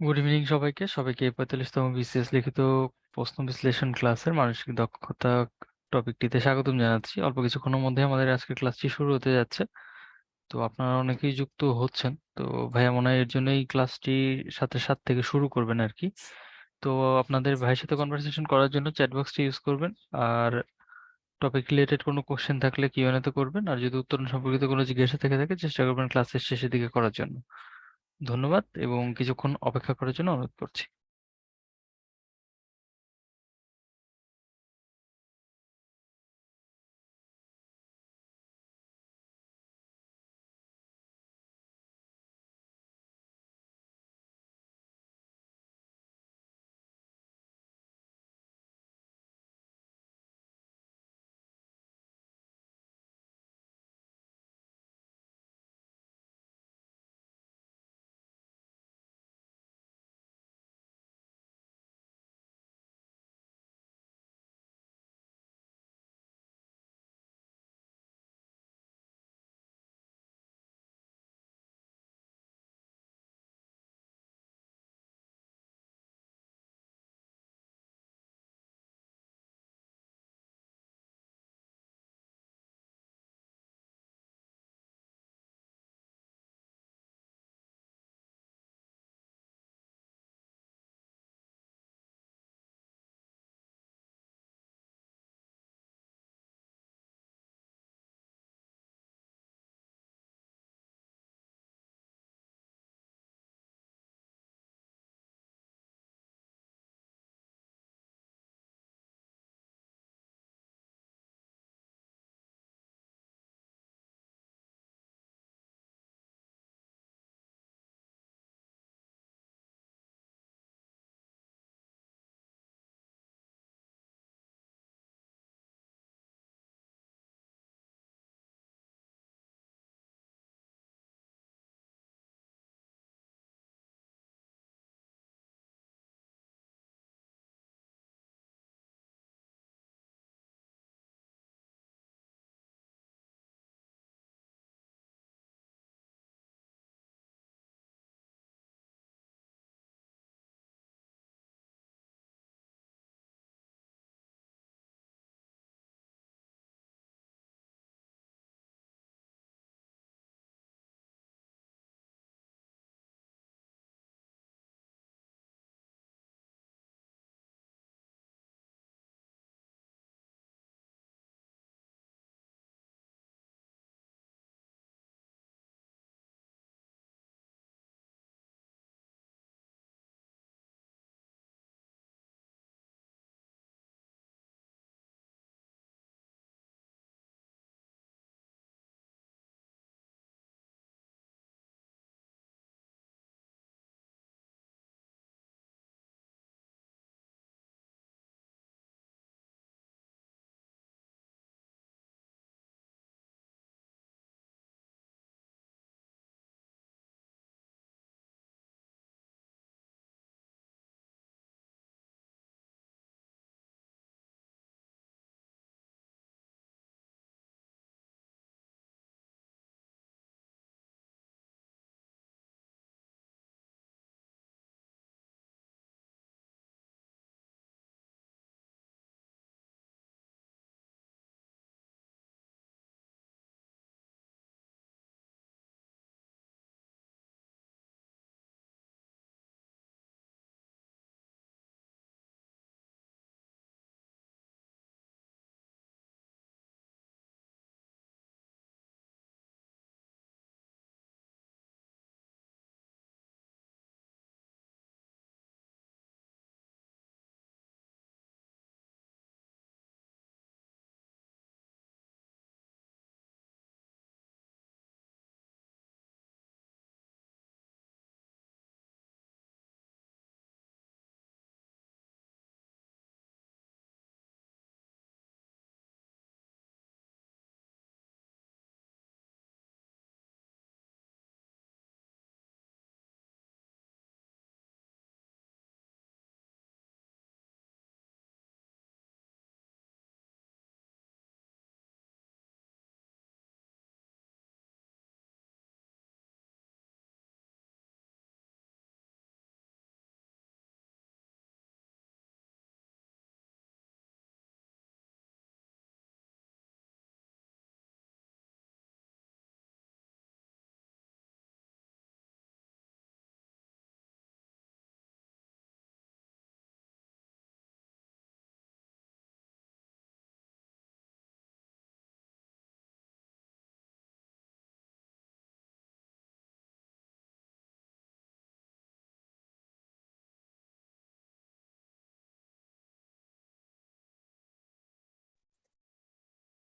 Good evening সবাইকে এই ৪৫তম BCS লিখিত প্রশ্ন বিশ্লেষণ ক্লাসের মানসিক দক্ষতা টপিকটিতে স্বাগতম জানাচ্ছি। অল্প কিছুক্ষণের মধ্যে আমাদের আজকের ক্লাসটি শুরু হতে যাচ্ছে। তো আপনারা অনেকেই যুক্ত হচ্ছেন। তো ভাইয়া মনে হয় এর জন্য এই ক্লাসটি সাত থেকে শুরু করবেন আর কি। তো আপনাদের ভাইয়ের সাথে কনভারসেশন করার জন্য চ্যাট বক্সটি ইউজ করবেন। আর টপিক রিলেটেড কোনো কোশ্চেন থাকলে কিউএনএ তে করবেন। আর যদি উত্তরণ সম্পর্কিত কোনো জিজ্ঞাসা থেকে থাকে চেষ্টা করবেন ক্লাসের শেষের দিকে করার জন্য। ধন্যবাদ এবং কিছুক্ষণ অপেক্ষা করার জন্য অনুরোধ করছি।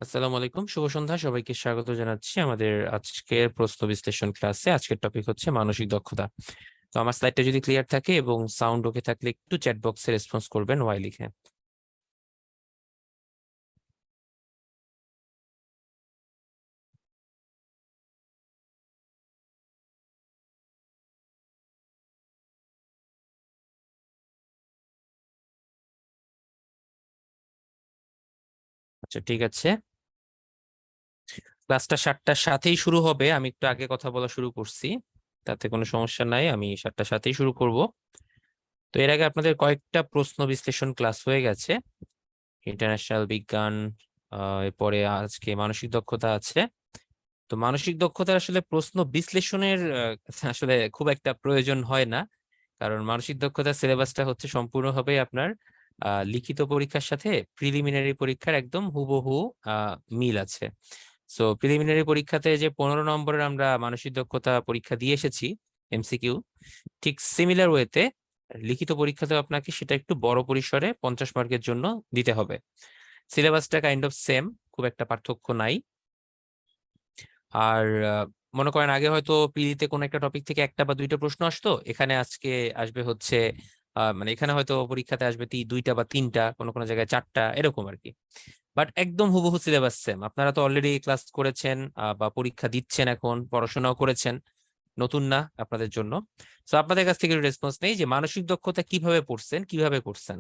আসসালামু আলাইকুম, শুভ সন্ধ্যা। সবাইকে স্বাগত জানাচ্ছি আমাদের আজকের প্রশ্ন বিশ্লেষণ ক্লাসে। আজকের টপিক হচ্ছে মানসিক দক্ষতা। তো আমার স্লাইডটা যদি ক্লিয়ার থাকে এবং সাউন্ড ওকে থাকলে একটু চ্যাট বক্সে রেসপন্স করবেন ওয়াই লিখে। আচ্ছা, ঠিক আছে। ক্লাসটা 7টার সাথেই শুরু হবে। আমি একটু আগে কথা বলা শুরু করছি, তাতে কোনো সমস্যা নাই। আমি 7টার সাথেই শুরু করব। তো এর আগে আপনাদের কয়েকটা প্রশ্ন বিশ্লেষণ ক্লাস হয়ে গেছে। ইন্টারন্যাশনাল বিজ্ঞান, এরপরে আজকে মানসিক দক্ষতা আছে। তো মানসিক দক্ষতার আসলে প্রশ্ন বিশ্লেষণের আসলে খুব একটা প্রয়োজন হয় না, কারণ মানসিক দক্ষতার সিলেবাসটা হচ্ছে সম্পূর্ণভাবে আপনার লিখিত পরীক্ষার সাথে প্রিলিমিনারি পরীক্ষার একদম হুবহু মিল আছে। সো প্রিলিমিনারি পরীক্ষাতে যে 15 নম্বরের আমরা মানসিক দক্ষতা পরীক্ষা দিয়ে এসেছি এমসিকিউ, ঠিক সিমিলার ওয়েতে লিখিত পরীক্ষাতেও আপনাকে সেটা একটু বড় পরিসরে 50 মার্কের জন্য দিতে হবে। সিলেবাসটা কাইন্ড অফ সেম, খুব একটা পার্থক্য নাই। আর মনে করেন আগে হয়তো পিডিতে কোনো একটা টপিক থেকে একটা বা দুইটা প্রশ্ন আসতো, এখানে আজকে আসবে হচ্ছে মানে এখানে হয়তো পরীক্ষাতে আসবে দুইটা বা তিনটা, কোনো কোনো জায়গায় চারটা, এরকম আর কি। বাট একদম হুবহু সিলেবাস সেম। আপনারা তো অলরেডি ক্লাস করেছেন বা পরীক্ষা দিচ্ছেন, এখন পড়াশোনাও করেছেন, নতুন না আপনাদের জন্য। তো আপনাদের কাছ থেকে রেসপন্স নেই যে মানসিক দক্ষতা কিভাবে পড়ছেন, কিভাবে করছেন।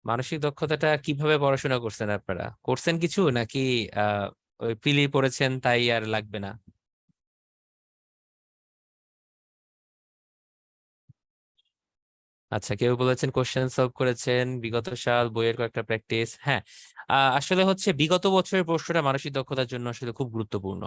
মানসিক দক্ষতাটা কিভাবে পড়াশোনা করছেন আপনারা? করছেন কিছু নাকি ওই প্রিলি পড়েছেন তাই আর লাগবে না? আচ্ছা, কেউ বলেছেন কোশ্চেন সলভ করেছেন, বিগত সাল বইয়ের কয়েকটা প্র্যাকটিস। হ্যাঁ, আসলে হচ্ছে বিগত বছরের প্রশ্নটা মানসিক দক্ষতার জন্য আসলে খুব গুরুত্বপূর্ণ।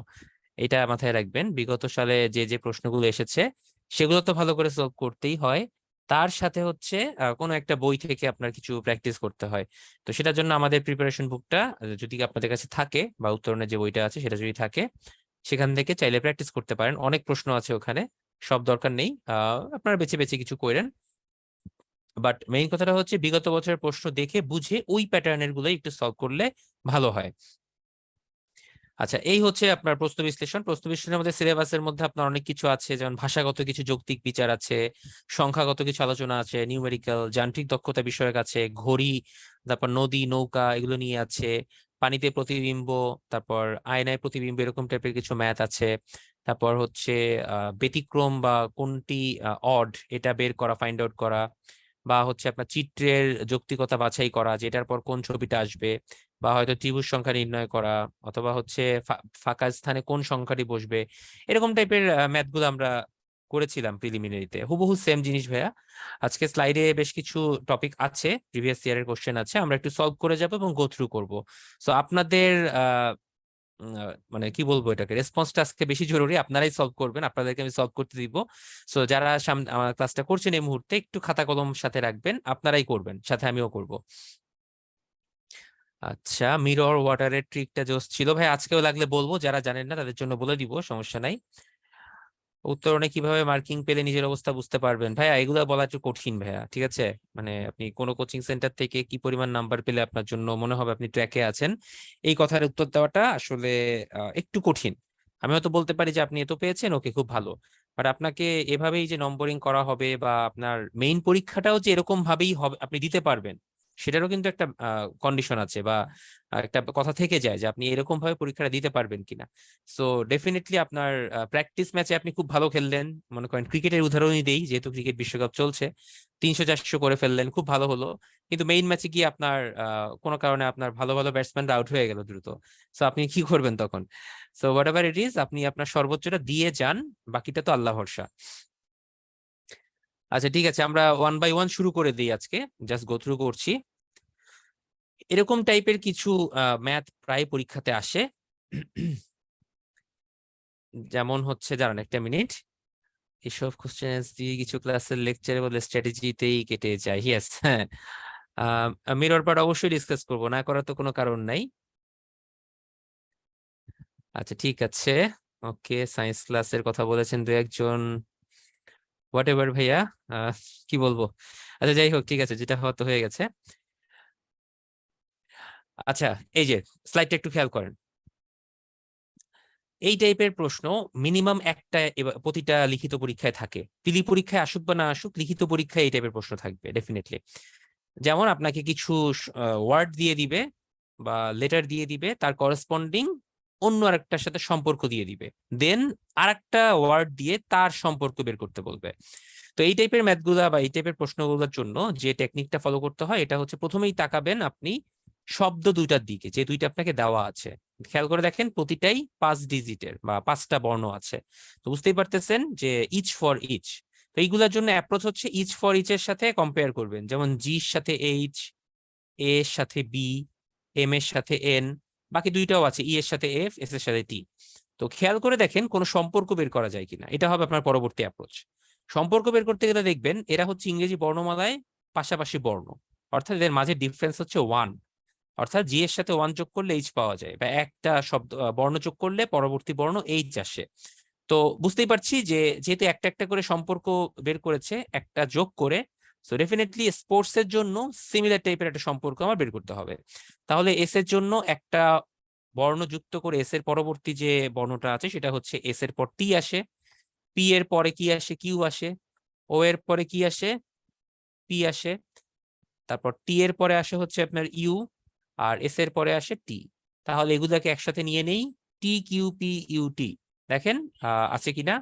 এটা মাথায় রাখবেন, বিগত সালে যে যে প্রশ্নগুলো এসেছে সেগুলো তো ভালো করে সলভ করতেই হয়। তার সাথে হচ্ছে কোনো একটা বই থেকে আপনার কিছু প্র্যাকটিস করতে হয়। তো সেটার জন্য আমাদের প্রিপারেশন বুকটা যদি আপনাদের কাছে থাকে, বা উত্তরণের যে বইটা আছে সেটা যদি থাকে, সেখান থেকে চাইলে প্র্যাকটিস করতে পারেন। অনেক প্রশ্ন আছে ওখানে, সব দরকার নেই। আপনারা বেছে বেছে কিছু করেন। বাট মেইন কথাটা হচ্ছে বিগত বছরের প্রশ্ন দেখে বুঝে ওই প্যাটার্নের গুলো একটু সলভ করলে ভালো হয়। আচ্ছা, এই হচ্ছে আপনার প্রশ্ন বিশ্লেষণ। প্রশ্ন বিশ্লেষণের মধ্যে সিলেবাসের মধ্যে আপনার অনেক কিছু আছে, যেমন ভাষাগত কিছু যৌক্তিক বিচার আছে, সংখ্যাগত কিছু আলোচনা আছে, নিউমেরিক্যাল, যান্ত্রিক দক্ষতা বিষয়ক আছে, ঘড়ি, তারপর নদী নৌকা এগুলো নিয়ে আছে, পানিতে প্রতিবিম্ব, তারপর আয়নায় প্রতিবিম্ব, এরকম টাইপের কিছু ম্যাথ আছে। তারপর হচ্ছে ব্যতিক্রম বা কোনটি অড এটা বের করা, ফাইন্ড আউট করা, বা হচ্ছে আপনার চিত্রের যৌক্তিকতা বাছাই করা, যেটার পর কোন ছবিটা আসবে, বা হয়তো ত্রিভুজ সংখ্যা নির্ণয় করা, অথবা হচ্ছে ফাঁকা স্থানে কোন সংখ্যাটি বসবে, এরকম টাইপের ম্যাথ গুলো আমরা করেছিলাম প্রিলিমিনারিতে। হুবহু সেম জিনিস ভাইয়া। আজকে স্লাইডে বেশ কিছু টপিক আছে, প্রিভিয়াস ইয়ারের কোশ্চেন আছে, আমরা একটু সলভ করে যাব এবং গো থ্রু করব। সো আপনাদের মানে কি বলবো, এটাকে রেসপন্সটা আজকে বেশি জরুরি। আপনারাই সলভ করবেন, আপনাদেরকে আমি সলভ করতে দিব। সো যারা সামনে আমার ক্লাসটা করছেন এই মুহূর্তে, একটু খাতা কলম সাথে রাখবেন, আপনারাই করবেন, সাথে আমিও করব। আচ্ছা, মিরর ওয়াটারের ট্রিকটা জোস ছিল ভাই, আজকেও লাগলে বলবো, যারা জানেন না তাদের জন্য বলে দিব, সমস্যা নাই। উত্তরণে কিভাবে মার্কিং পেলে নিজের অবস্থা বুঝতে পারবেন ভাইয়া, এগুলো বলা একটু কঠিন ভাইয়া, ঠিক আছে? মানে আপনি কোনো কোচিং সেন্টার থেকে কি পরিমাণ নাম্বার পেলে আপনার জন্য মনে হবে আপনি ট্র্যাকে আছেন, এই কথার উত্তর দেওয়াটা আসলে একটু কঠিন। আমি হয়তো বলতে পারি যে আপনি এত পেয়েছেন, ওকে, খুব ভালো। বাট আপনাকে এভাবেই যে নম্বরিং করা হবে, বা আপনার মেইন পরীক্ষাটাও যে এরকম ভাবেই হবে আপনি দিতে পারবেন, সেটারও কিন্তু একটা কন্ডিশন আছে, বা একটা কথা থেকে যায় যে আপনি এরকম ভাবে পরীক্ষাটা দিতে পারবেন কিনা। সো ডেফিনেটলি আপনার প্র্যাকটিস ম্যাচে আপনি খুব ভালো খেললেন। মনে করেন ক্রিকেটের উদাহরণই দেই, যেহেতু ক্রিকেট বিশ্বকাপ চলছে, 300-400 করে ফেললেন, খুব ভালো হলো। কিন্তু মেইন ম্যাচে গিয়ে আপনার কোনো কারণে আপনার ভালো ভালো ব্যাটসম্যানরা আউট হয়ে গেল দ্রুত। সো আপনি কি করবেন তখন? So what ever it is, আপনি আপনার সর্বোচ্চটা দিয়ে যান, বাকিটা তো আল্লাহ ভরসা। আচ্ছা, ঠিক আছে, আমরা ওয়ান বাই ওয়ান শুরু করে দিই আজকে, জাস্ট গো থ্রু করছি। এরকম টাইপের কিছু ম্যাথ প্রায় পরীক্ষাতে আসে। যেমন হচ্ছে, দাঁড়ান একটা মিনিট, এসব কোশ্চেন দিয়ে কিছু ক্লাসের লেকচারে বলে স্ট্র্যাটেজিতেই কেটে যায়। ইয়েস, হ্যাঁ। মিরর পার্ট অবশ্যই ডিসকাস করবো, না করার তো কোনো কারণ নাই। আচ্ছা, ঠিক আছে। ওকে, সায়েন্স ক্লাসের কথা বলেছেন দু একজন। হোয়াট এভার ভাইয়া, কি বলবো। আচ্ছা যাই হোক, ঠিক আছে, যেটা হওয়া তো হয়ে গেছে। আচ্ছা, এই যে স্লাইডটা একটু খেয়াল করেন। এই টাইপের প্রশ্ন মিনিমাম একটা প্রতিটা লিখিত পরীক্ষায় থাকে। প্রিলি পরীক্ষায় আসুক বা না আসুক, লিখিত পরীক্ষায় এই টাইপের প্রশ্ন থাকবে ডেফিনেটলি। যেমন আপনাকে কিছু ওয়ার্ড দিয়ে দিবে বা লেটার দিয়ে দিবে, তার করসপন্ডিং অন্য আরেকটার সাথে সম্পর্ক দিয়ে দিবে, দেন আরেকটা ওয়ার্ড দিয়ে তার সম্পর্ক বের করতে বলবে। তো এই টাইপের ম্যাথগুলা বা এই টাইপের প্রশ্নগুলোর জন্য যে টেকনিকটা ফলো করতে হয়, এটা হচ্ছে প্রথমেই তাকাবেন আপনি শব্দ দুইটার দিকে, যে দুইটা আপনাকে দেওয়া আছে। খেয়াল করে দেখেন প্রতিটাই 5 ডিজিটের বা 5টা বর্ণ আছে। তো বুঝতেই পারতেছেন যে ইচ ফর ইচ। তো এইগুলোর জন্য অ্যাপ্রোচ হচ্ছে ইচ ফর ইচ এর সাথে কম্পেয়ার করবেন, যেমন জি এর সাথে এইচ, এ এর সাথে বি, এম এর সাথে এন, বাকি দুইটাও আছে, ই এর সাথে এফ, এস এর সাথে টি। তো খেয়াল করে দেখেন কোনো সম্পর্ক বের করা যায় কিনা, এটা হবে আপনার পরবর্তী অ্যাপ্রোচ। সম্পর্ক বের করতে গেলে দেখবেন এরা হচ্ছে ইংরেজি বর্ণমালায় পাশাপাশি বর্ণ, অর্থাৎ এদের মাঝে ডিফারেন্স হচ্ছে 1। অর্থাৎ জি এর সাথে 1 যোগ করলে এইচ পাওয়া যায়, বা একটা শব্দ বর্ণ যোগ করলে পরবর্তী বর্ণ এইচ আসে। তো বুঝতেই পারছি যে যেহেতু একটা একটা করে সম্পর্ক বের করেছে একটা যোগ করে, সো ডেফিনেটলি স্পোর্টস এর জন্য সিমিলার টাইপের একটা সম্পর্ক আমার বের করতে হবে। তাহলে এস এর জন্য একটা বর্ণ যুক্ত করে এস এর পরবর্তী যে বর্ণটা আছে সেটা হচ্ছে এস এর পর টি আসে, পি এর পরে কি আসে, কিউ আসে, ও এর পরে কি আসে, পি আসে, তারপর টি এর পরে আসে হচ্ছে আপনার ইউ, আর এস এর পরে আসে টি। তাহলে এগুলাকে একসাথে নিয়ে নেই, T Q P U T. দেখেন আছে কিনা,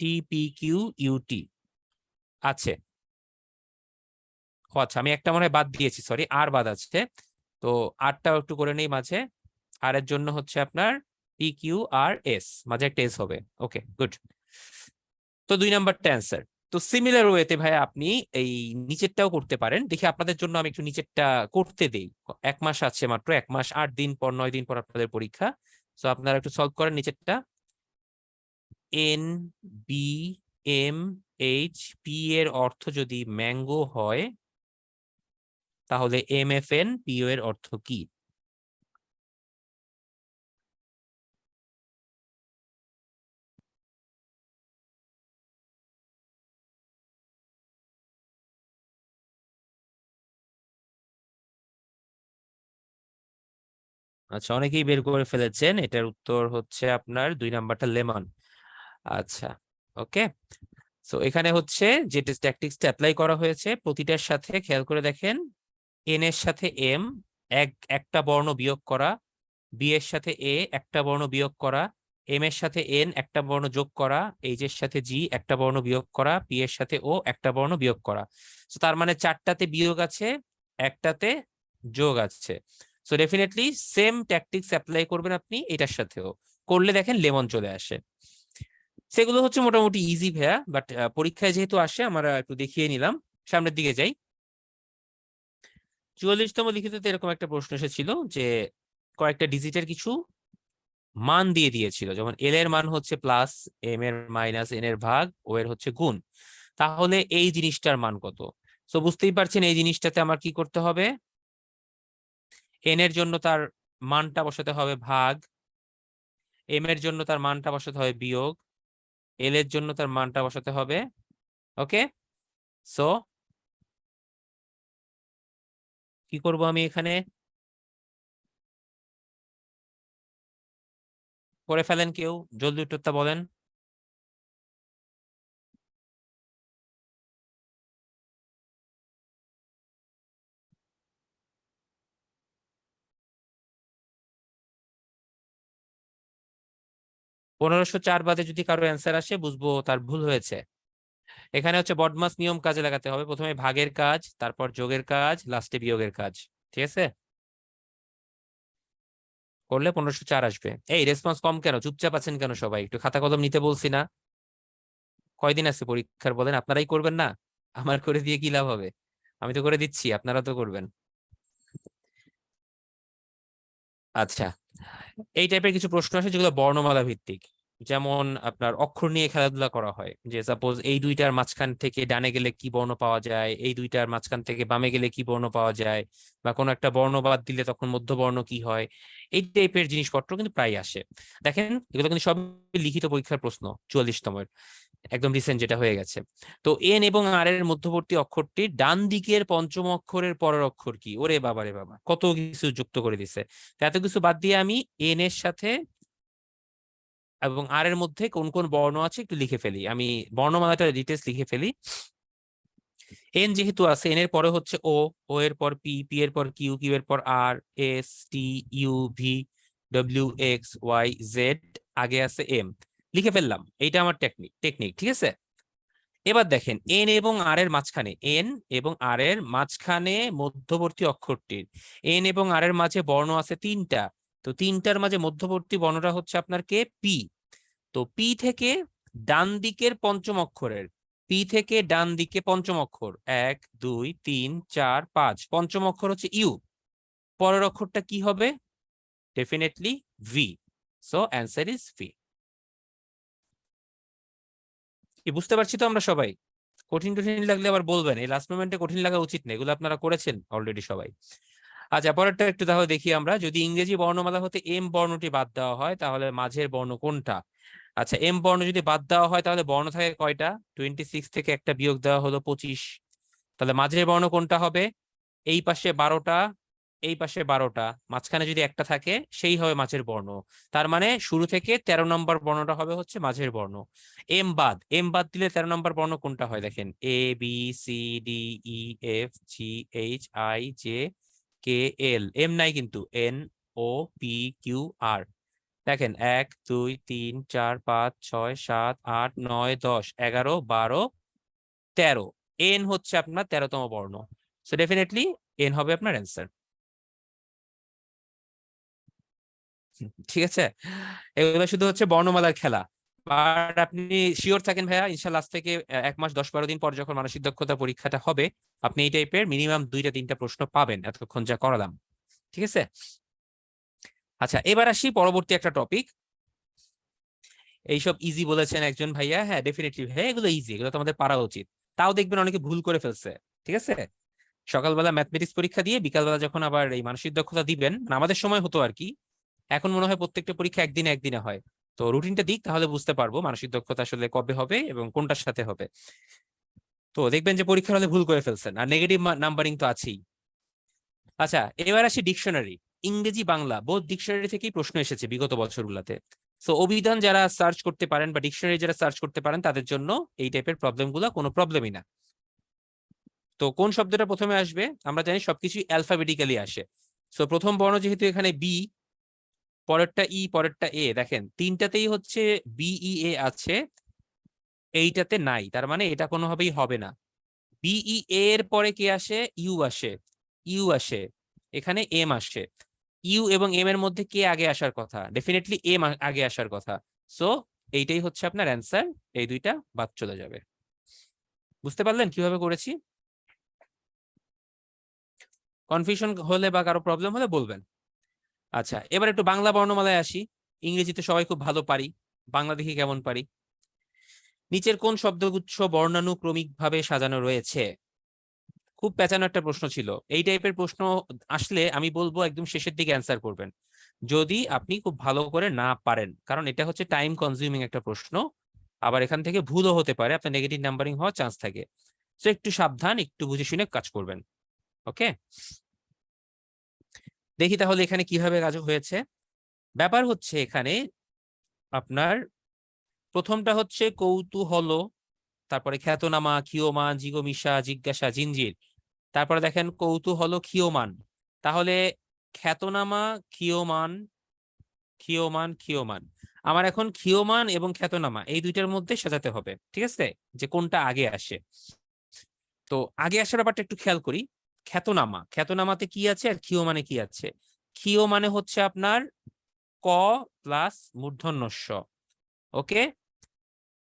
T P Q U T আছে। ও আচ্ছা, আমি একটা মনে হয় বাদ দিয়েছি, সরি, আর বাদ আছে। তো আরটাও একটু করে নেই মাঝে। আর এর জন্য হচ্ছে আপনার পি কিউ আর এস, মাঝে একটা এস হবে। ওকে, গুড। তো 2 নাম্বারটা অ্যান্সার। তো সিমিলার ওয়েতে ভাই আপনি এই নিচেরটাও করতে পারেন। দেখি আপনাদের জন্য আমি একটু নিচেরটা করতে দেই। 1 মাস আছে মাত্র, 1 মাস 8 দিন পর, 9 দিন পর আপনাদের পরীক্ষা। তো আপনারা একটু সলভ করেন নিচেরটা। N, B, M, H, P এর অর্থ যদি ম্যাঙ্গো হয়, তাহলে এম এফ এন পিও এর অর্থ কি? আচ্ছা, অনেকেই বের করে ফেলেছেন। এটার উত্তর হচ্ছে আপনার 2 নাম্বারটা, লেমন। আচ্ছা, ওকে। সো এখানে হচ্ছে যে ট্যাকটিক্সটা অ্যাপ্লাই করা হয়েছে প্রতিটার সাথে খেয়াল করে দেখেন, এন এর সাথে এম একটা বর্ণ বিয়োগ করা, বি এর সাথে এ একটা বর্ণ বিয়োগ করা, এম এর সাথে এন একটা বর্ণ যোগ করা, এইচ এর সাথে জি একটা বর্ণ বিয়োগ করা, পি এর সাথে ও একটা বর্ণ বিয়োগ করা। তো তার মানে 4টাতে বিয়োগ আছে, একটাতে যোগ আছে। So definitely same tactics apply করবেন আপনি এটার সাথেও, করলে দেখেন লেমন চলে আসে। সেগুলো হচ্ছে মোটামুটি ইজি ভাইয়া, বাট পরীক্ষায় যেহেতু আসে আমরা একটু দেখিয়ে নিলাম। সামনের দিকে যাই। 44তম লিখিততে এরকম একটা প্রশ্ন এসেছিল যে কয়েকটা ডিজিটের কিছু মান দিয়ে দিয়েছিল, যেমন এল এর মান হচ্ছে প্লাস, এম এর মাইনাস, এন এর ভাগ, ও এর হচ্ছে গুণ। তাহলে এই জিনিসটার মান কত? তো বুঝতেই পারছেন এই জিনিসটাতে আমার কি করতে হবে, এন এর জন্য তার মানটা বসাতে হবে ভাগ, এম এর জন্য তার মানটা বসাতে হবে বিয়োগ, এল এর জন্য তার মানটা বসাতে হবে। ওকে, সো কি করব আমি এখানে, করে ফেলেন কেউ, জলদি উত্তরটা বলেন। 1504 বাদে যদি কারো অ্যান্সার আসে বুঝবো তার ভুল হয়েছে। এখানে হচ্ছে বডমাস নিয়ম কাজে লাগাতে হবে, প্রথমে ভাগের কাজ, তারপর যোগের কাজ, লাস্টে বিয়োগের কাজ। ঠিক আছে, করলে 1504 আসবে। এই রেসপন্স কম কেন, চুপচাপ আছেন কেন সবাই? একটু খাতা কলম নিতে বলছি না? কয়দিন আছে পরীক্ষার বলেন, আপনারাই করবেন না? আমার করে দিয়ে কি লাভ হবে? আমি তো করে দিচ্ছি, আপনারা তো করবেন। আচ্ছা, এই টাইপের কিছু প্রশ্ন আসে যেগুলো বর্ণমালা ভিত্তিক। যেমন আপনার অক্ষর নিয়ে খেলাধুলা করা হয়, যে সাপোজ এই দুইটার মাঝখান থেকে ডানে গেলে কি বর্ণ পাওয়া যায়, এই দুইটার মাঝখান থেকে বামে গেলে কি বর্ণ পাওয়া যায়, বা কোনো একটা বর্ণ বাদ দিলে তখন মধ্যবর্ণ কি হয়, এই টাইপের জিনিসপত্র কিন্তু প্রায় আসে। দেখেন এগুলো কিন্তু সব লিখিত পরীক্ষার প্রশ্ন, 44তমের, একদম রিসেন্ট যেটা হয়ে গেছে। তো এন এবং আর এর মধ্যবর্তী অক্ষরটি ডান দিকের পঞ্চম অক্ষরের পরের অক্ষর কি? ওরে বাবা রে বাবা, কত কিছু যুক্ত করে দিছে। তো এত কিছু বাদ দিয়ে আমি এন এর সাথে এবং আর এর মধ্যে কোন কোন বর্ণ আছে একটু লিখে ফেলি। আমি বর্ণমালাটা ডিটেলস লিখে ফেলি। এন যেহেতু আছে, এন এর পরে হচ্ছে ও, ও এর পর পি, পি এর পর কিউ, কিউ এর পর R, S, T, U, V, W, X, Y, Z, আগে আছে এম। লিখে ফেললাম, এইটা আমার টেকনিক, ঠিক আছে। এবার দেখেন এন এবং আর এর মাঝখানে, এন এবং আর এর মাঝখানে মধ্যবর্তী অক্ষরটির, এন এবং আর এর মাঝে বর্ণ আছে তিনটা, তো তিনটার মাঝে মধ্যবর্তী বর্ণটা হচ্ছে আপনার কে? পি। তো পি থেকে ডান দিকের পঞ্চম অক্ষরের, পি থেকে ডান দিকে পঞ্চম অক্ষর, 1 2 3 4 5, পঞ্চম অক্ষর হচ্ছে ইউ, পরের অক্ষরটা কি হবে? Definitely V. So answer is V. কি বুঝতে পারছি তো আমরা সবাই? কঠিন টঠিন লাগলে আবার বলবেন, এই লাস্ট মোমেন্টে কঠিন লাগা উচিত না, এগুলো আপনারা করেছেন অলরেডি সবাই। আচ্ছা, পরেরটা একটু তাহলে দেখি আমরা। যদি ইংরেজি বর্ণমালা হতে এম বর্ণটি বাদ দেওয়া হয় তাহলে মাঝের বর্ণ কোনটা? আচ্ছা, এম বর্ণ যদি বাদ দেওয়া হয় তাহলে বর্ণ থাকে কয়টা? 26 থেকে একটা বিয়োগ দেওয়া হলো 25, তাহলে মাঝের বর্ণ কোনটা হবে? এই পাশে 12টা, এই পাশে 12টা, মাঝখানে যদি একটা থাকে সেই হবে মাঝের বর্ণ। তার মানে শুরু থেকে 13 নম্বর বর্ণটা হবে হচ্ছে মাঝের বর্ণ। এম বাদ দিলে 13 নম্বর বর্ণ কোনটা হয়? দেখেন, A B C D E F G H I J K L, M নাই কিন্তু, N O P Q R. দেখেন 1 2 3 4 5 6 7 8 9 10 11 12 13, এন হচ্ছে আপনার 13তম বর্ণ। সো ডেফিনেটলি এন হবে আপনার অ্যান্সার। ঠিক আছে, এগুলো শুধু হচ্ছে বর্ণমালার খেলা। আর আপনি শিওর থাকেন ভাইয়া, ইনশাল্লাহ আজ থেকে 1 মাস 10-12 দিন পর যখন মানসিক দক্ষতা পরীক্ষাটা হবে, আপনি এই টাইপের মিনিমাম 2টা 3টা প্রশ্ন পাবেন এতক্ষণ যা করালাম। ঠিক আছে। আচ্ছা, এবার আসি পরবর্তী একটা টপিক। এইসব ইজি বলেছেন একজন ভাইয়া, হ্যাঁ ডেফিনেটলি ভাইয়া এগুলো ইজি, এগুলো তো আমাদের পারা উচিত। তাও দেখবেন অনেকে ভুল করে ফেলছে। ঠিক আছে, সকালবেলা ম্যাথমেটিক্স পরীক্ষা দিয়ে বিকালবেলা যখন আবার এই মানসিক দক্ষতা দিবেন, মানে আমাদের সময় হতো আর কি, এখন মনে হয় প্রত্যেকটা পরীক্ষা একদিনে একদিনে হয়। তো রুটিনটা দিক, তাহলে বুঝতে পারবো মানসিক দক্ষতা আসলে কবে হবে এবং কোনটার সাথে হবে। তো দেখবেন যে পরীক্ষার হলে ভুল করে ফেলছেন, আর নেগেটিভ নাম্বারিং তো আছেই। আচ্ছা, এবার আসি ডিকশনারি। ইংরেজি বাংলা বোথ ডিকশনারি থেকেই প্রশ্ন এসেছে বিগত বছরগুলোতে। সো অভিধান যারা সার্চ করতে পারেন বা ডিকশনারি যারা সার্চ করতে পারেন তাদের জন্য এই টাইপের প্রবলেমগুলো কোনো প্রবলেমই না। তো কোন শব্দটা প্রথমে আসবে? আমরা জানি সবকিছু অ্যালফাবেটিক্যালি আসে। সো প্রথম বর্ণ যেহেতু এখানে বি, পরেরটা ই, পরেরটা এ, দেখেন তিনটাতেই হচ্ছে বিই এ আছে, এইটাতে নাই, তার মানে এটা কোনোভাবেই হবে না। বিই এর পরে কি আসে? ইউ আসে, ইউ আসে, এখানে এম আসে। ইউ এবং এম এর মধ্যে কে আগে আসার কথা? ডেফিনেটলি এম আগে আসার কথা। সো এইটাই হচ্ছে আপনার অ্যান্সার, এই দুইটা বাদ চলে যাবে। বুঝতে পারলেন কিভাবে করেছি? কনফিউশন হলে বা কারো প্রবলেম হলে বলবেন। আচ্ছা, এবার একটু বাংলা বর্ণমালায় আসি। ইংরেজিতে সবাই খুব ভালো পারি, বাংলা দেখি কেমন পারি। নিচের কোন শব্দগুচ্ছ বর্ণানুক্রমিক ভাবে সাজানো রয়েছে? খুব পেঁচানো একটা প্রশ্ন ছিল। এই টাইপের প্রশ্ন আসলে আমি বলবো একদম শেষের দিকে অ্যান্সার করবেন, যদি আপনি খুব ভালো করে না পারেন, কারণ এটা হচ্ছে টাইম কনজিউমিং একটা প্রশ্ন। আবার এখান থেকে ভুলও হতে পারে, আপনার নেগেটিভ নাম্বারিং হওয়ার চান্স থাকে। তো একটু সাবধান, একটু বুঝে শুনে কাজ করবেন। ওকে, দেখি তাহলে এখানে কিভাবে কাজ হয়েছে। ব্যাপার হচ্ছে এখানে আপনার প্রথমটা হচ্ছে কৌতূহল, তারপরে খ্যাতনামা, ক্ষীয়মান, জিগমিশা, জিজ্ঞাসা, জিঞ্জির। তারপরে দেখেন কৌতূহল, ক্ষীয়মান। তাহলে খ্যাতনামা, ক্ষীয়মান, ক্ষীয়মান, ক্ষীয়মান। আমার এখন ক্ষীয়মান এবং খ্যাতনামা এই দুইটার মধ্যে সাজাতে হবে, ঠিক আছে, যে কোনটা আগে আসে। তো আগে আসার ব্যাপারটা একটু খেয়াল করি। খ্যাতনামাতে কি আছে আর ক্ষীয়মানে কি আছে? ক্ষীয় মানে হচ্ছে আপনার ক প্লাস মূর্ধন্য ষ। ওকে,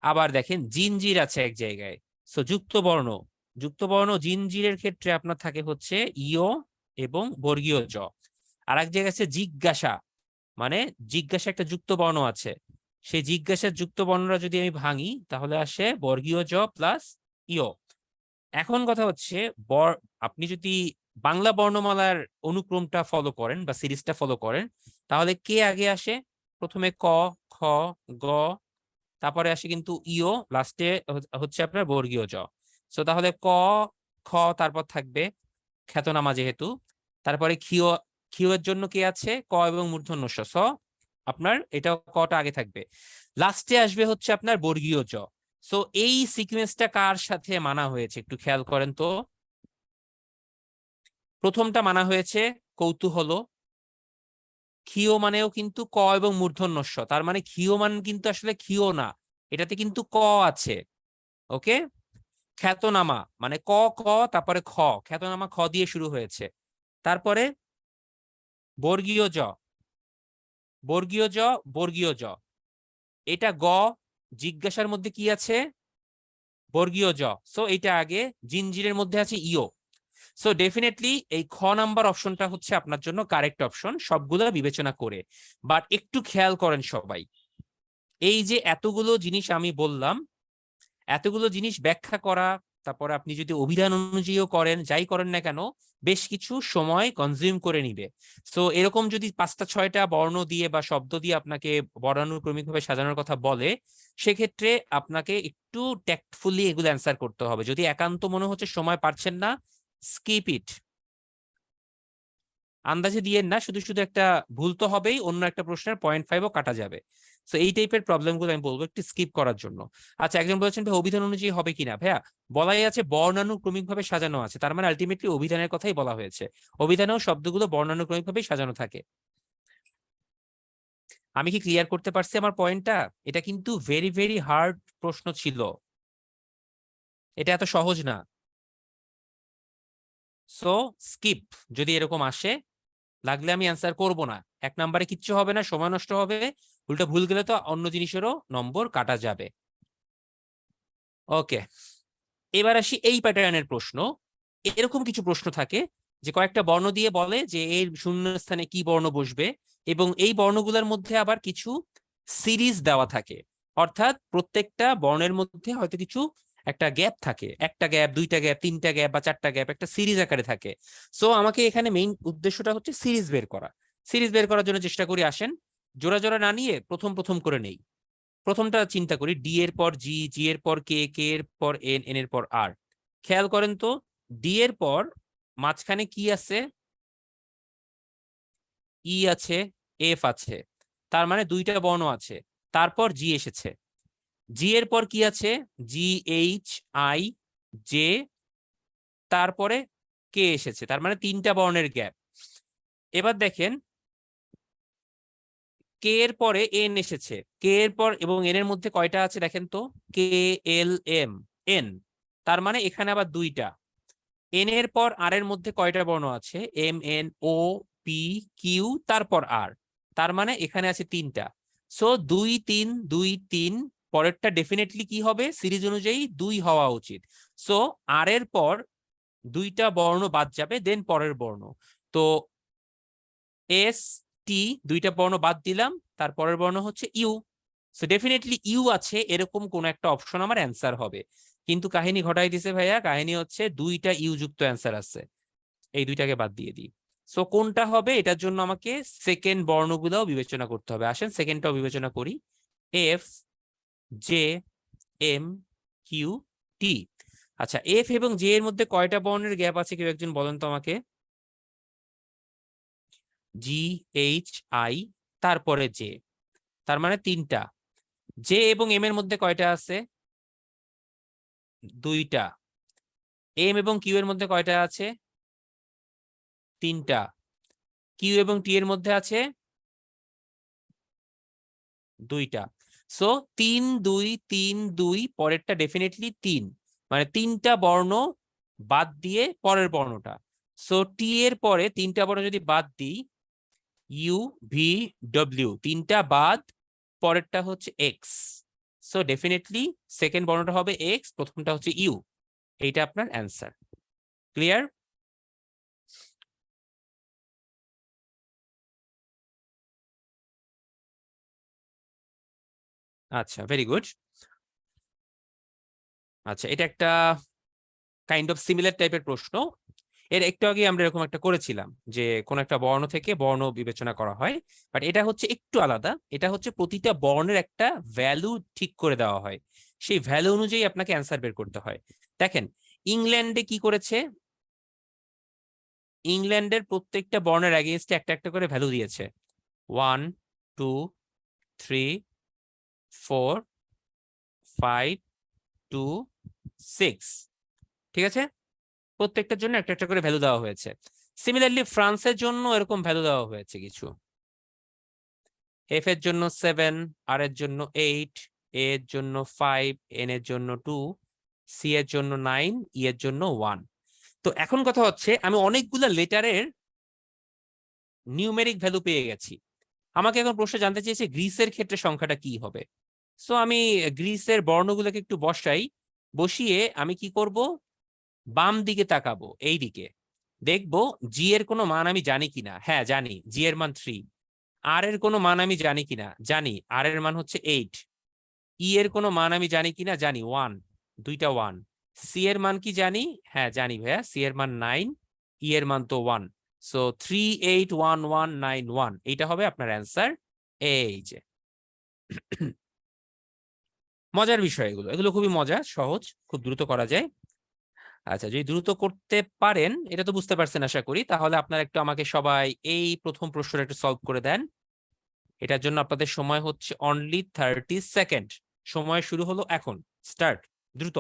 আবার দেখেন জিঞ্জির আছে এক জায়গায়। সো যুক্ত বর্ণ জিঞ্জিরের ক্ষেত্রে আপনার থাকে হচ্ছে ইয় এবং বর্গীয় জ। আর এক জায়গায় আছে জিজ্ঞাসা, মানে জিজ্ঞাসা একটা যুক্ত বর্ণ আছে, সেই জিজ্ঞাসার যুক্ত বর্ণরা যদি আমি ভাঙি তাহলে আসে বর্গীয় জ প্লাস ইয়। এখন কথা হচ্ছে আপনি যদি বাংলা বর্ণমালার অনুক্রমটা ফলো করেন বা সিরিজটা ফলো করেন তাহলে কে আগে আসে? প্রথমে ক, খ, গ, তারপরে আসে কিন্তু ইয়, লাস্টে হচ্ছে আপনার বর্গীয় জ। সো তাহলে ক, খ, তারপর থাকবে খ্যাতনামা যেহেতু, তারপরে ক্ষিয়, ক্ষিয়ের জন্য কে আছে? ক এবং মূর্ধন্য ষ। স আপনার এটা কটা আগে থাকবে। লাস্টে আসবে হচ্ছে আপনার বর্গীয় জ। সো এই সিকোয়েন্সটা কার সাথে মানা হয়েছে একটু খেয়াল করেন তো। প্রথমটা মানা হয়েছে কৌতূহল। ক্ষিয় মানেও কিন্তু ক এবং মূর্ধন্য ষ, তার মানে ক্ষিয় মান কিন্তু আসলে ক্ষিয় না, এটাতে কিন্তু ক আছে। ওকে। খ্যাতনামা মানে ক, খ, তারপরে খ, খ্যাতনামা খ দিয়ে শুরু হয়েছে। তারপরে বর্গীয় জ, বর্গীয় জ, বর্গীয় জ, এটা গ, জিজ্ঞাসার মধ্যে কি আছে? বর্গীয় জ। সো এটা আগে, জিনজিরের মধ্যে আছে ইও। সো ডেফিনেটলি এই খ নাম্বার অপশনটা হচ্ছে আপনার জন্য কারেক্ট অপশন সবগুলো বিবেচনা করে। বাট একটু খেয়াল করেন সবাই, এই যে এতগুলো জিনিস আমি বললাম, এতগুলো জিনিস ব্যাখ্যা করা, তারপরে আপনি যদি অভিধান অনুযায়ীও করেন, যাই করেন না কেন, বেশ কিছু সময় কনজিউম করে নিবে। সো এরকম যদি 5টা 6টা বর্ণ দিয়ে বা শব্দ দিয়ে আপনাকে বর্ণানুক্রমিক ভাবে সাজানোর কথা বলে, সেক্ষেত্রে আপনাকে একটু ট্যাক্টফুলি এগুলো অ্যান্সার করতে হবে। যদি একান্ত মনে হচ্ছে সময় পারছেন না, স্কিপ ইট। আন্দাজে দিয়ে না, শুধু শুধু একটা ভুল তো হবেই, অন্য একটা প্রশ্নের 0.5ও কাটা যাবে। সো এই টাইপের প্রবলেমগুলো আমি বলবো একটু স্কিপ করার জন্য। আচ্ছা, একজন বলেছেন ভাই অভিধান অনুযায়ী হবে কিনা। ভাইয়া বলাই আছে বর্ণানুক্রমিক ভাবে সাজানো আছে, তার মানে আলটিমেটলি অভিধানের কথাই বলা হয়েছে। অভিধানেও শব্দগুলো বর্ণানুক্রমিক ভাবে সাজানো থাকে। আমি কি ক্লিয়ার করতে পারছি আমার পয়েন্টটা? এটা কিন্তু ভেরি ভেরি হার্ড প্রশ্ন ছিল, এটা এত সহজ না। সো স্কিপ যদি এরকম আসে, লাগলে আমি অ্যান্সার করব না। 1 নম্বরে কিচ্ছু হবে না, সময় নষ্ট হবে, উল্টা ভুল গেলে তো অন্য জিনিসেরও নম্বর কাটা যাবে। ওকে, এবার আসি এই প্যাটার্নের প্রশ্ন। এরকম কিছু প্রশ্ন থাকে যে কয়েকটা বর্ণ দিয়ে বলে যে এর শূন্যস্থানে কি বর্ণ বসবে, এবং এই বর্ণগুলোর মধ্যে আবার কিছু সিরিজ দেওয়া থাকে। অর্থাৎ প্রত্যেকটা বর্ণের মধ্যে হয়তো কিছু একটা গ্যাপ থাকে, 1টা গ্যাপ, 2টা গ্যাপ, 3টা গ্যাপ বা 4টা গ্যাপ, একটা সিরিজ আকারে থাকে। সো আমাকে এখানে মেইন উদ্দেশ্যটা হচ্ছে সিরিজ বের করা। সিরিজ বের করার জন্য চেষ্টা করি, আসেন জোড়া জোড়া না নিয়ে প্রথম প্রথম করে নেই। প্রথমটা চিন্তা করি, ডি এর পর জি, জি এর পর কে, কে এর পর এন, এন এর পর আর। খেয়াল করেন তো, ডি এর পর মাঝখানে কি আছে? ই আছে, এফ আছে, তার মানে 2টা বর্ণ আছে। তারপর জি এসেছে, জি এর পর কি আছে? জি, এইচ, আই, জে, তারপরে কে এসেছে, তার মানে 3টা বর্ণের গ্যাপ। এবার দেখেন কে এর পরে এন এসেছে, কে এর পর এবং এন এর মধ্যে কয়টা আছে দেখেন তো? কে, এল, এম, এন, তার মানে এখানে আবার 2টা। এন এর পর আর এর মধ্যে কয়টা বর্ণ আছে? M, N, O, P, Q, তারপর আর, তার মানে এখানে আছে 3টা। সো 2 3 2 3, পরেরটা ডেফিনেটলি কি হবে? সিরিজ অনুযায়ী 2 হওয়া উচিত। সো আর এর পর 2টা বর্ণ বাদ যাবে, দেন পরের বর্ণ। তো এস, টি, 2টা বর্ণ বাদ দিলাম, তারপরের বর্ণ হচ্ছে ইউ। সো ডেফিনেটলি ইউ আছে, এরকম কোন একটা অপশন আমার অ্যান্সার হবে। কিন্তু কাহিনী ঘটাই দিছে ভাইয়া, কাহিনী হচ্ছে 2টা ইউ যুক্ত অ্যান্সার আছে, এই 2টাকে বাদ দিয়ে দিই। সো কোনটা হবে এটার জন্য আমাকে সেকেন্ড বর্ণগুলোও বিবেচনা করতে হবে। আসেন সেকেন্ডটাও বিবেচনা করি, এফ, জে, এম, কিউ, টি। আচ্ছা, এফ এবং জে এর মধ্যে কয়টা বর্ণের গ্যাপ আছে কেউ একজন বলেন তো আমাকে? জি, এইচ, আই, তারপরে জে, তার মানে 3টা। জে এবং এম এর মধ্যে কয়টা আছে? 2টা। এম এবং কিউ এর মধ্যে কয়টা আছে? 3টা। কিউ এবং টি এর মধ্যে আছে 2টা। সো 3 2 3 2, পরেরটা ডেফিনেটলি 3, মানে 3টা বর্ণ বাদ দিয়ে পরের বর্ণটা। সো টি এর পরে 3টা বর্ণ যদি বাদ দিই, ইউ, ভি, ডব্লিউ, 3টা বাদ, পরেরটা হচ্ছে এক্স। সো ডেফিনেটলি সেকেন্ড বর্ণটা হবে এক্স, প্রথমটা হচ্ছে ইউ। এইটা আপনার অ্যান্সার। ক্লিয়ার? আচ্ছা, ভেরি গুড। আচ্ছা, এটা একটা কাইন্ড অফ সিমিলার টাইপের প্রশ্ন। এর একটু আগে আমরা এরকম একটা করেছিলাম যে কোন একটা বর্ণ থেকে বর্ণ বিবেচনা করা হয়, বাট এটা হচ্ছে একটু আলাদা। এটা হচ্ছে প্রতিটা বর্ণের একটা ভ্যালু ঠিক করে দেওয়া হয়, সেই ভ্যালু অনুযায়ী আপনাকে অ্যান্সার বের করতে হয়। দেখেন ইংল্যান্ডে কি করেছে, ইংল্যান্ডের প্রত্যেকটা বর্ণের এগেইনস্টে একটা একটা করে ভ্যালু দিয়েছে, 1 2 3 4 5 2 6, ঠিক আছে? প্রত্যেকটার জন্য একটা একটা করে ভ্যালু দেওয়া হয়েছে। সিমিলারলি ফ্রান্সের জন্য এরকম ভ্যালু দেওয়া হয়েছে কিছু, এফ এর জন্য 7, আর এর জন্য 8, এ এর জন্য 5, এন এর জন্য 2, সি এর জন্য 9, ই এর জন্য 1। তো এখন কথা হচ্ছে আমি অনেকগুলো লেটারের নিউমেরিক ভ্যালু পেয়ে গেছি। আমাকে এখন প্রশ্ন জানতে চেয়েছে গ্রিসের ক্ষেত্রে সংখ্যাটা কি হবে। সো আমি গ্রিসের বর্ণগুলোকে একটু বসিয়ে আমি কি করব, বাম দিকে তাকাবো, এই দিকে দেখবো জি এর কোনো মান আমি জানি কিনা। হ্যাঁ জানি, জি এর মান 3। আর এর কোনো মান আমি জানি কিনা, জানি, আর এর মান হচ্ছে 8। ই এর কোনো মান আমি জানি কিনা, জানি, 1, দুইটা 1। সি এর মান কি জানি, হ্যাঁ জানি ভাইয়া, সি এর মান 9, ই এর মান তো 1। সো 3 8 1 1 9 1, এইটা হবে আপনার অ্যান্সার। এই যে মজার বিষয়, এগুলো এগুলো খুবই মজা, সহজ, খুব দ্রুত করা যায়। আচ্ছা, যদি দ্রুত করতে পারেন, এটা তো বুঝতে পারছেন আশা করি, তাহলে আপনারা একটু আমাকে সবাই এই প্রথম প্রশ্নটা একটু সলভ করে দেন। এটার জন্য আপনাদের সময় হচ্ছে অনলি 30 সেকেন্ড। সময় শুরু হলো এখন, স্টার্ট, দ্রুত।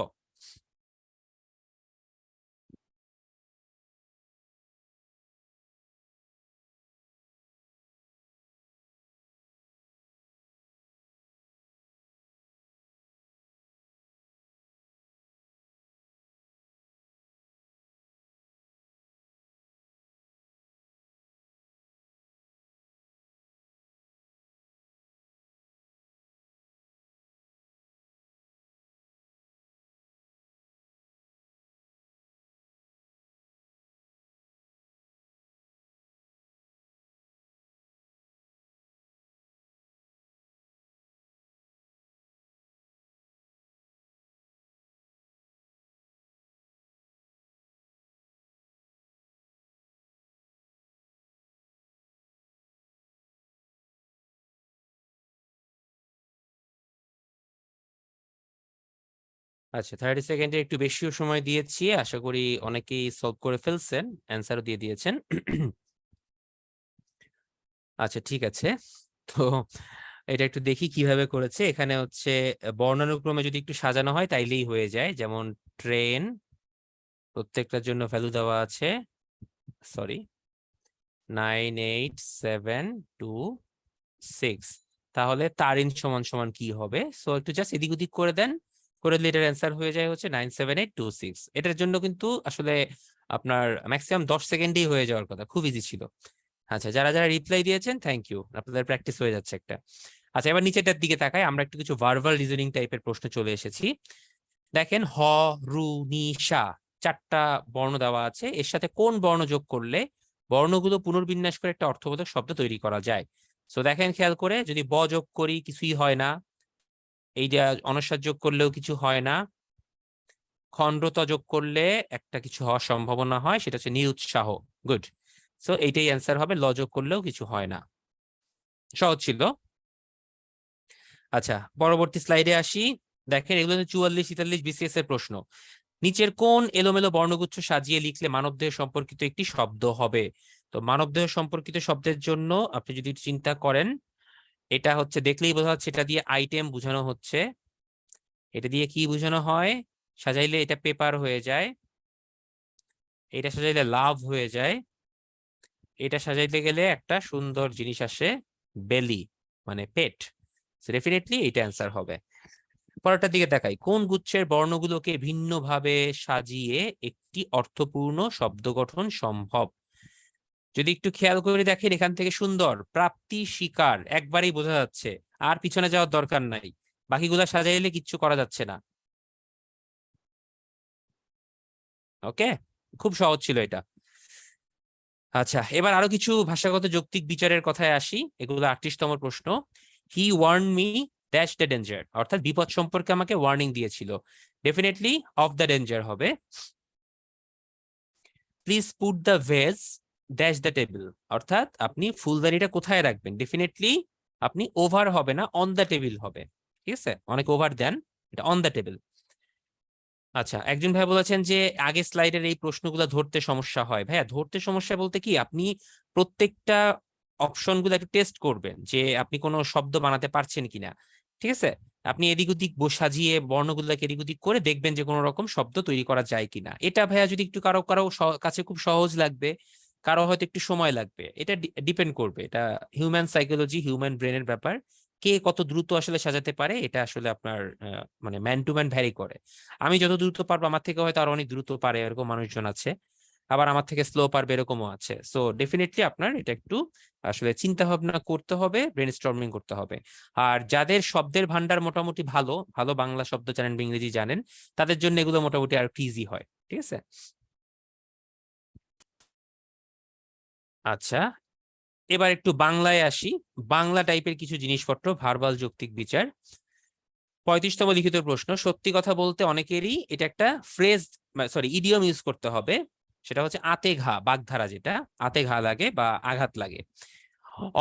আচ্ছা, 30 সেকেন্ডে একটু বেশিও সময় দিয়েছি, আশা করি অনেকেই সলভ করে ফেলছেন, অ্যান্সারও দিয়ে দিয়েছেন। আচ্ছা ঠিক আছে, তো এটা একটু দেখি কিভাবে করেছে। এখানে হচ্ছে বর্ণানুক্রমে যদি একটু সাজানো হয় তাইলেই হয়ে যায়। যেমন ট্রেন, প্রত্যেকটার জন্য ভ্যালু দেওয়া আছে, সরি, 9 8 7 2 6। তাহলে তারিন সমান সমান কি হবে? সো একটু জাস্ট এদিক ওদিক করে দেন, করে দিলে এটার অ্যান্সার হয়ে যায় হচ্ছে 97826। এটার জন্য কিন্তু আসলে আপনার ম্যাক্সিমাম 10 সেকেন্ডেই হয়ে যাওয়ার কথা, খুব ইজি ছিল। আচ্ছা, যারা যারা রিপ্লাই দিয়েছেন থ্যাংক ইউ, আপনাদের প্র্যাকটিস হয়ে যাচ্ছে একটা। আচ্ছা, এবার নিচেটার দিকে তাকাই, আমরা একটু কিছু ভার্বাল রিজনিং টাইপের প্রশ্ন চলে এসেছি। দেখেন হ, রু, নি, সা, 4টা বর্ণ দেওয়া আছে। এর সাথে কোন বর্ণ যোগ করলে বর্ণগুলো পুনর্বিন্যাস করে একটা অর্থবোধক শব্দ তৈরি করা যায়? সো দেখেন খেয়াল করে, যদি ব যোগ করি কিছুই হয় না, এইটা অনস্বার যোগ করলেও কিছু হয় না, খণ্ডত যোগ করলে একটা কিছু হওয়ার সম্ভাবনা হয়, সেটা হচ্ছে নিরুৎসাহ। গুড। সো এইটাই অ্যান্সার হবে, ল যোগ করলেও কিছু হয় না। সহজ ছিল। আচ্ছা, পরবর্তী স্লাইডে আসি। দেখেন এগুলো 44 43 বিসিএস এর প্রশ্ন। নিচের কোন এলোমেলো বর্ণগুচ্ছ সাজিয়ে লিখলে মানবদেহ সম্পর্কিত একটি শব্দ হবে? তো মানবদেহ সম্পর্কিত শব্দের জন্য আপনি যদি চিন্তা করেন, এটা হচ্ছে দেখলেই বোঝা যাচ্ছে এটা দিয়ে আইটেম বোঝানো হচ্ছে। এটা দিয়ে কি বোঝানো হয়? সাজাইলে এটা পেপার হয়ে যায়, এটা সাজাইলে লাভ হয়ে যায়, এটা সাজাইতে গেলে একটা সুন্দর জিনিস আসে, বেলি, মানে পেট। ডেফিনেটলি এটা অ্যান্সার হবে। পরেরটার দিকে তাকাই, কোন গুচ্ছের বর্ণগুলোকে ভিন্নভাবে সাজিয়ে একটি অর্থপূর্ণ শব্দ গঠন সম্ভব? যদি একটু খেয়াল করে দেখেন, এখান থেকে সুন্দর প্রাপ্তি স্বীকার একবারেই বোঝা যাচ্ছে, আর পিছনে যাওয়ার দরকার নাই, বাকিগুলা সাজাইলে কিচ্ছু করা যাচ্ছে না। ওকে, খুব সহজ ছিল এটা। আচ্ছা, এবার আরো কিছু ভাষাগত যৌক্তিক বিচারের কথায় আসি, এগুলো 38তম প্রশ্ন। He warn me dash the danger, অর্থাৎ বিপদ সম্পর্কে আমাকে ওয়ার্নিং দিয়েছিল। ডেফিনেটলি অফ দ্য ডেঞ্জার হবে। Please put the vase dash the table, অর্থাৎ আপনি ফুলদানিটা কোথায় রাখবেন, ডেফিনেটলি আপনি ওভার হবে না, অন দ্য টেবিল হবে। ঠিক আছে, অনেক ওভার দেন, এটা অন দ্য টেবিল। আচ্ছা, একজন ভাই বলেছেন যে আগে স্লাইডের এই প্রশ্নগুলো ধরতে সমস্যা হয়। ভাইয়া ধরতে সমস্যা বলতে কি, আপনি প্রত্যেকটা অপশনগুলো একটু টেস্ট করবেন যে আপনি কোনো শব্দ বানাতে পারছেন কিনা। ঠিক আছে, আপনি এদিক ওদিক সাজিয়ে বর্ণগুলোকে এদিক ওদিক করে দেখবেন যে কোনো রকম শব্দ তৈরি করা যায় কিনা। এটা ভাইয়া যদি একটু কারো কারো কাছে খুব সহজ লাগবে, কারো হয়তো একটু সময় লাগবে, এটা ডিপেন্ড করবে, এটা হিউম্যান সাইকোলজি, হিউম্যান ব্রেনের ব্যাপার। কে কত দ্রুত আসলে সাজাতে পারে এটা আসলে আপনার মানে ম্যান টু ম্যান ভ্যারি করে। আমি যত দ্রুত পারবো, আমার থেকে হয়তো আরো অনেক দ্রুত পারে এরকম মানুষজন আছে, আবার আমার থেকে স্লো পারবে এরকমও আছে। সো ডেফিনেটলি আপনার এটা একটু আসলে চিন্তা ভাবনা করতে হবে, ব্রেনস্টর্মিং করতে হবে। আর যাদের শব্দের ভান্ডার মোটামুটি ভালো ভালো বাংলা শব্দ জানেন বা ইংরেজি জানেন, তাদের জন্য এগুলো মোটামুটি আর ইজি হয়। ঠিক আছে, আচ্ছা এবার একটু বাংলায় আসি। বাংলা টাইপের কিছু জিনিসপত্র, ভার্বাল যৌক্তিক বিচার। 35তম লিখিত প্রশ্ন, সত্যি কথা বলতে অনেকেরই এটা একটা ফ্রেজ, সরি ইডিয়ম ইউজ করতে হবে, সেটা হচ্ছে আতে ঘা, বাগধারা, যেটা আতে ঘা লাগে বা আঘাত লাগে।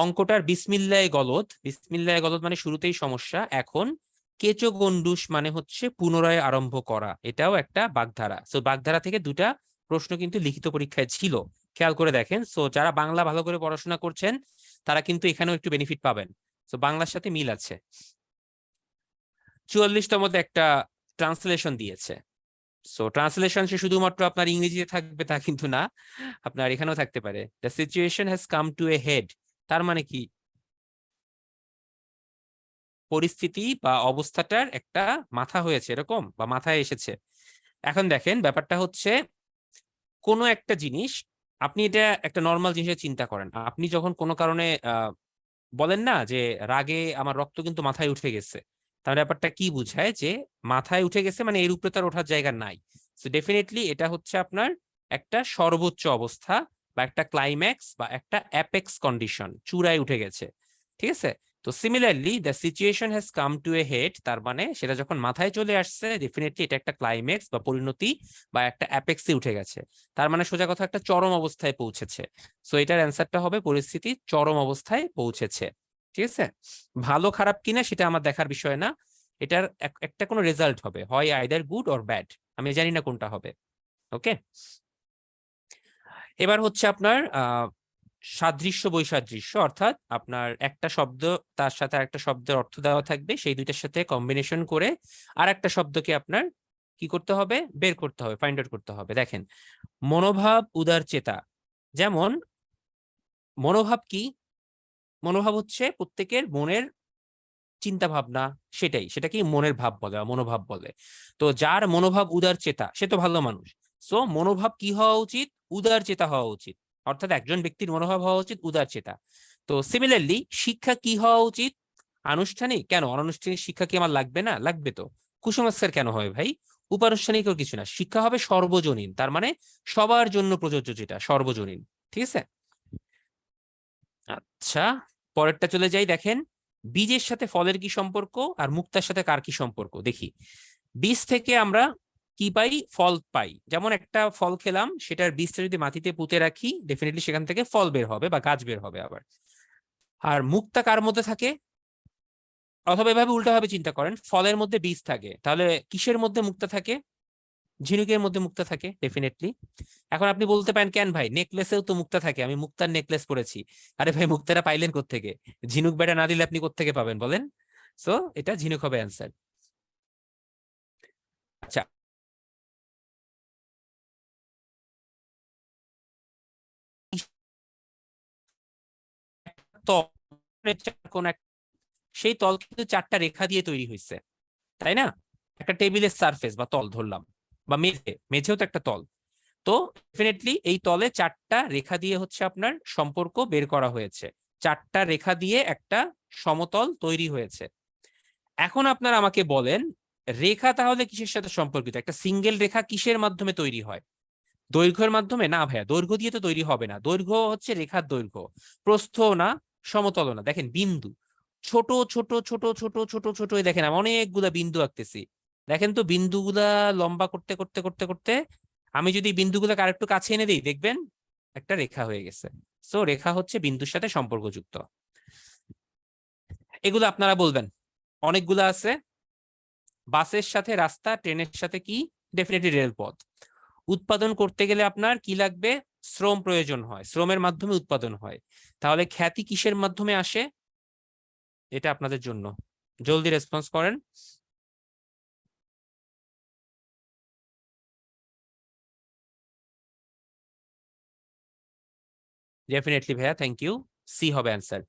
অঙ্কটার বিসমিল্লাহ গলদ, বিসমিল্লাহ গলদ মানে শুরুতেই সমস্যা। এখন কেচো গন্ডুস মানে হচ্ছে পুনরায় আরম্ভ করা, এটাও একটা বাগধারা। সো বাগধারা থেকে দুটা প্রশ্ন কিন্তু লিখিত পরীক্ষায় ছিল, খেয়াল করে দেখেন। সো যারা বাংলা ভালো করে পড়াশোনা করছেন তারা কিন্তু এখানেও একটু বেনিফিট পাবেন। সো বাংলার সাথে মিল আছে। 44তম একটা ট্রান্সলেশন দিয়েছে। সো ট্রান্সলেশন সে শুধুমাত্র আপনার ইংরেজিতে থাকবে তা কিন্তু না, আপনার এখানেও থাকতে পারে। The situation has come to a head, তার মানে কি পরিস্থিতি বা অবস্থাটার একটা মাথা হয়েছে এরকম, বা মাথায় এসেছে। এখন দেখেন ব্যাপারটা হচ্ছে, কোনো একটা জিনিস, আপনি এটা একটা নর্মাল জিনিসের চিন্তা করেন, আপনি যখন কোনো কারণে বলেন না যে রাগে আমার রক্ত কিন্তু মাথায় উঠে গেছে, তার ব্যাপারটা কি বুঝায় যে মাথায় উঠে গেছে মানে এর উপরে তার ওঠার জায়গা নাই। সো ডেফিনেটলি এটা হচ্ছে আপনার একটা সর্বোচ্চ অবস্থা বা একটা ক্লাইম্যাক্স বা একটা অ্যাপেক্স কন্ডিশন, চূড়ায় উঠে গেছে। ঠিক আছে, তো similarly the situation has come to a head, তার মানে সেটা যখন মাথায় চলে আসছে ডেফিনেটলি এটা একটা ক্লাইম্যাক্স বা পরিণতি বা একটা অ্যাপেক্সে উঠে গেছে, তার মানে সোজা কথা একটা চরম অবস্থায় পৌঁছেছে। সো এটার অ্যান্সারটা হবে পরিস্থিতি চরম অবস্থায় পৌঁছেছে। ঠিক আছে, ভালো খারাপ কিনা সেটা আমার দেখার বিষয় না, এটার একটা কোনো রেজাল্ট হবে, হয় আইদার গুড অর ব্যাড, আমি জানি না কোনটা হবে। ওকে, এবার হচ্ছে আপনার সাদৃশ্য বৈসাদৃশ্য, অর্থাৎ আপনার একটা শব্দ তার সাথে একটা শব্দের অর্থ দেওয়া থাকবে, সেই দুইটার সাথে কম্বিনেশন করে আর একটা শব্দকে আপনার কি করতে হবে, বের করতে হবে, ফাইন্ড আউট করতে হবে। দেখেন, মনোভাব উদার চেতা, যেমন মনোভাব কি, মনোভাব হচ্ছে প্রত্যেকের মনের চিন্তা ভাবনা, সেটাকে মনের ভাব বলে বা মনোভাব বলে। তো যার মনোভাব উদার চেতা সে তো ভালো মানুষ। সো মনোভাব কি হওয়া উচিত, উদার চেতা হওয়া উচিত, অর্থাৎ একজন ব্যক্তির মনোভাব হওয়া উচিত উদার চেতা। তো সিমিলারলি শিক্ষা কি হওয়া উচিত, আনুষ্ঠানিক। কেন অনানুষ্ঠানিক শিক্ষা কি আমার লাগবে না, লাগবে তো। কুসংস্কার কেন হয় ভাই, উপানুষ্ঠানিকও কিছু না, শিক্ষা হবে সর্বজনীন, তার মানে সবার জন্য প্রযোজ্য, যেটা সর্বজনীন। ঠিক আছে, আচ্ছা পরেরটা চলে যাই। দেখেন, বীজের সাথে ফলের কি সম্পর্ক আর মুক্তার সাথে কার কি সম্পর্ক। দেখি, বীজ থেকে আমরা কি পাই, ফল পাই। যেমন একটা ফল খেলাম, সেটার বীজটা যদি মাটিতে পুঁতে রাখি ডেফিনেটলি সেখান থেকে ফল বের হবে বা গাছ বের হবে আবার। আর মুক্তা কার মধ্যে থাকে, অথবা এভাবে উল্টাভাবে চিন্তা করেন, ফলের মধ্যে বীজ থাকে, তাহলে কিসের মধ্যে মুক্তা থাকে, ঝিনুকের মধ্যে মুক্তা থাকে ডেফিনেটলি। এখন আপনি বলতে পারেন কেন ভাই, নেকলেসেও তো মুক্তা থাকে, আমি মুক্তার নেকলেস পরেছি। আরে ভাই মুক্তাটা পাইলেন কোত্থেকে, ঝিনুক বেটা না দিলে আপনি কোত্থেকে পাবেন বলেন। সো এটা ঝিনুক হবে অ্যান্সার। আচ্ছা, তল, কোন সেই তল কিন্তু চারটা রেখা দিয়ে তৈরি হয়েছে, তাই না। একটা টেবিলের সারফেস বা তল ধরলাম, বা মেঝেও তো একটা তল। তো ডেফিনেটলি এই তলে চারটা রেখা দিয়ে হচ্ছে আপনার সম্পর্ক বের করা হয়েছে, চারটা রেখা দিয়ে একটা সমতল তৈরি হয়েছে। এখন আপনারা আমাকে বলেন, রেখা তাহলে কিসের সাথে সম্পর্কিত, একটা সিঙ্গেল রেখা কিসের মাধ্যমে তৈরি হয়, দৈর্ঘ্যের মাধ্যমে না ভাইয়া, দৈর্ঘ্য দিয়ে তো তৈরি হবে না, দৈর্ঘ্য হচ্ছে রেখার দৈর্ঘ্য, প্রস্থ না, সমতল না। দেখেন বিন্দু, ছোট ছোট ছোট ছোট ছোট ছোট এই দেখেন আমি অনেকগুলা বিন্দু আঁকতেছি। দেখেন তো বিন্দুগুলা লম্বা করতে করতে করতে করতে আমি যদি বিন্দুগুলাকে আরেকটু কাছে এনে দিই দেখবেন একটা রেখা হয়ে গেছে। সো রেখা হচ্ছে বিন্দুর সাথে সম্পর্কযুক্ত। এগুলো আপনারা বলবেন, অনেকগুলা আছে। বাসের সাথে রাস্তা, ট্রেনের সাথে কি, ডেফিনেটলি রেলপথ। উৎপাদন করতে গেলে আপনার কি লাগবে, শ্রম প্রয়োজন হয়, শ্রমের মাধ্যমে উৎপাদন হয়। তাহলে খ্যাতি কিসের মাধ্যমে আসে, এটা আপনাদের জন্য, জলদি রেসপন্স করেন। ডেফিনেটলি ভাইয়া, থ্যাংক ইউ। সি হবে অ্যান্সার।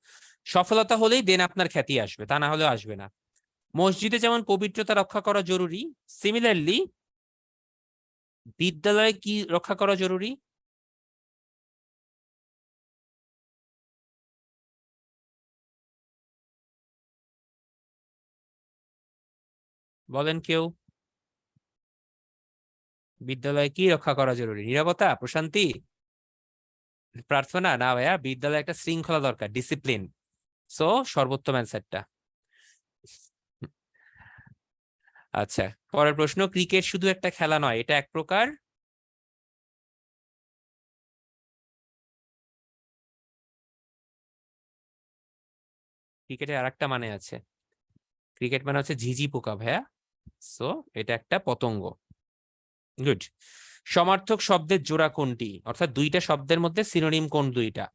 সফলতা হলেই দেন আপনার খ্যাতি আসবে, তা না হলে আসবে না। মসজিদে যেমন পবিত্রতা রক্ষা করা জরুরি, সিমিলারলি বিদ্যালয়ে কি রক্ষা করা জরুরি? বলেন কেউ। বিদ্যালয়ে কি রক্ষা করা জরুরি? নীরবতা, প্রশান্তি, প্রার্থনা? না ভাইয়া, বিদ্যালয়ে একটা শৃঙ্খলা দরকার, ডিসিপ্লিন। সো সর্বোত্তম অ্যান্সারটা। আচ্ছা, পরের প্রশ্ন, ক্রিকেট শুধু একটা খেলা নয়, এটা এক প্রকার? ক্রিকেটের আরেকটা মানে আছে, ক্রিকেট মানে হচ্ছে ঝিঝি পোকা ভাইয়া। সো এটা একটা পতঙ্গ। গুড। সমার্থক শব্দের জোড়া কোনটি, অর্থাৎ দুইটা শব্দের মধ্যে সিনোনিম কোন দুইটা?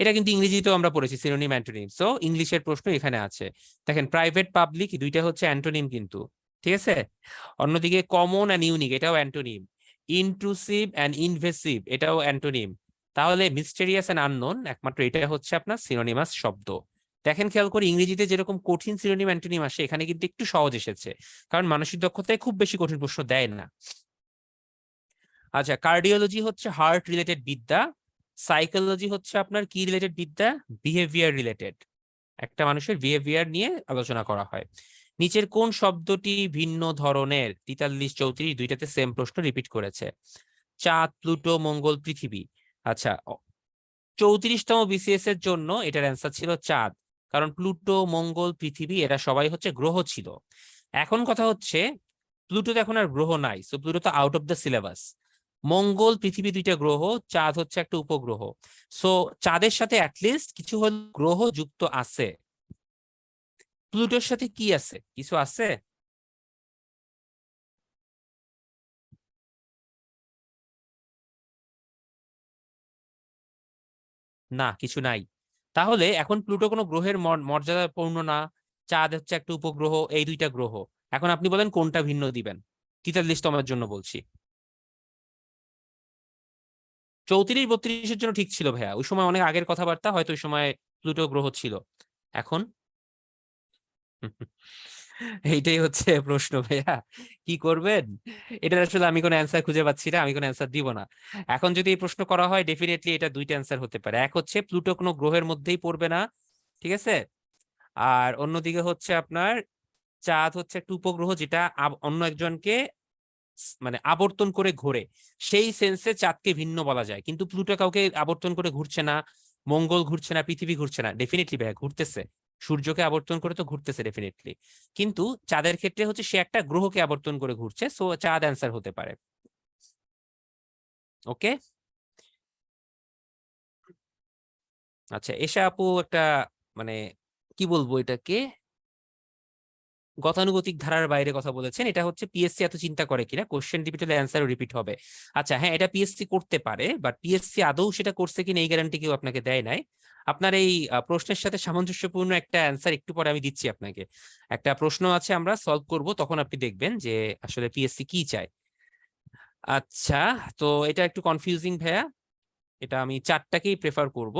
এটা কিন্তু ইংরেজিতেও আমরা পড়েছি, সিনোনিম অ্যান্টোনিম। সো ইংলিশের প্রশ্ন এখানে আছে। দেখেন প্রাইভেট পাবলিক দুইটা হচ্ছে অ্যান্টোনিম কিন্তু, ঠিক আছে। অন্যদিকে কমন অ্যান্ড ইউনিক এটাও অ্যান্টোনিম। ইনট্রুসিভ অ্যান্ড ইনভেসিভ এটাও অ্যান্টোনিম। তাহলে মিস্টেরিয়াস অ্যান্ড আননোন একমাত্র এটা হচ্ছে আপনার সিনোনিমাস শব্দ। দেখেন খেয়াল করে, ইংরেজিতে যেরকম কঠিন সিনোনিম অ্যান্টোনিম আসে, এখানে কিন্তু একটু সহজ এসেছে, কারণ মানসিক দক্ষতায় খুব বেশি কঠিন প্রশ্ন দেয় না। আচ্ছা, কার্ডিওলজি হচ্ছে হার্ট রিলেটেড বিদ্যা, সাইকোলজি হচ্ছে আপনার কি রিলেটেড বিদ্যা, বিহেভিয়ার রিলেটেড। একটা মানুষের বিহেভিয়ার নিয়ে আলোচনা করা হয়। নিচের কোন শব্দটি ভিন্ন ধরনের? 43 34 দুইটাতে সেম প্রশ্ন রিপিট করেছে। চাঁদ, প্লুটো, মঙ্গল, পৃথিবী। আচ্ছা, 34তম বিসিএস এর জন্য এটার অ্যান্সার ছিল চাঁদ, কারণ প্লুটো, মঙ্গল, পৃথিবী এরা সবাই হচ্ছে গ্রহ ছিল। এখন কথা হচ্ছে প্লুটো তো এখন আর গ্রহ নাই, সো প্লুটো তো আউট অফ দ্য সিলেবাস। মঙ্গল, পৃথিবী দুইটা গ্রহ, চাঁদ হচ্ছে একটা উপগ্রহ। সো চাঁদের সাথে অ্যাটলিস্ট কিছু হল গ্রহ যুক্ত আছে। প্লুটোর সাথে কি আছে, কিছু আছে? না, কিছু নাই। তাহলে এখন প্লুটো কোনো গ্রহের মর্যাদা পূর্ণ না, চাঁদ হচ্ছে একটা উপগ্রহ, এই দুইটা গ্রহ। এখন আপনি বলেন কোনটা ভিন্ন দিবেন? 43তমের জন্য বলছি। 34 32-এর জন্য ঠিক ছিল ভাইয়া, ওই সময় অনেক আগের কথাবার্তা, হয়তো ওই সময় প্লুটো গ্রহ ছিল। এখন এইটাই হচ্ছে প্রশ্ন ভাইয়া, কি করবেন? এটার আসলে আমি কোনো অ্যান্সার খুঁজে পাচ্ছি না, আমি কোনো অ্যান্সার দিব না। এখন যদি এই প্রশ্ন করা হয়, ডেফিনেটলি এটা দুইটা অ্যান্সার হতে পারে। এক হচ্ছে প্লুটো কোনো গ্রহের মধ্যেই পড়বে না, ঠিক আছে। আর অন্যদিকে হচ্ছে আপনার চাঁদ হচ্ছে একটা উপগ্রহ, যেটা অন্য একজনকে মানে আবর্তন করে ঘোরে, সেই সেন্সে চাঁদকে ভিন্ন বলা যায়। কিন্তু প্লুটো কাউকে আবর্তন করে ঘুরছে না, মঙ্গল ঘুরছে না, পৃথিবী ঘুরছে না। ডেফিনেটলি ভাইয়া ঘুরতেছে, সূর্যকে আবর্তন করে তো ঘুরতেছে ডেফিনেটলি। কিন্তু চাঁদের ক্ষেত্রে হচ্ছে সে একটা গ্রহকে আবর্তন করে ঘুরছে, সো চাঁদ অ্যান্সার হতে পারে। ওকে। আচ্ছা, এসা আপু একটা মানে কি বলবো এটাকে, গতানুগতিক ধারার বাইরে কথা বলেছেন। এটা হচ্ছে পিএসসি এত চিন্তা করে কিনা, কোশ্চেন রিপিট হলে অ্যান্সারও রিপিট হবে। আচ্ছা হ্যাঁ, এটা পিএসসি করতে পারে, বাট পিএসসি আদৌ সেটা করছে কিনা এই গ্যারান্টি কেউ আপনাকে দেয় নাই। আপনার এই প্রশ্নের সাথে সামঞ্জস্যপূর্ণ একটা অ্যান্সার একটু পরে আমি দিচ্ছি আপনাকে। একটা প্রশ্ন আছে, আমরা সলভ করব, তখন আপনি দেখবেন যে আসলে পিএসসি কি চায়। আচ্ছা, তো এটা একটু কনফিউজিং ভাইয়া, এটা আমি চারটাকেই প্রেফার করব।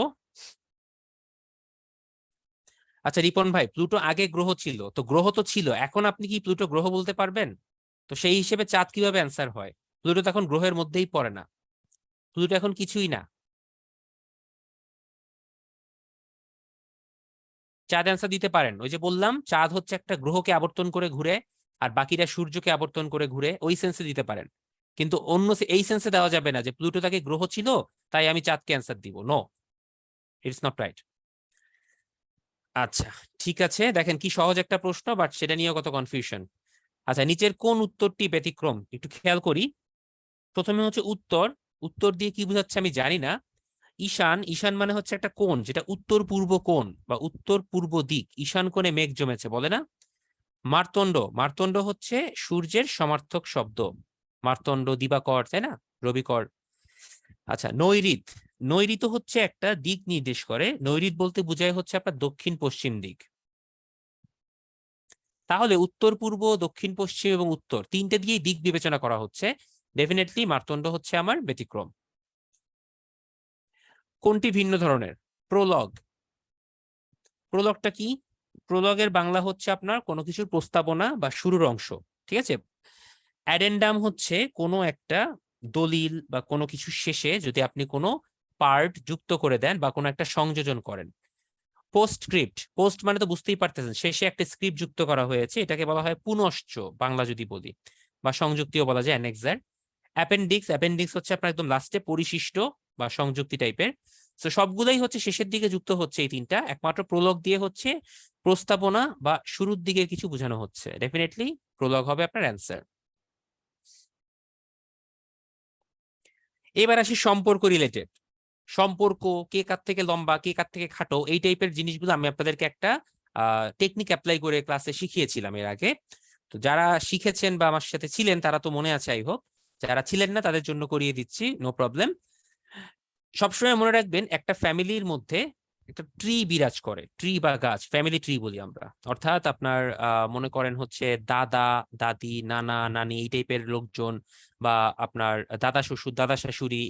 আচ্ছা রিপন ভাই, প্লুটো আগে গ্রহ ছিল, তো গ্রহ তো ছিল, এখন আপনি কি প্লুটো গ্রহ বলতে পারবেন? তো সেই হিসেবে চাঁদ কিভাবে অ্যান্সার হয়? প্লুটো তো এখন গ্রহের মধ্যেই পড়ে না, প্লুটো এখন কিছুই না। চাঁদ অ্যান্সার দিতে পারেন, ওই যে বললাম চাঁদ হচ্ছে একটা গ্রহকে আবর্তন করে ঘুরে, আর বাকিরা সূর্যকে আবর্তন করে ঘুরে, ওই সেন্সে দিতে পারেন। কিন্তু অন্য এই সেন্সে দেওয়া যাবে না যে প্লুটো তাকে গ্রহ ছিল, তাই আমি চাঁদকে অ্যান্সার দিব। No, it's not right. আচ্ছা, ঠিক আছে, দেখেন কি সহজ একটা প্রশ্ন, বাট সেটা নিয়েও কত কনফিউশন। আচ্ছা, নিচের কোন উত্তরটি ব্যতিক্রম একটু খেয়াল করি। প্রথমে হচ্ছে উত্তর, উত্তর দিয়ে কি বোঝাচ্ছে আমি জানি না। ঈশান, ঈশান মানে হচ্ছে একটা কোণ, যেটা উত্তর পূর্ব কোণ বা উত্তর পূর্ব দিক। ঈশান কোণে মেঘ জমেছে, বলে না? মার্তণ্ড, মার্তণ্ড হচ্ছে সূর্যের সমার্থক শব্দ। মার্তণ্ড, দিবাকর, তাই না? রবিকর। আচ্ছা, নৈঋত, নৈঋত হচ্ছে একটা দিক নির্দেশ করে। নৈঋত বলতে বোঝায় হচ্ছে আপনার দক্ষিণ পশ্চিম দিক। তাহলে উত্তর পূর্ব, দক্ষিণ পশ্চিম এবং উত্তর তিনটে দিয়েই দিক বিবেচনা করা হচ্ছে। ডেফিনেটলি মার্তণ্ড হচ্ছে আমার ব্যতিক্রম। কোনটি ভিন্ন ধরনের? প্রলগ, প্রলগটা কি? প্রলগের বাংলা হচ্ছে আপনার কোনো কিছুর প্রস্তাবনা বা শুরুর অংশ, ঠিক আছে। অ্যাডেন্ডাম হচ্ছে কোনো একটা দলিল বা কোনো কিছু শেষে যদি আপনি কোনো পার্ট যুক্ত করে দেন বা কোনো একটা সংযোজন করেন। পোস্টস্ক্রিপ্ট, পোস্ট মানে তো বুঝতেই পারতেছেন, শেষে একটা স্ক্রিপ্ট যুক্ত করা হয়েছে, এটাকে বলা হয় পুনশ্চ বাংলা যদি বলি, বা সংযুক্তিও বলা যায়, অ্যানেক্সার। অ্যাপেন্ডিক্স, অ্যাপেন্ডিক্স হচ্ছে আপনার একদম লাস্টে পরিশিষ্ট বা সংযুক্তি টাইপের। তো সবগুলোই হচ্ছে শেষের দিকে যুক্ত হচ্ছে এই তিনটা, একমাত্র প্রলগ দিয়ে হচ্ছে প্রস্তাবনা বা শুরুর দিকে কিছু বোঝানো হচ্ছে। ডেফিনেটলি প্রলগ হবে আপনার অ্যান্সার। এবার আসি সম্পর্ক রিলেটেড। সম্পর্ক, কে কার থেকে লম্বা, কে কার থেকে খাটো, এই টাইপের জিনিসগুলো আমি আপনাদেরকে একটা টেকনিক অ্যাপ্লাই করে ক্লাসে শিখিয়েছিলাম এর আগে। তো যারা শিখেছেন বা আমার সাথে ছিলেন তারা তো মনে আছে আই হোপ। যারা ছিলেন না তাদের জন্য করিয়ে দিচ্ছি, নো প্রবলেম। সবসময় মনে রাখবেন, একটা ফ্যামিলির মধ্যে একটা ট্রি বিরাজ করে, ট্রি বা গাছ, ফ্যামিলি ট্রি বলি আমরা। অর্থাৎ আপনার মনে করেন হচ্ছে দাদা, দাদি, নানা, নানি, এই টাইপের লোকজন, বা আপনার দাদা শ্বশুর, দাদা শাশুড়ি,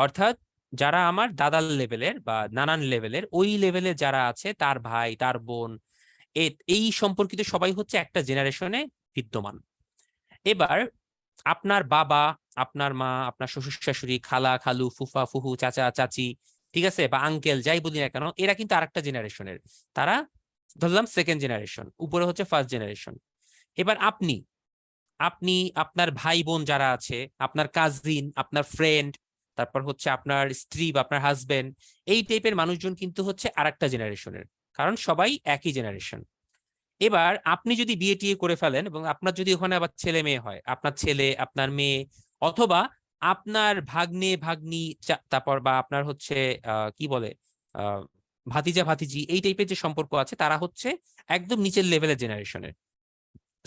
অর্থাৎ যারা আমার দাদার লেভেলের বা নানান লেভেলের, ওই লেভেলে যারা আছে, তার ভাই, তার বোন, এই সম্পর্কিত সবাই হচ্ছে একটা জেনারেশনে বিদ্যমান। এবার আপনার বাবা, আপনার মা, আপনার শ্বশুর শাশুড়ি, খালা খালু, ফুফা ফুফু, চাচা চাচি, ঠিক আছে, বা আঙ্কেল, যাই বলি না কেন, এরা কিন্তু আরেকটা জেনারেশনের। তারা ধরলাম সেকেন্ড জেনারেশন, উপরে হচ্ছে ফার্স্ট জেনারেশন। এবার আপনি, আপনি আপনার ভাই বোন যারা আছে, আপনার কাজিন, আপনার ফ্রেন্ড, তারপর হচ্ছে আপনার স্ত্রী বা আপনার হাজবেন্ড, এই টাইপের মানুষজন কিন্তু হচ্ছে আরেকটা জেনারেশনের, কারণ সবাই একই জেনারেশন। এবার আপনি যদি বিয়ে টিয়ে করে ফেলেন এবং আপনার যদি ওখানে আবার ছেলে মেয়ে হয়, আপনার ছেলে, আপনার মেয়ে, অথবা আপনার ভাগ্নে ভাগ্নি, তারপর বা আপনার হচ্ছে কি বলে আহ ভাতিজা ভাতিজি, এই টাইপের যে সম্পর্ক আছে, তারা হচ্ছে একদম নিচের লেভেলের জেনারেশনের।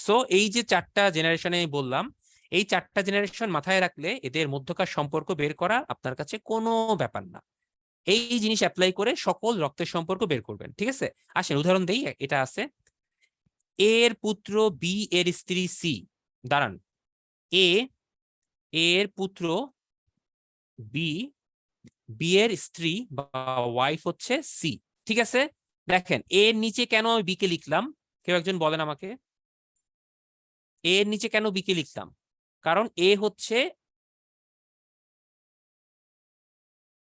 সো এই যে চারটা জেনারেশনে আমি বললাম, এই চারটা জেনারেশন মাথায় রাখলে এদের মধ্যকার সম্পর্ক বের করা আপনার কাছে কোনো ব্যাপার না। এই জিনিস অ্যাপ্লাই করে সকল রক্তের সম্পর্ক বের করবেন, ঠিক আছে। আসেন উদাহরণ দেই, এটা আছে এর পুত্র বি এর স্ত্রী সি। দাঁড়ান, এ, এর পুত্র বি, বি এর স্ত্রী বা ওয়াইফ হচ্ছে সি, ঠিক আছে। দেখেন এর নিচে কেন আমি বি কে লিখলাম, কেউ একজন বলেন আমাকে। এর নিচে কেন বি কে লিখলাম? কারণ এ হচ্ছে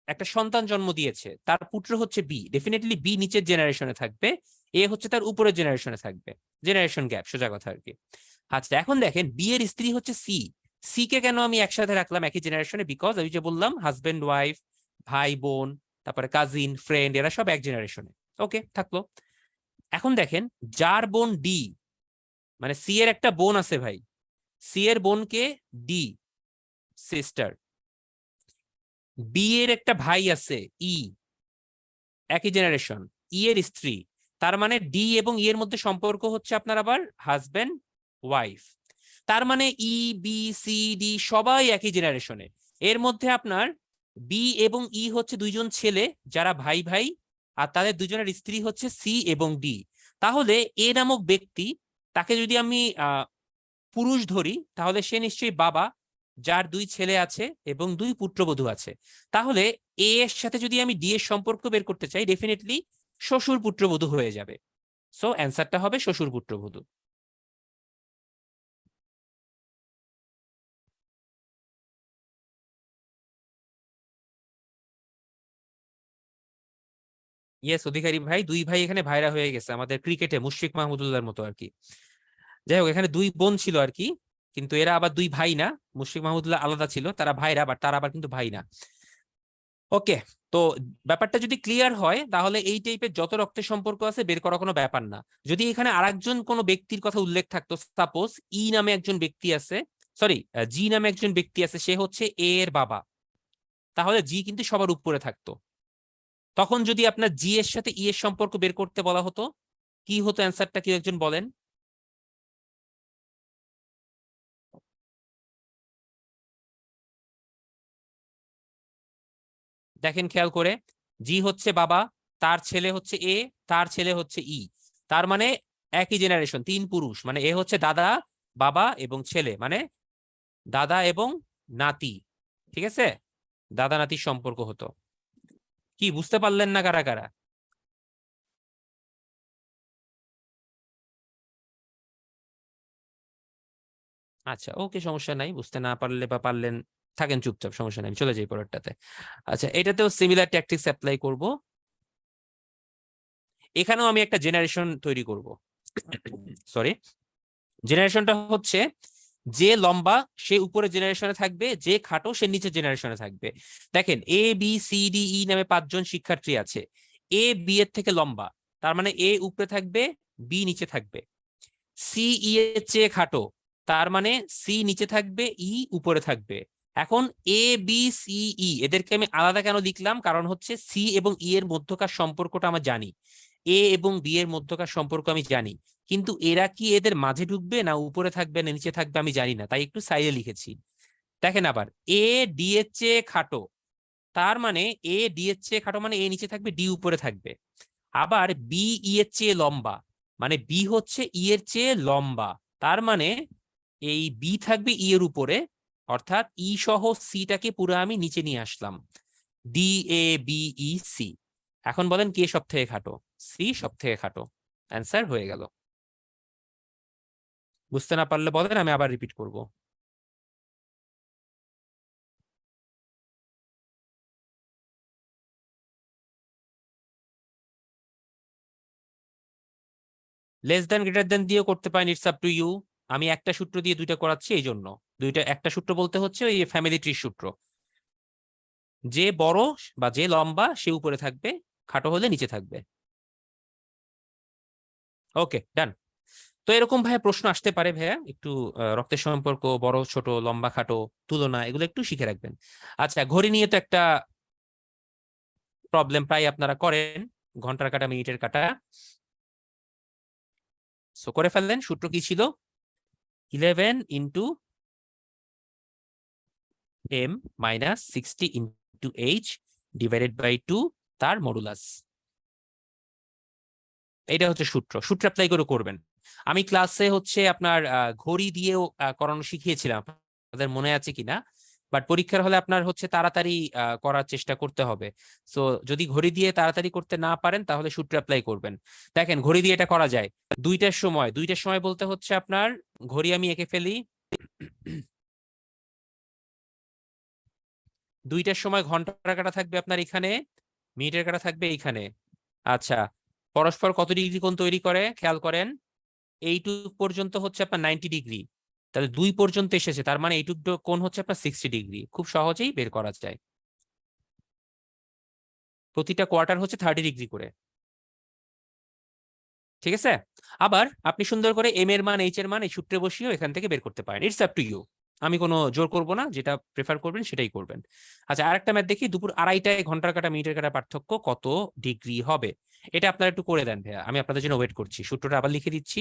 একটা সন্তান জন্ম দিয়েছে, তার পুত্র হচ্ছে বি, ডেফিনেটলি বি নিচের জেনারেশনে থাকবে, এ হচ্ছে তার উপরের জেনারেশনে থাকবে। জেনারেশন গ্যাপ, সোজা কথা আর কি। আচ্ছা, এখন দেখেন বি এর স্ত্রী হচ্ছে সি। সি কে কেন আমি একসাথে রাখলাম একই জেনারেশনে? বিকজ আমি যে বললাম হাজবেন্ড ওয়াইফ, ভাই বোন, তারপরে কাজিন ফ্রেন্ড, এরা সব এক জেনারেশনে। ওকে, থাকলো। এখন দেখেন যার বোন ডি, মানে সি এর একটা বোন আছে ভাই, সি এর বোনকে ডি, সিস্টার। বি এর একটা ভাই আছে ই, একই জেনারেশন, ই এর স্ত্রী। তার মানে ডি এবং ই এর মধ্যে সম্পর্ক হচ্ছে আপনার আবার হাজবেন্ড ওয়াইফ। তার মানে ই, বি, সি, ডি সবাই একই জেনারেশনে। এর মধ্যে আপনার বি এবং ই হচ্ছে দুইজন ছেলে যারা ভাই ভাই, আর তাদের দুজনের স্ত্রী হচ্ছে সি এবং ডি। তাহলে এ নামক ব্যক্তি, তাকে যদি আমি পুরুষ ধরি, তাহলে সে নিশ্চয়ই বাবা, যার দুই ছেলে আছে এবং দুই পুত্রবধূ আছে। তাহলে এ এর সাথে যদি আমি ডি এর সম্পর্ক বের করতে চাই, ডেফিনেটলি শ্বশুর পুত্রবধূ হয়ে যাবে। সো অ্যান্সারটা হবে শ্বশুর পুত্রবধূ। ইয়েস অধিকারী ভাই, দুই ভাই এখানে ভাইরা হয়ে গেছে আমাদের ক্রিকেটে মুশফিক মাহমুদুল্লাহর মতো আর কি। যাই হোক, এখানে দুই বোন ছিল আর কি, কিন্তু এরা আবার দুই ভাই না। মুশফিক মাহমুদুল্লাহ আলাদা ছিল, তারা ভাইরা, বাট তারা আবার কিন্তু ভাই না। ওকে, তো ব্যাপারটা যদি ক্লিয়ার হয় তাহলে এই টাইপের যত রক্তের সম্পর্ক আছে বের করা কোনো ব্যাপার না। যদি এখানে আরেকজন কোনো ব্যক্তির কথা উল্লেখ থাকতো, সাপোজ ই নামে একজন ব্যক্তি আছে, সরি জি নামে একজন ব্যক্তি আছে, সে হচ্ছে এ এর বাবা, তাহলে জি কিন্তু সবার উপরে থাকতো। তখন যদি আপনার জি এর সাথে ই এর সম্পর্ক বের করতে বলা হতো, কি হতো অ্যান্সারটা, কেউ একজন বলেন। দেখেন খেয়াল করে, জি হচ্ছে বাবা, তার ছেলে হচ্ছে এ, তার ছেলে হচ্ছে ই, তার মানে একই জেনারেশন, 3 পুরুষ, মানে এ হচ্ছে দাদা, বাবা এবং ছেলে, মানে দাদা এবং নাতি। ঠিক আছে, দাদা নাতির সম্পর্ক হতো। কি বুঝতে পারলেন না কারা কারা? আচ্ছা ওকে, সমস্যা নাই, বুঝতে না পারলে বা পারলেন থাকেন চুপচাপ, সমস্যা নাই, আমি চলে যাই পরেরটাতে। আচ্ছা, এটাতেও সিমিলার ট্যাকটিক্স অ্যাপ্লাই করব। এখানেও আমি একটা জেনারেশন তৈরি করব। সরি, জেনারেশনটা হচ্ছে যে লম্বা সে উপরে জেনারেশনে থাকবে, যে খাটো সে নিচে জেনারেশনে থাকবে। দেখেন এ বি সি ডি ই নামে 5 জন শিক্ষার্থী আছে, এ বি এর থেকে লম্বা, তার মানে এ উপরে থাকবে, বি নিচে থাকবে। সি ই এর চেয়ে খাটো, তার মানে সি নিচে থাকবে, ই উপরে থাকবে। এখন এ বি সি ই এদেরকে আমি আলাদা কেন লিখলাম, কারণ হচ্ছে সি এবং ই এর মধ্যকার সম্পর্কটা আমরা জানি, এ এবং বি এর মধ্যকার সম্পর্ক আমি জানি, কিন্তু এরা কি এদের মাঝে ঢুকবে না উপরে থাকবে না নিচে থাকবে আমি জানি না, তাই একটু সাইডে লিখেছি। দেখেন আবার এ ডি এর চেয়ে খাটো, তার মানে এ ডি এর চেয়ে খাটো মানে এ নিচে থাকবে, ডি উপরে থাকবে। আবার বি ই এর চেয়ে লম্বা, মানে বি হচ্ছে ই এর চেয়ে লম্বা, তার মানে এই বি থাকবে ই এর উপরে, অর্থাৎ ই সহ সিটাকে পুরো আমি নিচে নিয়ে আসলাম, D A B E C. এখন বলেন কে সব থেকে খাটো? সি সব থেকে খাটো, অ্যান্সার হয়ে গেল। বুঝতে না পারলে বলেন, আমি আবার রিপিট করব। লেস দেন গ্রেটার দেন দিয়েও করতে পারেন, ইটস আপ টু ইউ। আমি একটা সূত্র দিয়ে দুইটা করাচ্ছি এই জন্য। দুইটা, একটা সূত্র বলতে হচ্ছে ওই ফ্যামিলি ট্রির সূত্র, যে বড় বা যে লম্বা সে উপরে থাকবে, খাটো হলে নিচে থাকবে। ওকে ডান। তো এরকম ভাইয়া প্রশ্ন আসতে পারে ভাইয়া, একটু রক্তের সম্পর্ক, বড় ছোট লম্বা খাটো তুলনা, এগুলো একটু শিখে রাখবেন। আচ্ছা, ঘড়ি নিয়ে তো একটা প্রবলেম প্রায় আপনারা করেন, ঘন্টার কাটা মিনিটের কাটা। সো করে ফেললেন, সূত্র কি ছিল? 11 × m - 60 × h/2 তার মডুলাস। এটা হচ্ছে সূত্র, সূত্র অ্যাপ্লাই করে করবেন। আমি ক্লাসে হচ্ছে আপনার ঘড়ি দিয়েও করানো শিখিয়েছিলাম, আপনাদের মনে আছে কিনা, বাট পরীক্ষার হলে আপনার হচ্ছে তাড়াতাড়ি করার চেষ্টা করতে হবে। সো যদি ঘড়ি দিয়ে তাড়াতাড়ি করতে না পারেন তাহলে সূত্র অ্যাপ্লাই করবেন। দেখেন ঘড়ি দিয়ে এটা করা যায়। দুইটার সময় বলতে হচ্ছে আপনার, ঘড়ি আমি এঁকে ফেলি, 2টার সময় ঘন্টার কাঁটা থাকবে আপনার এখানে, মিনিটের কাঁটা থাকবে এইখানে। আচ্ছা, পরস্পর কত ডিগ্রি কোণ তৈরি করে খেয়াল করেন, এইটুক পর্যন্ত হচ্ছে আপনার 90 ডিগ্রি, তাহলে 2 পর্যন্ত এসেছে, তার মানে এইটুক কোণ হচ্ছে আপনার 60 ডিগ্রি, খুব সহজেই বের করা যায়। প্রতিটা কোয়ার্টার হচ্ছে 30 ডিগ্রি করে। ঠিক আছে, আবার আপনি সুন্দর করে এম এর মান এইচ এর মান এই সূত্রে বসিয়েও এখান থেকে বের করতে পারেন, ইটস আপ টু ইউ। আমি কোনো জোর করব না, যেটা প্রেফার করবেন সেটাই করবেন। আচ্ছা, আরেকটা ম্যাথ দেখি, দুপুর 2:30টায় ঘন্টার কাটা মিনিটের কাটা পার্থক্য কত ডিগ্রি হবে? এটা আপনারা একটু করে দেন ভাইয়া, আমি আপনাদের জন্য ওয়েট করছি, সূত্রটা আবার লিখে দিচ্ছি।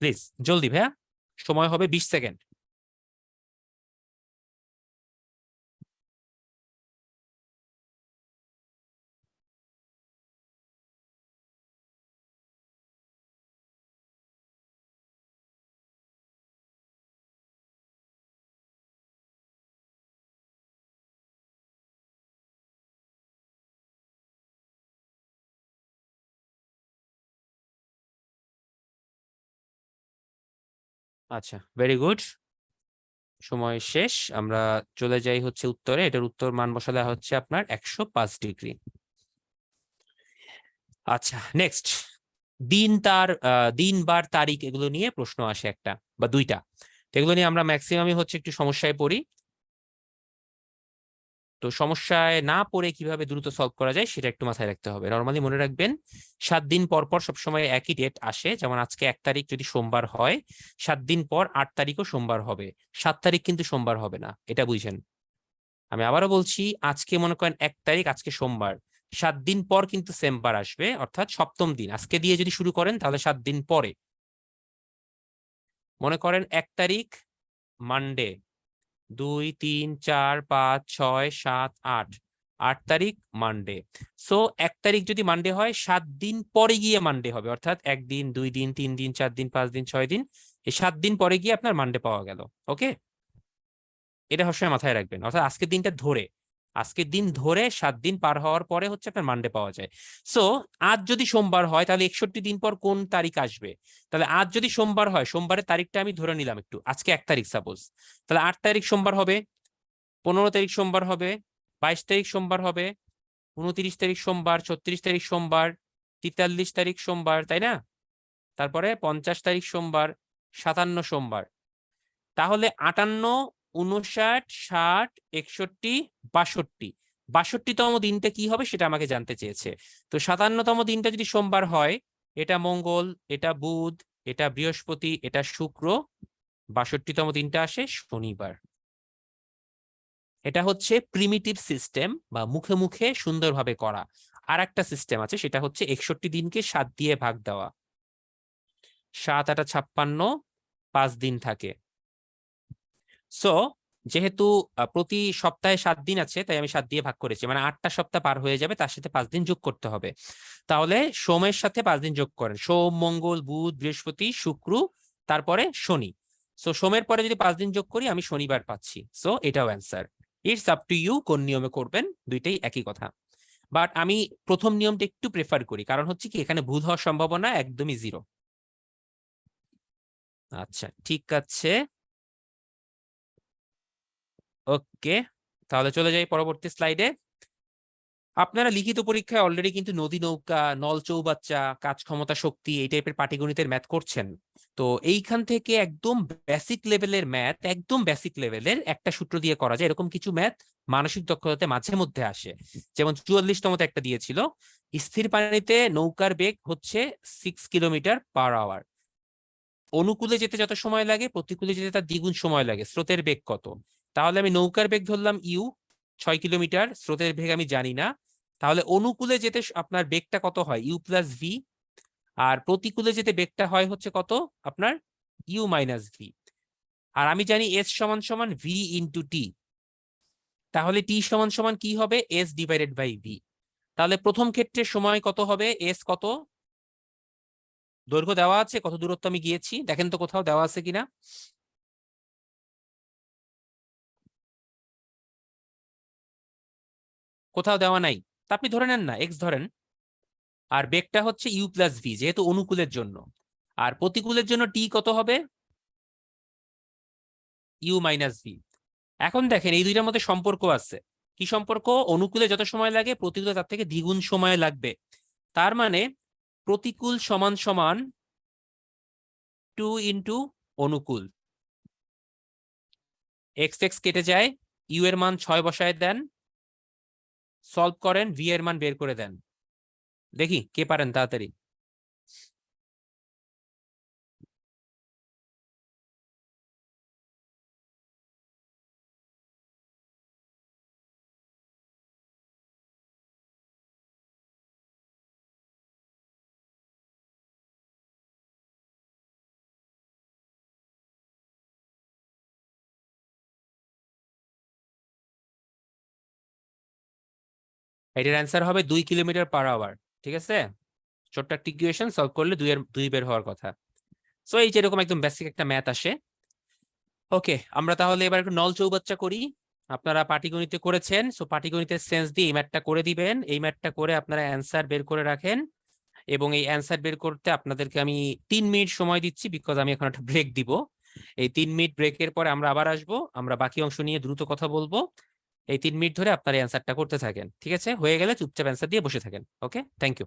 প্লিজ জলদি ভাইয়া, সময় হবে 20 সেকেন্ড। আচ্ছা, ভেরি গুড, সময় শেষ। আমরা চলে যাই হচ্ছে উত্তরে, এটার উত্তর মান বসালে হচ্ছে আপনার 105 ডিগ্রি। আচ্ছা নেক্সট, দিন বার তারিখ এগুলো নিয়ে প্রশ্ন আসে একটা বা দুইটা। এগুলো নিয়ে আমরা ম্যাক্সিমামই হচ্ছে একটু সমস্যায় পড়ি। তো সমস্যায় না পড়ে কিভাবে দ্রুত সলভ করা যায় সেটা একটু মাথায় রাখতে হবে। নর্মালি মনে রাখবেন 7 দিন পর পর সবসময় একই ডেট আসে, যেমন আজকে 1 তারিখ যদি সোমবার হয় 7 দিন পর 8 তারিখও সোমবার হবে, 7 তারিখ কিন্তু সোমবার হবে না, এটা বুঝেন। আমি আবারও বলছি, আজকে মনে করেন 1 তারিখ, আজকে সোমবার, 7 দিন পর কিন্তু সেম বার আসবে, অর্থাৎ সপ্তম দিন আজকে দিয়ে যদি শুরু করেন তাহলে 7 দিন পরে। মনে করেন 1 তারিখ মানডে, 2, 3, 4, 5, 6, 7, 8, 8 তারিখ মানডে। সো 1 তারিখ যদি মানডে হয় 7 দিন পরে গিয়ে মানডে হবে, অর্থাৎ 1 দিন, 2 দিন, 3 দিন, 4 দিন, 5 দিন, 6 দিন, এই 7 দিন পরে গিয়ে আপনার মানডে পাওয়া গেল। ওকে, এটা সবসময় মাথায় রাখবেন, অর্থাৎ আজকের দিনটা ধরে, আজকের দিন ধরে 7 দিন পার হওয়ার পরে হচ্ছে আপনার মানডে পাওয়া যায়। সো আজ যদি সোমবার হয় তাহলে 61 দিন পর কোন তারিখ আসবে? তাহলে আজ যদি সোমবার হয়, সোমবারের তারিখটা আমি ধরে নিলাম একটু, আজকে 1 তারিখ সাপোজ, তাহলে 8 তারিখ সোমবার হবে, 15 তারিখ সোমবার হবে, 22 তারিখ সোমবার হবে, 29 তারিখ সোমবার, 36 তারিখ সোমবার, 43 তারিখ সোমবার, তাই না? তারপরে 50 তারিখ সোমবার, 57 সোমবার। তাহলে 58, 59, 60, 61, 62, 62তম দিনটা কি হবে সেটা আমাকে জানতে চেয়েছে। তো 57তম দিনটা যদি সোমবার হয়, এটা মঙ্গল, এটা বুধ, এটা বৃহস্পতি, এটা শুক্র, 62তম দিনটা আসে শনিবার। এটা হচ্ছে প্রিমিটিভ সিস্টেম বা মুখে মুখে সুন্দরভাবে করা। আর একটা সিস্টেম আছে, সেটা হচ্ছে 61 দিনকে 7 দিয়ে ভাগ দেওয়া। 7 8 56, 5 দিন থাকে। সো যেহেতু প্রতি সপ্তাহে 7 দিন আছে, তাই আমি 7 দিয়ে ভাগ করেছি, মানে 8টা সপ্তাহ পার হয়ে যাবে, তার সাথে 5 দিন যোগ করতে হবে। তাহলে সোমের সাথে 5 দিন যোগ করেন, সোম, মঙ্গল, বুধ, বৃহস্পতি, শুক্র, তারপরে শনি। সো সোমের পরে যদি 5 দিন যোগ করি আমি শনিবার পাচ্ছি। সো এটাও answer. It's up to you কোন নিয়মে করবেন, দুইটাই একই কথা। বাট আমি প্রথম নিয়মটা একটু প্রেফার করি, কারণ হচ্ছে কি এখানে ভুল হওয়ার সম্ভাবনা একদমই 0। আচ্ছা, ঠিক আছে, ওকে, তাহলে চলে যাই পরবর্তী স্লাইডে। আপনারা লিখিত পরীক্ষায় অলরেডি কিন্তু নদী নৌকা, নল চৌবাচ্চা, কাজ ক্ষমতা শক্তি, এই টাইপের পাটিগণিতের ম্যাথ করছেন। তো এইখান থেকে একদম বেসিক লেভেলের ম্যাথ, একদম বেসিক লেভেলের একটা সূত্র দিয়ে করা যায়, এরকম কিছু ম্যাথ মানসিক দক্ষতাতে মাঝে মধ্যে আসে। যেমন 44তম একটা দিয়েছিল, স্থির পানিতে নৌকার বেগ হচ্ছে 6 কিলোমিটার/আওয়ার। অনুকূলে যেতে যত সময় লাগে প্রতিকূলে যেতে তার দ্বিগুণ সময় লাগে, স্রোতের বেগ কত? তাহলে আমি নৌকার বেগ ধরলাম ইউ, 6 কিলোমিটার, স্রোতের বেগ আমি জানি না। তাহলে অনুকূলে যেতে আপনার বেগটা কত হয়? You plus V. আর প্রতিকূলে যেতে বেগটা হয় হচ্ছে কত আপনার? You minus V. আর আমি জানি এস সমান সমান ভি ইন্টু টি। তাহলে টি সমান সমান কি হবে? S divided by V. তাহলে প্রথম ক্ষেত্রে সময় কত হবে? এস কত? দৈর্ঘ্য দেওয়া আছে, কত দূরত্ব আমি গিয়েছি, দেখেন তো কোথাও দেওয়া আছে কিনা। কোথাও দেওয়া নাই। তা আপনি ধরে নেন না, এক্স ধরেন। আর বেগটা হচ্ছে ইউ প্লাস ভি, যেহেতু অনুকূলের জন্য। আর প্রতিকূলের জন্য টি কত হবে? U minus V. এখন দেখেন এই দুইটার মধ্যে সম্পর্ক আছে। কি সম্পর্ক? অনুকূলে যত সময় লাগে প্রতিকূলে তার থেকে দ্বিগুণ সময় লাগবে। তার মানে প্রতিকূল সমান সমান 2 ইন্টু অনুকূল। এক্স এক্স কেটে যায়, ইউ এর মান 6 বসায় দেন, সলভ করেন, ভি এর মান বের করে দেন। দেখি কে পারেন তাড়াতাড়ি। এটার অ্যান্সার হবে 2 কিলোমিটার/আওয়ার। ঠিক আছে, ছোট্ট একটা ইকুয়েশন সলভ করলে দুই বের হওয়ার কথা। সো এই যেরকম একদম বেসিক একটা ম্যাথ আসে। ওকে, আমরা তাহলে এবার একটু নল চৌবাচ্চা করি। আপনারা পাটিগণিতে করেছেন, সো পাটিগণিতের সেন্স দিয়ে এই ম্যাথটা করে দিবেন। এই ম্যাথটা করে আপনারা অ্যান্সার বের করে রাখেন, এবং এই অ্যান্সার বের করতে আপনাদেরকে আমি 3 মিনিট সময় দিচ্ছি, বিকজ আমি এখন একটা ব্রেক দিব। এই 3 মিনিট ব্রেকের পরে আমরা আবার আসবো, আমরা বাকি অংশ নিয়ে দ্রুত কথা বলবো। এই 3 মিনিট ধরে আপনারা অ্যান্সারটা করতে থাকেন, ঠিক আছে? হয়ে গেলে চুপচাপ অ্যান্সার দিয়ে বসে থাকেন। ওকে, থ্যাংক ইউ।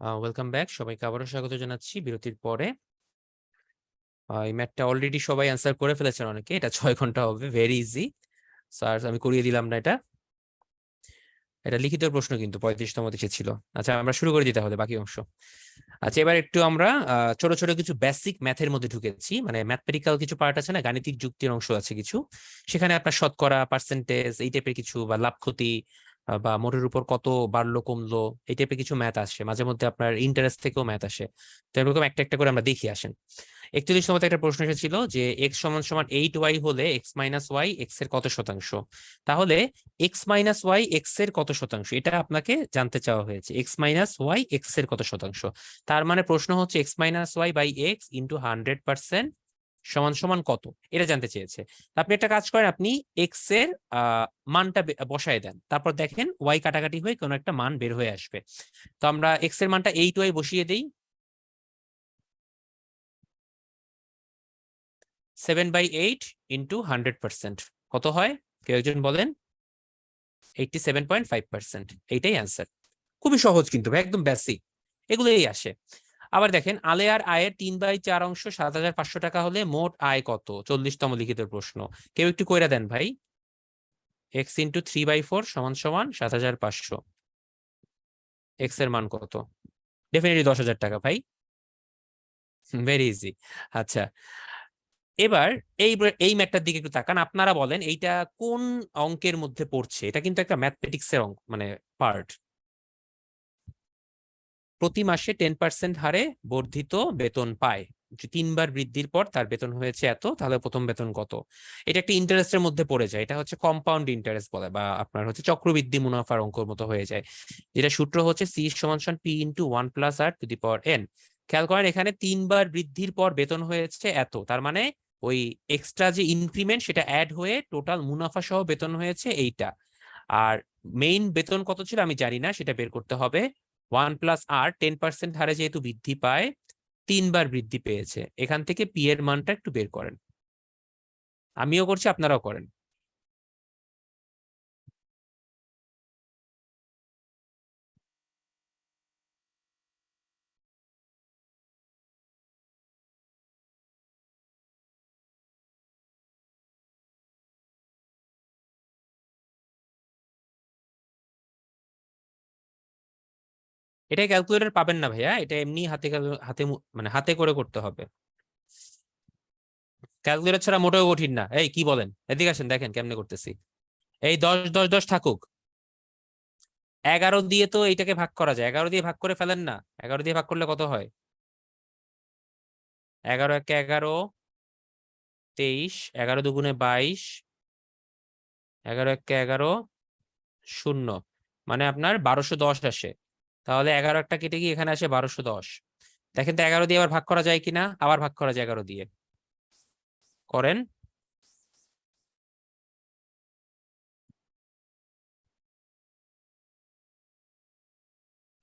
ওয়েলকাম ব্যাক, সবাইকে আবারও স্বাগত জানাচ্ছি বিরতির পরে। এই ম্যাথটা অলরেডি সবাই অ্যান্সার করে ফেলেছেন অনেকে, এটা 6 ঘন্টা হবে, ভেরি ইজি। স্যার আমি করিয়ে দিলাম না, এটা লিখিত প্রশ্ন কিন্তু 35তম দেশে ছিল। আচ্ছা আমরা শুরু করে দিতে হবে বাকি অংশ। আচ্ছা এবার একটু আমরা ছোট ছোট কিছু বেসিক ম্যাথের মধ্যে ঢুকেছি, মানে ম্যাথমেটিক্যাল কিছু পার্ট আছে না, গাণিতিক যুক্তির অংশ আছে কিছু, সেখানে আপনার শতকরা, পার্সেন্টেজ, এই টাইপের কিছু, বা লাভ ক্ষতি, বা মোটের উপর কত বাড়লো কমলো, এই টাইপের কিছু ম্যাথ আসে, মাঝে মধ্যে আপনার ইন্টারেস্ট থেকেও ম্যাথ আসে। তো এরকম একটা একটা করে আমরা দেখি আসেন। 41 নম্বর একটা প্রশ্ন এসেছিল যে এক্স সমান সমান 8y হলে এক্স মাইনাস ওয়াই এক্স এর কত শতাংশ। তাহলে এক্স মাইনাস ওয়াই এক্স এর কত শতাংশ, এটা আপনাকে জানতে চাওয়া হয়েছে। এক্স মাইনাস ওয়াই এক্স এর কত শতাংশ, তার মানে প্রশ্ন হচ্ছে X minus Y by X into 100% সমান সমান কত, এটা জানতে চেয়েছে। আপনি একটা কাজ করেন, আপনি এক্স এর মানটা বসায় দেন, তারপর দেখেন ওয়াই কাটাকাটি হয়ে কোনো একটা মান বের হয়ে আসবে। তো আমরা এক্স এর মানটা 8y বসিয়ে দেই। 7/8 ইন্টু 100% কত হয়, কেউ একজন বলেন? 87.5%, এইটাই অ্যান্সার। খুবই সহজ কিন্তু ভাই, একদম বেসিক, এগুলোই আসে। আবার দেখেন আলেয়ার আয়ের 3/4 অংশ 7,500 টাকা হলে মোট আয় কত, 40তম লিখিত প্রশ্ন। কেউ একটু কইরা দেন ভাই। এক্স ইন্টু 3/4 সমান সমান 7,500, এক্স এর মান কত? ডেফিনেটলি 10,000 টাকা ভাই, ভেরি ইজি। আচ্ছা এবার এই ম্যাথটার দিকে একটু তাকান, আপনারা বলেন এইটা কোন অঙ্কের মধ্যে পড়ছে। এটা কিন্তু একটা ম্যাথমেটিক্সের অঙ্ক, মানে পার্ট। প্রতি মাসে 10% হারে বর্ধিত বেতন পায়, 3বার বৃদ্ধির পর তার বেতন হয়েছে এত, তাহলে প্রথম বেতন কত। এটা একটা ইন্টারেস্টের মধ্যে পড়ে যায়, এটা হচ্ছে কম্পাউন্ড ইন্টারেস্ট বলে, বা আপনার হচ্ছে চক্রবৃদ্ধি মুনাফার অঙ্কের মতো হয়ে যায়। যেটা সূত্র হচ্ছে সি সমান সমান পি ইন্টু 1+r⁴n। খেয়াল করেন এখানে 3বার বৃদ্ধির পর বেতন হয়েছে এত, তার মানে ওই এক্সট্রা যে ইনক্রিমেন্ট সেটা অ্যাড হয়ে টোটাল মুনাফা সহ বেতন হয়েছে এইটা। আর মেইন বেতন কত ছিল আমি জানি না, সেটা বের করতে হবে। 1+r 10% হারে যেহেতু বৃদ্ধি পায়, 3বার বৃদ্ধি পেয়েছে, এখান থেকে পি এর মানটা একটু বের করেন। আমিও করছি, আপনারাও করেন। এটা ক্যালকুলেটর পাবেন না ভাইয়া, এটা এমনি হাতে মানে হাতে করে করতে হবে। ক্যালকুলেটর ছাড়া মোটেও কঠিন না। এই কি বলেন, এদিকে আসেন দেখেন কেমনে করতেছি। এই 10 10 10 থাকুক, 11 দিয়ে তো এইটাকে ভাগ করা যায়, 11 দিয়ে ভাগ করে ফেলেন না। 11 দিয়ে ভাগ করলে কত হয়? 11 একে 11, 23, 11 দুগুণে 22, 11 একে 11, 0, মানে আপনার 1210 আসে। তাহলে 11 একটা কেটে গিয়ে এখানে আসে 1210। দেখেন তো 11 দিয়ে আবার ভাগ করা যায় কিনা, আবার ভাগ করা যায় 11 দিয়ে, করেন।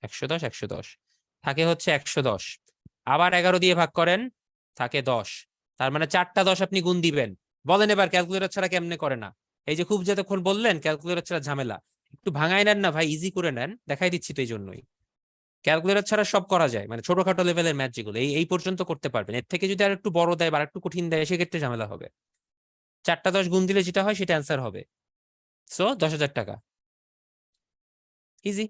110 110 থাকে হচ্ছে 110, আবার 11 দিয়ে ভাগ করেন, থাকে 10। তার মানে 4টা 10 আপনি গুণ দিবেন। বলেন এবার ক্যালকুলেটর ছাড়া কেমনে করে না। এই যে খুব যতক্ষণ বললেন ক্যালকুলেটর ছাড়া ঝামেলা, একটু ভাঙাই নেন না ভাই, ইজি করে নেন, দেখাই দিচ্ছি তো এই জন্যই। ক্যালকুলেটর ছাড়া সব করা যায়, মানে ছোটখাটো লেভেলের ম্যাথ যেগুলো এই এই পর্যন্ত করতে পারবেন, এর থেকে যদি আর একটু বড় দেয় বা একটু কঠিন দেয় সেক্ষেত্রে ঝামেলা হবে। 4টা 10 গুণ দিলে যেটা হয় সেটা অ্যান্সার হবে। সো 10,000 টাকা, ইজি।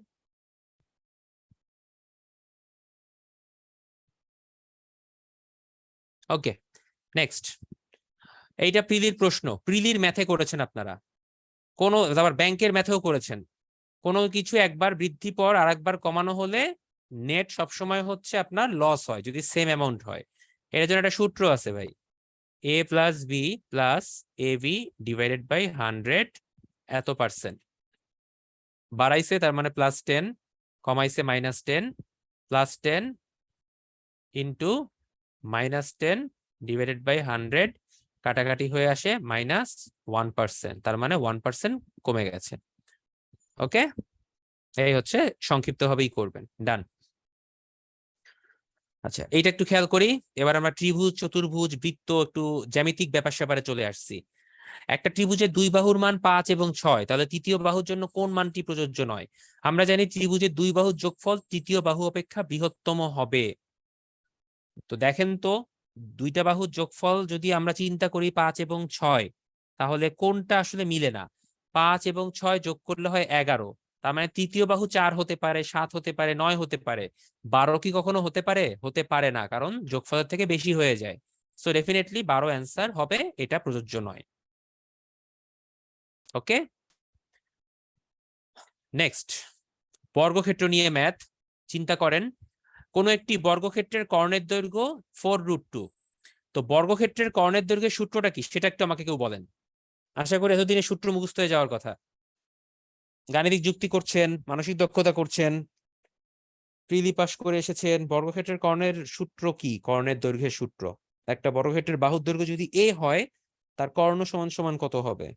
Okay next. এইটা প্রিলির প্রশ্ন, প্রিলির ম্যাথে করেছেন আপনারা, কোন আবার ব্যাংকের ম্যাথেও করেছেন। কোনো কিছু একবার বৃদ্ধি পর আর একবার কমানো হলে নেট সবসময় হচ্ছে আপনার লস হয় যদি সেম অ্যামাউন্ট হয়। এর জন্য একটা সূত্র আছে ভাই, A plus B plus A B divided by 100 এত পার্সেন্ট। বাড়াইছে তার মানে +10, কমাইছে -10, +10 ইন্টু -10 ডিভাইডেড বাই 100, কাটাকাটি হয়ে আসে -1%, তার মানে 1% কমে গেছে। ওকে, এই হচ্ছে সংক্ষিপ্তভাবেই করবেন, ডান। আচ্ছা এইটা একটু খেয়াল করি। এবার আমরা ত্রিভুজ, চতুর্ভুজ, বৃত্ত, একটু জ্যামিতিক ব্যাপার স্যাপারে চলে আসছি। একটা ত্রিভুজের দুই বাহুর মান 5 এবং 6, তাহলে তৃতীয় বাহুর জন্য কোন মানটি প্রযোজ্য নয়? আমরা জানি ত্রিভুজের দুই বাহুর যোগফল তৃতীয় বাহু অপেক্ষা বৃহত্তম হবে। তো দেখেন তো, দুইটা বাহুর যোগফল যদি আমরা চিন্তা করি 5 এবং 6, তাহলে কোনটা আসলে মিলে না? 5 এবং 6 যোগ করলে হয় 11, তার মানে তৃতীয় বাহু 4 হতে পারে, 7 হতে পারে, 9 হতে পারে। 12 কি কখনো হতে পারে? হতে পারে না, কারণ যোগফলের থেকে বেশি হয়ে যায়। সো ডেফিনেটলি 12 অ্যান্সার হবে, এটা প্রযোজ্য নয়। ওকে, নেক্সট, বর্গক্ষেত্র নিয়ে ম্যাথ। চিন্তা করেন, কোন একটি বর্গক্ষেত্রের কর্ণের দৈর্ঘ্য 4√2। তো বর্গক্ষেত্রের কর্ণের দৈর্ঘ্যের সূত্রটা কি সেটা একটু আমাকে কেউ বলেন। আশা করি এতদিনে সূত্র মুখস্থ হয়ে যাওয়ার কথা। গাণিতিক যুক্তি করছেন, মানসিক দক্ষতা করছেন, প্রিলি পাস করে এসেছেন। বর্গক্ষেত্রের কর্ণের সূত্র কি? কর্ণের দৈর্ঘ্যের সূত্র, একটা বর্গক্ষেত্রের বাহুর দৈর্ঘ্য যদি a হয়, তার কর্ণ সমান সমান কত হবে?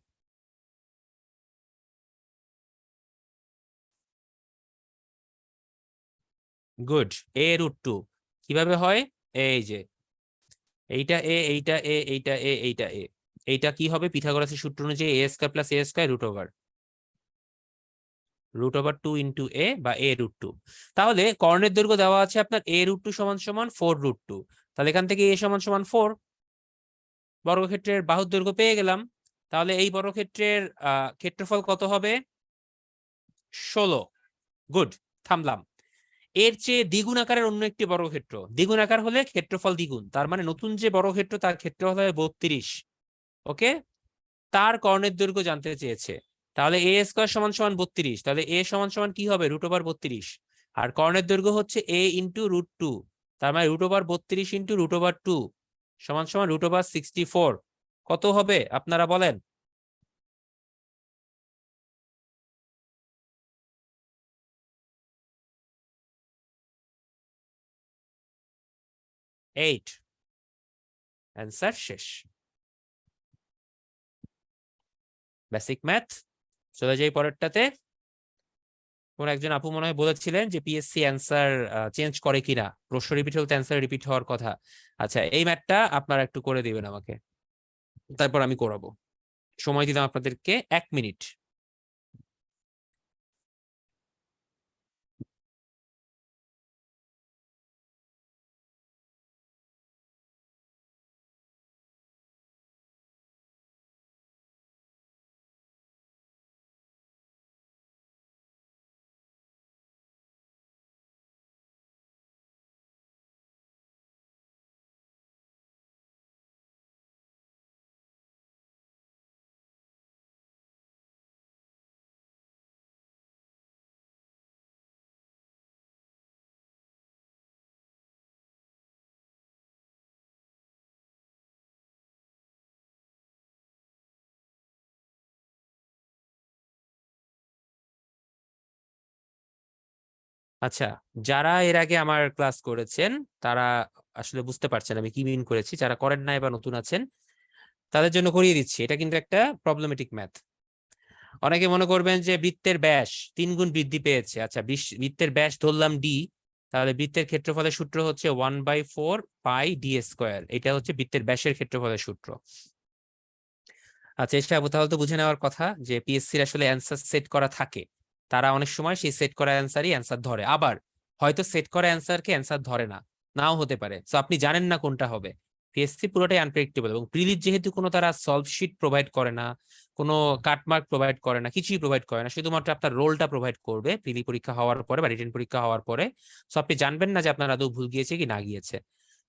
Good, a√2। কিভাবে হয়? এই যে এইটা a, এইটা a, এইটা a, এইটা a, এইটা কি হবে? পিথাগোরাসের সূত্র অনুযায়ী a² + a² √2 ইন্টু a বা a√2। তাহলে কর্ণের দৈর্ঘ্য দেওয়া আছে আপনার a√2 সমান সমান 4√2। তাহলে এখান থেকে a সমান সমান 4, বর্গক্ষেত্রের বাহুর দৈর্ঘ্য পেয়ে গেলাম। তাহলে এই বর্গক্ষেত্রের ক্ষেত্রফল কত হবে? 16। গুড, থামলাম। এর চেয়ে দ্বিগুণ আকারের অন্য একটি বর্গক্ষেত্র, দ্বিগুণ আকার হলে ক্ষেত্রফল দ্বিগুণ, তার মানে নতুন যে বর্গক্ষেত্র তার ক্ষেত্রফল হবে 32। ওকে, তার কর্ণের দৈর্ঘ্য জানতে চেয়েছে। তাহলে a² সমান সমান 32, তাহলে a সমান সমান কি হবে? √32। আর কর্ণের দৈর্ঘ্য হচ্ছে a ইন্টু √2, তার মানে √32 ইন্টু √2 সমান সমান √64। কত হবে আপনারা বলেন? 8। অ্যান্সার শেষ। Basic math. চলে যাই পরেরটাতে। কোন একজন আপু মনে হয় বলেছিলেন যে পিএসসি অ্যান্সার চেঞ্জ করে কিনা, প্রশ্ন রিপিট হলে অ্যান্সার রিপিট হওয়ার কথা। আচ্ছা, এই ম্যাথটা আপনারা একটু করে দিবেন আমাকে, তারপর আমি করাবো। সময় দিলাম আপনাদেরকে 1 মিনিট। আচ্ছা, যারা এর আগে আমার ক্লাস করেছেন তারা আসলে বুঝতে পারছেন আমি কি মিন করেছি। যারা করেন নাই বা নতুন আছেন তাদের জন্য করিয়ে দিচ্ছি। এটা কিন্তু একটা প্রবলেমেটিক ম্যাথ। অনেকে মনে করবেন যে বৃত্তের ব্যাস 3 গুণ বৃদ্ধি পেয়েছে। আচ্ছা, বৃত্তের ব্যাস ধরলাম d, তাহলে বৃত্তের ক্ষেত্রফলের সূত্র হচ্ছে 1/4 পাই d²। এটা হচ্ছে বৃত্তের ব্যাসের ক্ষেত্রফলের সূত্র। আচ্ছা, এসে তাহলে তো বুঝে নেওয়ার কথা যে পিএসসির আসলে অ্যান্সার সেট করা থাকে। তারা অনেক সময় সেই সেট করা অ্যান্সারই অ্যান্সার ধরে, আবার হয়তো সেট করা অ্যান্সারকে অ্যান্সার ধরে না, নাও হতে পারে। তো আপনি জানেন না কোনটা হবে। পিএসসি পুরোটাই আনপ্রেডিক্টেবল, এবং প্রিলির যেহেতু কোনো তারা সলভ শিট প্রোভাইড করে না, কোনো কাটমার্ক প্রোভাইড করে না, কিছুই প্রোভাইড করে না, শুধুমাত্র আপনার রোলটা প্রোভাইড করবে প্রিলি পরীক্ষা হওয়ার পরে বা রিটেন পরীক্ষা হওয়ার পরে। সো আপনি জানবেন না যে আপনার আদৌ ভুল গিয়েছে কি না গিয়েছে।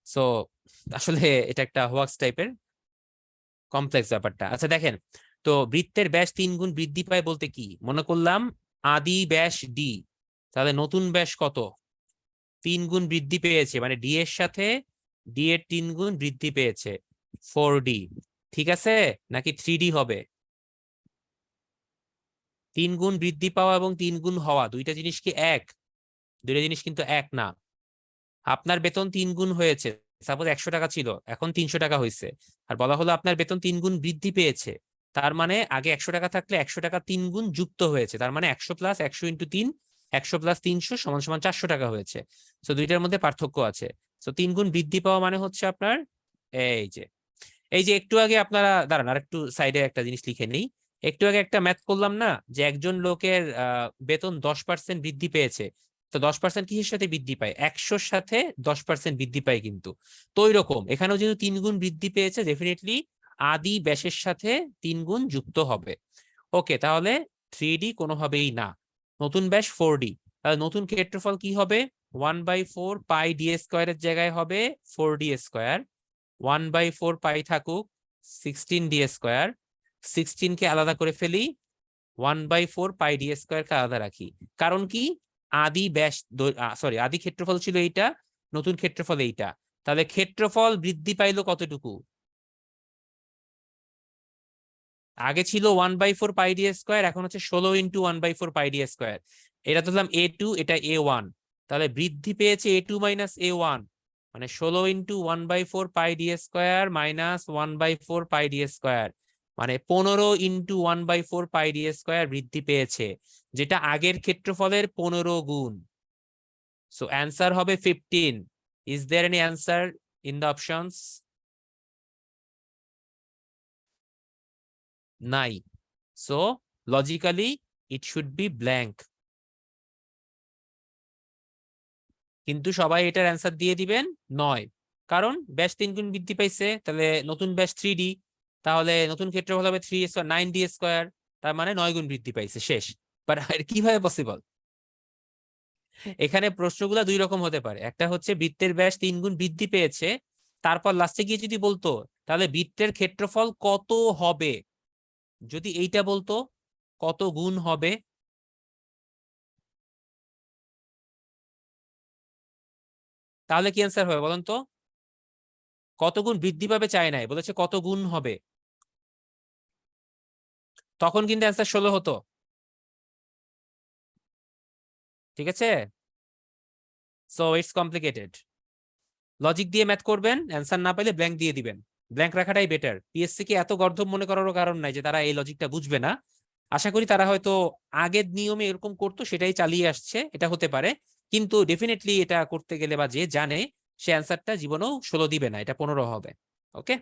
সো আসলে এটা একটা হোয়াক্স টাইপের কমপ্লেক্স ব্যাপারটা। আচ্ছা দেখেন তো, বৃত্তের ব্যাস 3 গুণ বৃদ্ধি পায় বলতে কি মনে করলাম? আদি ব্যাস ডি, তাহলে নতুন ব্যাস কত? 3 গুণ বৃদ্ধি পেয়েছে, মানে ডি এর সাথে ডি এর 3 গুণ বৃদ্ধি পেয়েছে, 4d। ঠিক আছে, নাকি 3d হবে? 3 গুণ বৃদ্ধি পাওয়া এবং 3 গুণ হওয়া দুইটা জিনিস কি এক? দুইটা জিনিস কিন্তু এক না। আপনার বেতন 3 গুণ হয়েছে, সাপোজ 100 টাকা ছিল, এখন 300 টাকা হয়েছে, আর বলা হলো আপনার বেতন 3 গুণ বৃদ্ধি পেয়েছে। তার মানে আগে 100 টাকা থাকলে 100 টাকা 3 গুণ যুক্ত হয়েছে, তার মানে 100 প্লাস 100 ইন্টু 3, 100 প্লাস 300 সমান সমান 400 টাকা হয়েছে। তো দুইটার মধ্যে পার্থক্য আছে। তো 3 গুণ বৃদ্ধি পাওয়া মানে হচ্ছে আপনার এই যে এই যে একটু আগে আপনারা দাঁড়ান আর একটু সাইডে একটা জিনিস লিখে নিই। একটু আগে একটা ম্যাথ করলাম না, যে একজন লোকের বেতন 10% বৃদ্ধি পেয়েছে। তো 10% কিসের সাথে বৃদ্ধি পায়? 100-র সাথে 10% বৃদ্ধি পায় কিন্তু। তো ওই রকম এখানেও যেহেতু 3 গুণ বৃদ্ধি পেয়েছে, ডেফিনেটলি আদি ব্যাসের সাথে 3 গুণ যুক্ত হবে। ওকে, তাহলে 3D কোনোভাবেই না। নতুন ব্যাস 4D, তাহলে নতুন ক্ষেত্রফল কি হবে? 1/4 পাই ডি স্কোয়ারের জায়গায় হবে 4D স্কোয়ার। 1/4 পাই থাকুক, 16D স্কোয়ার। 16 কে আলাদা করে ফেলি, 1/4 পাই ডি স্কোয়ার কে আলাদা রাখি। কারণ কি? আদি ব্যাস, সরি, আদি ক্ষেত্রফল ছিল এইটা, নতুন ক্ষেত্রফল এইটা। তাহলে ক্ষেত্রফল বৃদ্ধি পাইলো কতটুকু? আগে ছিল 1/4 পাই ডি স্কোয়ার, এখন হচ্ছে 16 × 1/4 পাই ডি স্কোয়ার। এটা ধরলাম A2, এটা A1, তাহলে বৃদ্ধি পেয়েছে A2 মাইনাস A1, মানে 16 × 1/4 পাই ডি স্কোয়ার মাইনাস 1/4 পাই ডি স্কোয়ার, মানে 15 × 1/4 পাই ডি স্কোয়ার বৃদ্ধি পেয়েছে, যেটা আগের ক্ষেত্রফলের 15 গুণ। সো অ্যান্সার হবে 15। Is there any answer in the options? নাই। So logically it should be blank. কিন্তু সবাই এটার অ্যান্সার দিয়ে দিবেন নয়, কারণ ব্যাস 3 গুণ বৃদ্ধি পাইছে, তাহলে নতুন ব্যাস 3D, তাহলে নতুন ক্ষেত্রফল হবে 9D স্কোয়ার, তার মানে 9 গুণ বৃদ্ধি পাইছে, শেষ। বাট কিভাবে পসিবল? এখানে প্রশ্নগুলো দুই রকম হতে পারে, একটা হচ্ছে বৃত্তের ব্যাস 3 গুণ বৃদ্ধি পেয়েছে, তারপর লাস্টে গিয়ে যদি বলতো তাহলে বৃত্তের ক্ষেত্রফল কত হবে, যদি এইটা বলতো কত গুণ হবে, তাহলে কি অ্যান্সার হবে বলেন তো? কত গুণ বৃদ্ধি পাবে চায় নাই, বলেছে কত গুণ হবে, তখন কিন্তু অ্যান্সার 16 হতো। ঠিক আছে, সো ইটস কমপ্লিকেটেড। লজিক দিয়ে ম্যাথ করবেন, অ্যান্সার না পাইলে ব্ল্যাঙ্ক দিয়ে দিবেন। ব্ল্যাঙ্ক রাখাটাই বেটার। পিএসসি কে এত গর্ধব মনে করারও কারণ নাই যে তারা এই লজিকটা বুঝবে না। আশা করি তারা হয়তো আগের নিয়মে এরকম করতো, সেটাই চালিয়ে আসছে, এটা হতে পারে। কিন্তু ডেফিনেটলি এটা করতে গেলে বা যে জানে, সে অ্যান্সারটা জীবনেও 16 দিবে না, এটা 15 হবে। ওকে,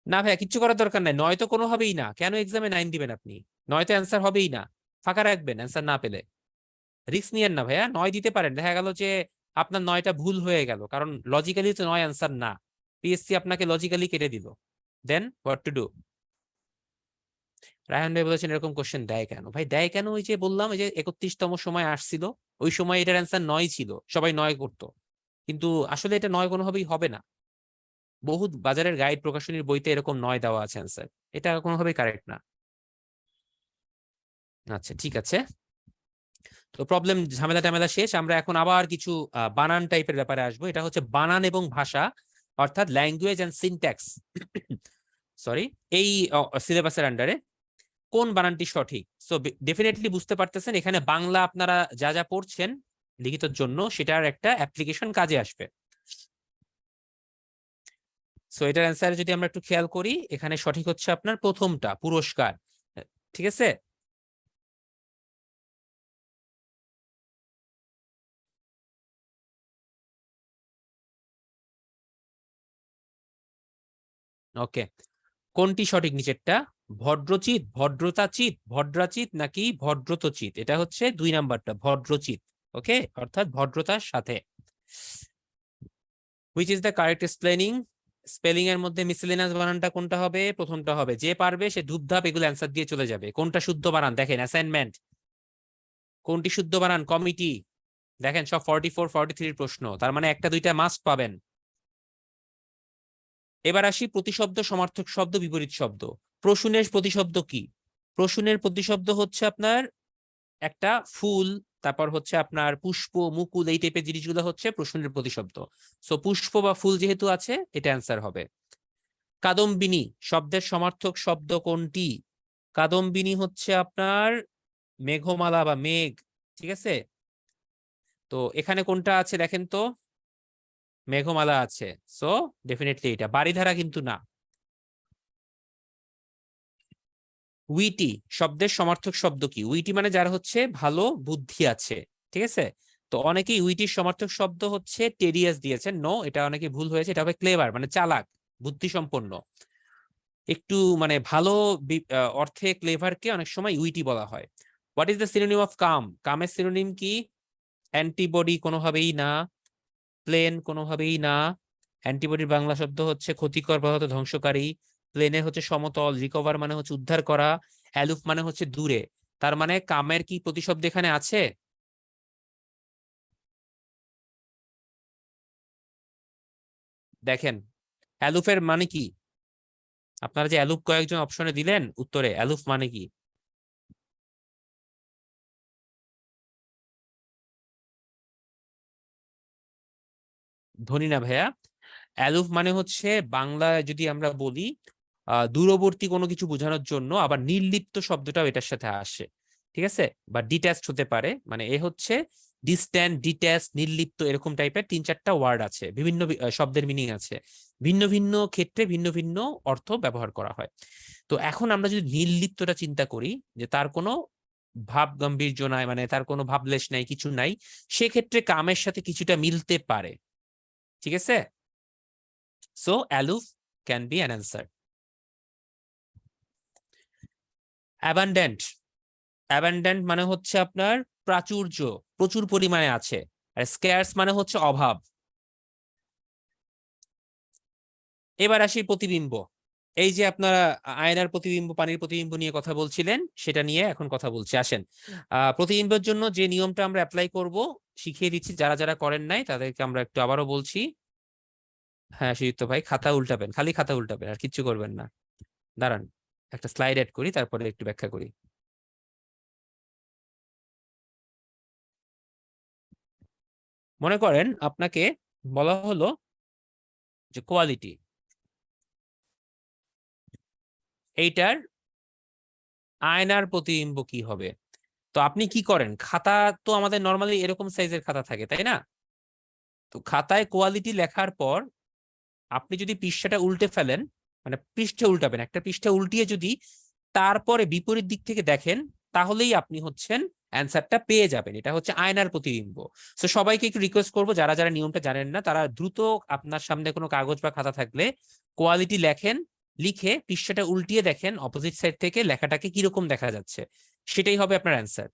না ভাইয়া কিচ্ছু করার দরকার নাই, নয়তো কোনোভাবেই না। কেন এক্সামে 9 দিবেন আপনি? নয়তো অ্যান্সার হবেই না, ফাঁকা রাখবেন অ্যান্সার না পেলে। রিস্ক নিয়েন না ভাইয়া, 9 দিতে পারেন, দেখা গেল যে আপনার 9টা ভুল হয়ে গেল, কারণ লজিক্যালি তো 9 অ্যান্সার না, পিএসসি আপনাকে লজিক্যালি কেটে দিল। দেন হোয়াট টু ডু? রায়হান ভাই বলেছেন এরকম কোশ্চেন দেয় কেন? ভাই দেয় কেন, ওই যে বললাম, ওই যে 31তম সময় আসছিল, ওই সময় এটার অ্যান্সার 9 ছিল, সবাই 9 করতো, কিন্তু আসলে এটা 9 কোনোভাবেই হবে না। বহু বাজারের গাইড প্রকাশনীর বইতে এরকম 9 দেওয়া আছে অ্যান্সার, এটা কোনোভাবেই কারেক্ট না। আচ্ছা ঠিক আছে, তো প্রবলেম ঝামেলা টামেলা শেষ। আমরা এখন আবার কিছু বানান টাইপের ব্যাপারে আসবো। এটা হচ্ছে বানান এবং ভাষা, অর্থাৎ ল্যাঙ্গুয়েজ এন্ড সিনট্যাক্স। সরি, এই সিলেবাসের আন্ডারে কোন বানানটি সঠিক? সো ডেফিনেটলি বুঝতে পারতেছেন এখানে বাংলা আপনারা যা যা পড়ছেন লিখিতর জন্য, সেটার একটা অ্যাপ্লিকেশন কাজে আসবে। সো এটার অ্যান্সার যদি আমরা একটু খেয়াল করি, এখানে সঠিক হচ্ছে আপনার প্রথমটা, পুরস্কার। ঠিক আছে, ওকে। কোনটি সঠিক নিচেরটা? ভদ্রচিত, ভদ্রতাচিত, ভদ্রাচিত নাকি ভদ্রতচিত? এটা হচ্ছে 2 নাম্বারটা, ভদ্রচিত। ওকে, অর্থাৎ ভদ্রতার সাথে। Which is the correct spelling? Spelling এর মধ্যে মিসেলেনিয়াস বানানটা কোনটা হবে? প্রথমটা হবে। যে পারবে সে ধূপধাপ এগুলো অ্যান্সার দিয়ে চলে যাবে। কোনটা শুদ্ধ বানান দেখেন, অ্যাসাইনমেন্ট। কোনটি শুদ্ধ বানান কমিটি? দেখেন সব 44 43 প্রশ্ন, তার মানে একটা দুইটা মাস্ট পাবেন। এবার আসি প্রতিশব্দ, সমার্থক শব্দ, বিপরীত শব্দ। প্রশ্নের প্রতিশব্দ কি? প্রশ্নের প্রতিশব্দ হচ্ছে আপনার একটা ফুল, তারপর হচ্ছে আপনার পুষ্প, মুকুল, এই টাইপের জিনিসগুলো হচ্ছে প্রশ্নের প্রতিশব্দ। সো পুষ্প বা ফুল যেহেতু আছে, এটা অ্যান্সার হবে। কাদম্বিনী শব্দের সমার্থক শব্দ কোনটি? কাদম্বিনী হচ্ছে আপনার মেঘমালা বা মেঘ। ঠিক আছে, তো এখানে কোনটা আছে দেখেন তো? মেঘমালা আছে, সো ডেফিনেটলি এটা। বারিধারা কিন্তু না। উইটি শব্দের সমার্থক শব্দ কি? উইটি মানে যার হচ্ছে ভালো বুদ্ধি আছে। ঠিক আছে, তো অনেকেই উইটির সমার্থক শব্দ হচ্ছে টেরিয়াস দিয়েছেন। নো, এটা অনেকে ভুল হয়েছে, এটা হবে ক্লেভার, মানে চালাক। বুদ্ধিসম্পন্ন, একটু মানে ভালো অর্থে ক্লেভারকে অনেক সময় উইটি বলা হয়। What is the synonym of calm? কামের সিনোনিম কি? অ্যান্টিবডি কোনোভাবেই না, প্লেন কোনোভাবেই না। অ্যান্টিবডির বাংলা শব্দ হচ্ছে ক্ষতিকর বা হয়তো ধ্বংসকারী, প্লেনের হচ্ছে সমতল, রিকভার মানে হচ্ছে উদ্ধার করা, অ্যালুফ মানে হচ্ছে দূরে। তার মানে কামের কি প্রতিশব্দ এখানে আছে? দেখেন অ্যালুফের মানে কি? আপনারা যে অ্যালুফ কয়েকজন অপশনে দিলেন উত্তরে, অ্যালুফ মানে কি? ধনী না ভাইয়া। অ্যালুফ মানে হচ্ছে বাংলায় যদি আমরা বলি দূরবর্তী কোনো কিছু বোঝানোর জন্য, আবার নির্লিপ্ত শব্দটাও এটার সাথে আসে, ঠিক আছে? বা ডিট্যাচড হতে পারে, মানে এ হচ্ছে ডিস্ট্যান্ট, ডিট্যাচ, নির্লিপ্ত, এরকম টাইপের 3-4টা ওয়ার্ড আছে, বিভিন্ন শব্দের মিনিং আছে, ভিন্ন ভিন্ন ক্ষেত্রে ভিন্ন ভিন্ন অর্থ ব্যবহার করা হয়। তো এখন আমরা যদি নির্লিপ্তটা চিন্তা করি, যে তার কোনো ভাব গাম্ভীর্য নাই, মানে তার কোনো ভাবলেশ নাই, কিছু নাই, সেক্ষেত্রে কামের সাথে কিছুটা মিলতে পারে, ঠিক আছে? So aloof can be an answer. Abundant, abundant মানে হচ্ছে আপনার প্রাচুর্য, প্রচুর পরিমাণে আছে। আর স্ক্যার্স মানে হচ্ছে অভাব। এবার আসি প্রতিবিম্ব। এই যে আপনারা আয়নার প্রতিবিম্ব, পানির প্রতিবিম্ব নিয়ে কথা বলছিলেন, সেটা নিয়ে এখন কথা বলছি, আসেন। প্রতিবিম্বের জন্য যে নিয়মটা আমরা অ্যাপ্লাই করব শিখিয়ে দিচ্ছি, যারা যারা করেন নাই তাদেরকে আমরা একটু আবারও বলছি। হ্যাঁ সুযুক্ত ভাই, খাতা উল্টাবেন, খালি খাতা উল্টাবেন, আর কিচ্ছু করবেন না। দাঁড়ান, একটা স্লাইড অ্যাড করি, তারপরে একটু ব্যাখ্যা করি। মনে করেন আপনাকে বলা হলো যে কোয়ালিটি, এইটার আয়নার প্রতিবিম্ব কি হবে? তো আপনি কি করেন, খাতা তো আমাদের নর্মালি এরকম সাইজের খাতা থাকে, তাই না? তো খাতায় কোয়ালিটি লেখার পর আপনি যদি পৃষ্ঠাটা উল্টে ফেলেন, মানে পৃষ্ঠা উল্টাবেন, একটা পৃষ্ঠা উল্টিয়ে যদি তারপরে বিপরীত দিক থেকে দেখেন, তাহলেই আপনি হচ্ছেন অ্যান্সারটা পেয়ে যাবেন। এটা হচ্ছে আয়নার প্রতিবিম্ব। তো সবাইকে একটু রিকোয়েস্ট করবো, যারা যারা নিয়মটা জানেন না তারা দ্রুত আপনার সামনে কোনো কাগজ বা খাতা থাকলে কোয়ালিটি লেখেন, লিখে পৃষ্ঠাটা উল্টিয়ে দেখেন অপোজিট সাইড থেকে লেখাটাকে কিরকম দেখা যাচ্ছে, সেটাই হবে আপনার অ্যান্সার।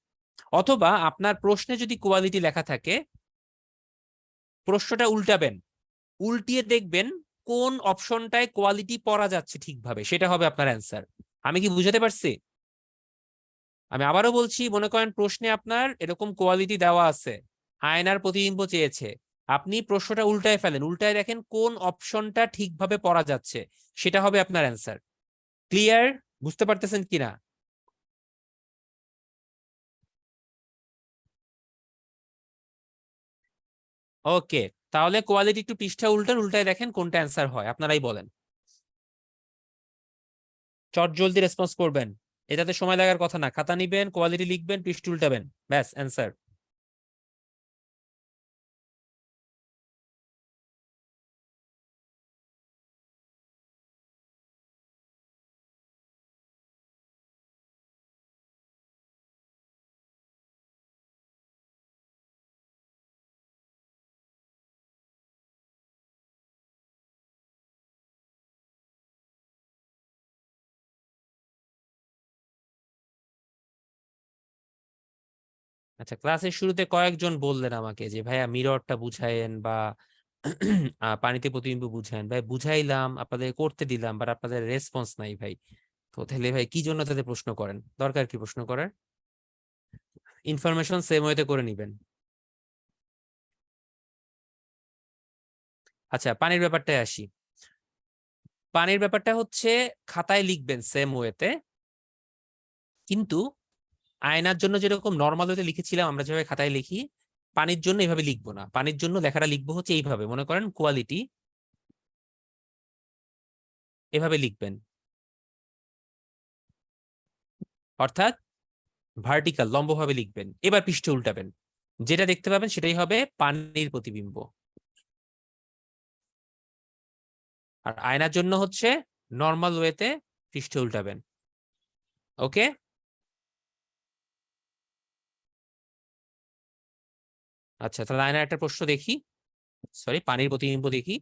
অথবা আপনার প্রশ্নে যদি কোয়ালিটি লেখা থাকে, প্রশ্নটা উল্টাবেন, উল্টিয়ে দেখবেন কোন অপশনটায় কোয়ালিটি পড়া যাচ্ছে ঠিকভাবে, সেটা হবে আপনার অ্যান্সার। আমি কি বুঝাতে পারছি? আমি আবারও বলছি, মনে করেন প্রশ্নে আপনার এরকম কোয়ালিটি দেওয়া আছে, আয়নার প্রতিবিম্ব চেয়েছে, আপনি প্রশ্নটা উল্টায় ফেলেন, উল্টায় দেখেন কোন অপশনটা ঠিকভাবে পড়া যাচ্ছে, সেটা হবে আপনার অ্যান্সার। ক্লিয়ার? বুঝতে পারতেছেন কিনা? ওকে, তাহলে কোয়ালিটি একটু পৃষ্ঠা উল্টান, উল্টায় দেখেন কোনটা অ্যান্সার হয়, আপনারাই বলেন। চট জলদি রেসপন্স করবেন, এটাতে সময় লাগার কথা না, খাতা নিবেন, কোয়ালিটি লিখবেন, পৃষ্ঠা উল্টাবেন, ব্যাস অ্যান্সার। আচ্ছা, ক্লাসের শুরুতে কয়েকজন বললেন আমাকে যে ভাইয়া মিররটা বুঝায়েন বা পানিতে প্রতিবিম্ব বুঝায়েন। ভাই বুঝাইলাম, আপনাদের করতে দিলাম, বাট আপনাদের রেসপন্স নাই ভাই। তো তাহলে ভাই কি জন্য তাদের প্রশ্ন করেন? দরকার কি প্রশ্ন করার? ইনফরমেশন সেম ওয়েতে করে নিবেন। আচ্ছা, পানির ব্যাপারটায় আসি। পানির ব্যাপারটা হচ্ছে খাতায় লিখবেন সেম ওয়েতে, কিন্তু আয়নার জন্য যেরকম নর্মাল ওয়েতে লিখেছিলাম আমরা, যেভাবে খাতায় লিখি, পানির জন্য এইভাবে লিখবো না। পানির জন্য লেখাটা লিখবো হচ্ছে এইভাবে, মনে করেন কোয়ালিটি, এভাবে লিখবেন, অর্থাৎ ভার্টিক্যাল, লম্বভাবে লিখবেন। এবার পৃষ্ঠে উল্টাবেন, যেটা দেখতে পাবেন সেটাই হবে পানির প্রতিবিম্ব। আর আয়নার জন্য হচ্ছে নর্মাল ওয়েতে পৃষ্ঠে উল্টাবেন। ওকে, আচ্ছা তাহলে আয়নার একটা প্রশ্ন দেখি, সরি পানির প্রতিবিম্ব দেখি।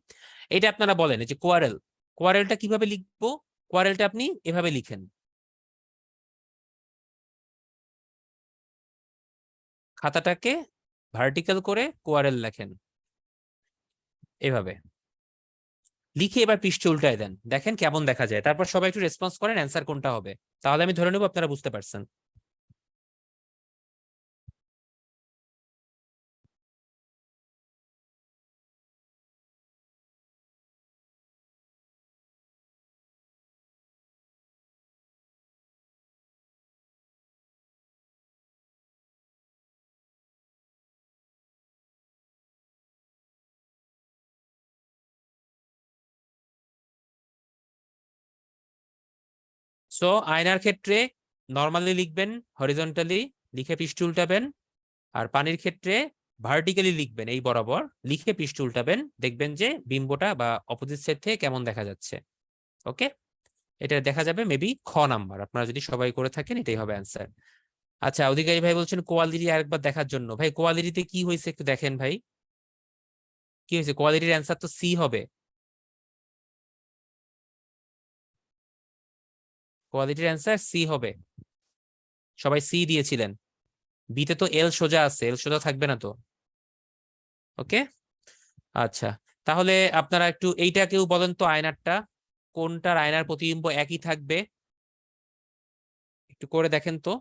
এটা আপনারা বলেন, এই যে কোয়ারেল, কোয়ারেলটা কিভাবে লিখবো? কোয়ারেলটা আপনি এভাবে লিখেন, খাতাটাকে ভার্টিক্যাল করে কোয়ারেল লেখেন এভাবে লিখে, এবার পৃষ্ঠে উল্টায় দেন, দেখেন কেমন দেখা যায়। তারপর সবাই একটু রেসপন্স করেন অ্যান্সার কোনটা হবে, তাহলে আমি ধরে নেব আপনারা বুঝতে পারছেন। সো আয়নার ক্ষেত্রে নর্মালি লিখবেন হরিজন্টালি, লিখে পৃষ্ঠে উল্টাবেন। আর পানির ক্ষেত্রে ভার্টিক্যালি লিখবেন এই বরাবর, লিখে পৃষ্ঠে উল্টাবেন, দেখবেন যে বিম্বটা বা অপোজিট সাইড থেকে কেমন দেখা যাচ্ছে। ওকে, এটা দেখা যাবে মেবি খ নাম্বার, আপনারা যদি সবাই করে থাকেন এটাই হবে অ্যান্সার। আচ্ছা, অধিকারী ভাই বলছেন কোয়ালিটি আরেকবার দেখার জন্য। ভাই কোয়ালিটিতে কি হয়েছে একটু দেখেন ভাই, কি হয়েছে? কোয়ালিটির অ্যান্সার তো সি হবে। কোয়ালিটির অ্যান্সার সি হবে, সবাই সি দিয়েছিলেন। বিতে তো এল সোজা আছে, এল সোজা থাকবে না তো। ওকে, আচ্ছা, তাহলে আপনারা একটু এইটা কেউ বলেন তো, আয়নারটা কোনটার আয়নার প্রতিবিম্ব একই থাকবে, একটু করে দেখেন তো।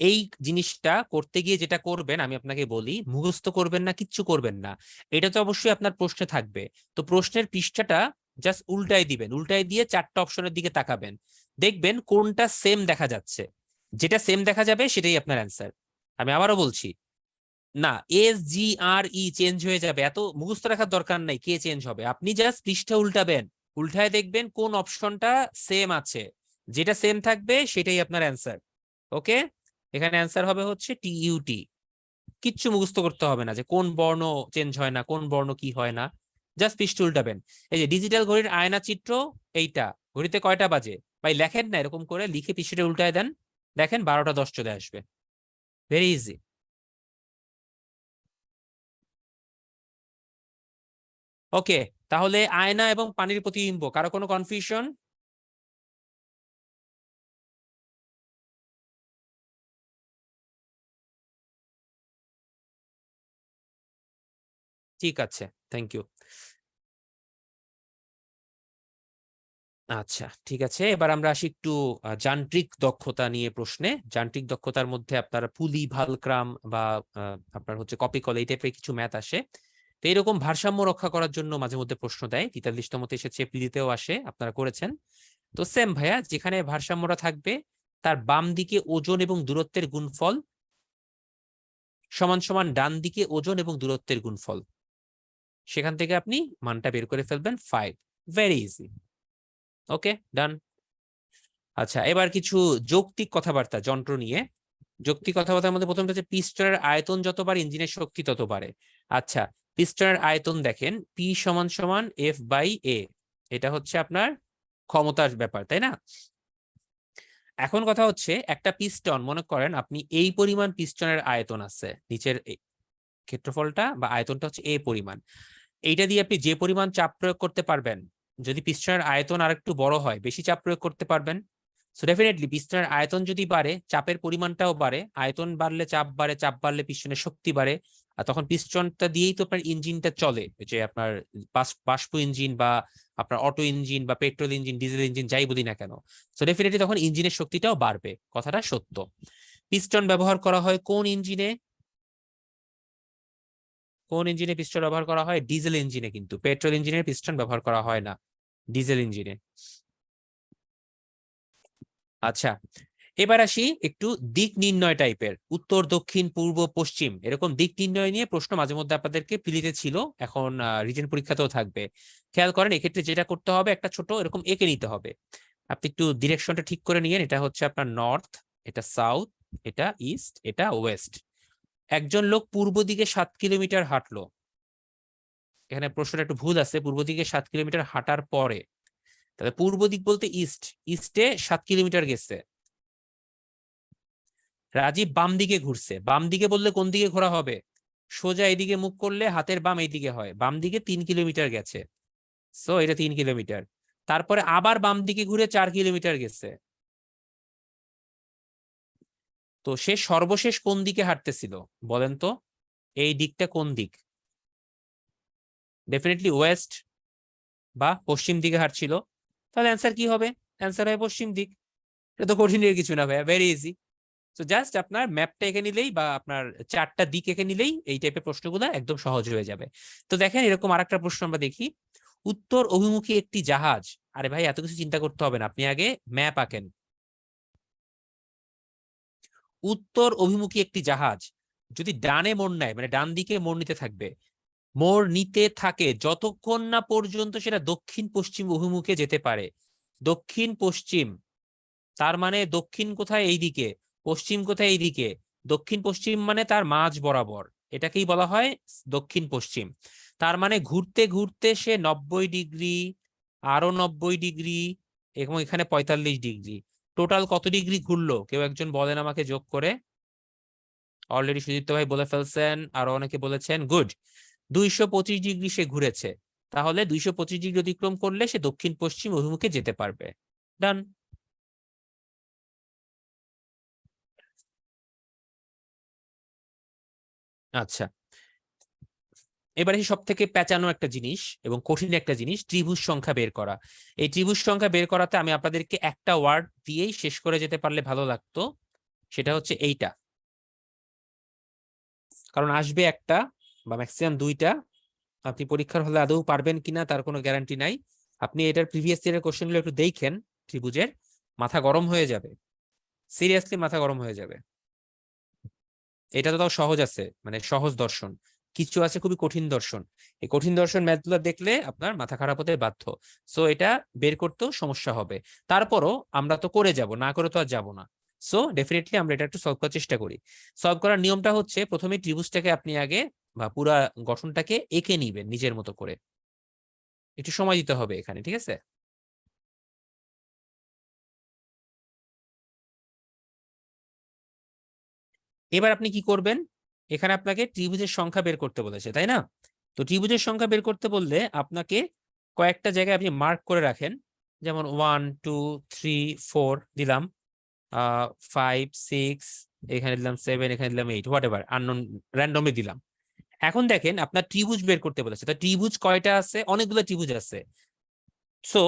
এই জিনিসটা করতে গিয়ে যেটা করবেন আমি আপনাকে বলি, মুখস্থ করবেন না, কিচ্ছু করবেন না, এটা তো অবশ্যই আপনার প্রশ্নে থাকবে। তো প্রশ্নের পৃষ্ঠাটা জাস্ট উল্টাই দিবেন, উল্টাই দিয়ে চারটা অপশনের দিকে তাকাবেন, দেখবেন কোনটা সেম দেখা যাচ্ছে। যেটা সেম দেখা যাবে সেটাই আপনার অ্যান্সার। আমি আবারও বলছি, না এস জি আর ই চেঞ্জ হয়ে যাবে, এত মুখস্থ রাখার দরকার নাই কে চেঞ্জ হবে, আপনি জাস্ট পৃষ্ঠা উল্টাবেন, উল্টায় দেখবেন কোন অপশনটা সেম আছে, যেটা সেম থাকবে সেটাই আপনার অ্যান্সার। ওকে, এখানে অ্যান্সার হবে হচ্ছে টিইউটি। কিচ্ছু মুখস্থ করতে হবে না যে কোন বর্ণ চেঞ্জ হয় না, কোন বর্ণ কি হয় না, জাস্ট পৃষ্ঠা উল্টাবেন। এই যে ডিজিটাল ঘড়ির আয়না চিত্র, এইটা ঘড়িতে কয়টা বাজে ভাই লেখেন না, এরকম করে লিখে পৃষ্ঠাটা উল্টায় দেন, দেখেন 12টা 10 চলে আসবে। Very easy. ওকে, তাহলে আয়না এবং পানির প্রতিবিম্ব, কারো কোনো কনফিউশন? ঠিক আছে, থ্যাংক ইউ। আচ্ছা ঠিক আছে, এবার আমরা আসি একটু যান্ত্রিক দক্ষতা নিয়ে প্রশ্নে। যান্ত্রিক দক্ষতার মধ্যে আপনার পুলি ভালক্রাম বা আপনার হচ্ছে কপি কল এই টাইপের কিছু ম্যাথ আসে। তো এরকম ভারসাম্য রক্ষা করার জন্য মাঝে মধ্যে প্রশ্ন দেয়, 43তমতে এসেছে, পিলিতেও আসে, আপনারা করেছেন। তো সেম ভাইয়া, যেখানে ভারসাম্যটা থাকবে তার বাম দিকে ওজন এবং দূরত্বের গুণফল সমান সমান ডান দিকে ওজন এবং দূরত্বের গুণফল, সেখান থেকে আপনি মানটা বের করে ফেলবেন 5। Very easy. Okay, done. আচ্ছা, এবার কিছু যৌক্তিক কথাবার্তা যন্ত্র নিয়ে। যৌক্তিক কথাবার্তার মধ্যে প্রথমটা হচ্ছে পিস্টনের আয়তন যতবার ইঞ্জিনের শক্তি তত বাড়ে। আচ্ছা, পিস্টনের আয়তন দেখেন, পি সমান সমান এফ বাই এ, এটা হচ্ছে আপনার ক্ষমতার ব্যাপার, তাই না? এখন কথা হচ্ছে একটা পিস্টন, মনে করেন আপনি এই পরিমাণ পিস্টনের আয়তন আছে, নিচের ক্ষেত্রফলটা বা আয়তনটা হচ্ছে এ পরিমাণ, এইটা দিয়ে আপনি যে পরিমাণ চাপ প্রয়োগ করতে পারবেন, যদি পিস্টনের আয়তন আর একটু বড় হয় বেশি চাপ প্রয়োগ করতে পারবেন। সো ডেফিনেটলি পিস্টনের আয়তন যদি বাড়ে চাপের পরিমাণটাও বাড়ে, আয়তন বাড়লে চাপ বাড়ে, চাপ বাড়লে পিস্টনের শক্তি বাড়ে। আর তখন পিস্টনটা দিয়েই তো আপনার ইঞ্জিনটা চলে, যে আপনার বাষ্প ইঞ্জিন বা আপনার অটো ইঞ্জিন বা পেট্রোল ইঞ্জিন, ডিজেল ইঞ্জিন, যাই বলি না কেন। সো ডেফিনেটলি তখন ইঞ্জিনের শক্তিটাও বাড়বে, কথাটা সত্য। পিস্টন ব্যবহার করা হয় কোন ইঞ্জিনে? কোন ইঞ্জিনে পিস্টন ব্যবহার করা হয়? ডিজেল ইঞ্জিনে, কিন্তু পেট্রোল ইঞ্জিনের পিস্টন ব্যবহার করা হয় না, ডিজেল ইঞ্জিনে। আচ্ছা, এবার আসি একটু দিক নির্ণয় টাইপের, উত্তর দক্ষিণ পূর্ব পশ্চিম এরকম দিক নির্ণয় নিয়ে প্রশ্ন মাঝে মধ্যে আপনাদেরকে পিলিতে ছিল, এখন রিটেন পরীক্ষাতেও থাকবে। খেয়াল করেন, এক্ষেত্রে যেটা করতে হবে একটা ছোট এরকম এঁকে নিতে হবে। আপনি একটু ডিরেকশনটা ঠিক করে নিয়েন, এটা হচ্ছে আপনার নর্থ, এটা সাউথ, এটা ইস্ট, এটা ওয়েস্ট। একজন লোক পূর্ব দিকে 7 কিলোমিটার হাঁটলো, এখানে প্রশ্নটা একটু ভুল আছে, পূর্ব দিকে 7 কিলোমিটার হাঁটার পরে, তাহলে পূর্ব দিক বলতে ইস্ট, ইস্টে 7 কিলোমিটার গেছে। রাজীব বাম দিকে ঘুরছে, বাম দিকে বললে কোন দিকে ঘোরা হবে? সোজা এইদিকে মুখ করলে হাতের বাম এইদিকে হয়, বাম দিকে 3 কিলোমিটার গেছে, সো এটা 3 কিলোমিটার। তারপরে আবার বাম দিকে ঘুরে 4 কিলোমিটার গেছে। তো সে সর্বশেষ কোন দিকে হাঁটতেছিল বলেন তো? এই দিকটা কোন দিক? ডেফিনেটলি ওয়েস্ট বা পশ্চিম দিকে হাঁটছিল। তাহলে অ্যান্সার কি হবে? অ্যান্সার হয় পশ্চিম দিক। এটা তো কঠিনের কিছু না ভাইয়া, ভেরি ইজি। তো জাস্ট আপনার ম্যাপটা এঁকে নিলেই বা আপনার 4টা দিক এঁকে নিলেই এই টাইপের প্রশ্নগুলো একদম সহজ হয়ে যাবে। তো দেখেন এরকম আরেকটা প্রশ্ন আমরা দেখি। উত্তর অভিমুখী একটি জাহাজ। আরে ভাই এত কিছু চিন্তা করতে হবে না, আপনি আগে ম্যাপ আঁকেন। উত্তর অভিমুখী একটি জাহাজ যদি ডানে মোড় নেয়, মানে ডান দিকে মোড় নিতে থাকবে, মোড় নিতে থাকে যতক্ষণ না পর্যন্ত সেটা দক্ষিণ পশ্চিম অভিমুখে যেতে পারে। দক্ষিণ পশ্চিম, তার মানে দক্ষিণ কোথায়? এইদিকে। পশ্চিম কোথায়? এইদিকে। দক্ষিণ পশ্চিম মানে তার মাঝ বরাবর, এটাকেই বলা হয় দক্ষিণ পশ্চিম। তার মানে ঘুরতে ঘুরতে সে 90 ডিগ্রি, আরো 90 ডিগ্রি, এবং এখানে 45 ডিগ্রি। টোটাল কত ডিগ্রি ঘুরলো কেউ একজন বলেন আমাকে যোগ করে। অলরেডি সুদীপ্ত ভাই বলে ফেলছেন, আরো অনেকে বলেছেন, গুড। 225 ডিগ্রি সে ঘুরেছে। তাহলে 225 ডিগ্রি অতিক্রম করলে সে দক্ষিণ পশ্চিম অভিমুখে যেতে পারবে। ডান। আচ্ছা, এবারে সব থেকে পেঁচানো একটা জিনিস এবং কঠিন একটা জিনিস, ত্রিভুজ সংখ্যা বের করা। এই ত্রিভুজ সংখ্যা বের করাতে আমি আপনাদেরকে একটা ওয়ার্ড দিয়েই শেষ করে যেতে পারলে ভালো লাগতো, সেটা হচ্ছে এইটা। কারণ আসবে একটা বা ম্যাক্সিমাম দুইটা, আপনি পরীক্ষার হলে আদৌ পারবেন কিনা তার কোনো গ্যারান্টি নাই। আপনি এটার প্রিভিয়াস ইয়ারের কোশ্চেনগুলো একটু দেখেন, ত্রিভুজের, মাথা গরম হয়ে যাবে, সিরিয়াসলি মাথা গরম হয়ে যাবে। এটা তো তাও সহজ আছে, মানে সহজ দর্শন। কিছু আছে খুবই কঠিন দর্শন, এই কঠিন দর্শন ম্যাথগুলো দেখলে আপনার মাথা খারাপ হতে বাধ্য। সো এটা বের করতেও সমস্যা হবে। তারপরও আমরা তো করে যাব, না করে তো আর যাবো না। সো ডেফিনেটলি আমরা এটা একটু সলভ করার চেষ্টা করি। সলভ করার নিয়মটা হচ্ছে, প্রথমে ত্রিভুজটাকে আপনি আগে বা পুরা গঠনটাকে এঁকে নিবেন নিজের মতো করে। একটু সময় দিতে হবে এখানে, ঠিক আছে? এবার আপনি কি করবেন? এখানে আপনাকে ত্রিভুজের সংখ্যা বের করতে বলেছে, তাই না? তো ত্রিভুজের সংখ্যা বের করতে বললে আপনাকে কয়েকটা জায়গায় আপনি মার্ক করে রাখেন। যেমন 1 2 3 4 দিলাম, 5 6, এখানে দিলাম 7, এখানে দিলাম 8, হোয়াট এভার আননোন, র্যান্ডমলি দিলাম। এখন দেখেন আপনার ত্রিভুজ বের করতে বলেছে, তা ত্রিভুজ কয়টা আছে? অনেকগুলো ত্রিভুজ আছে। সো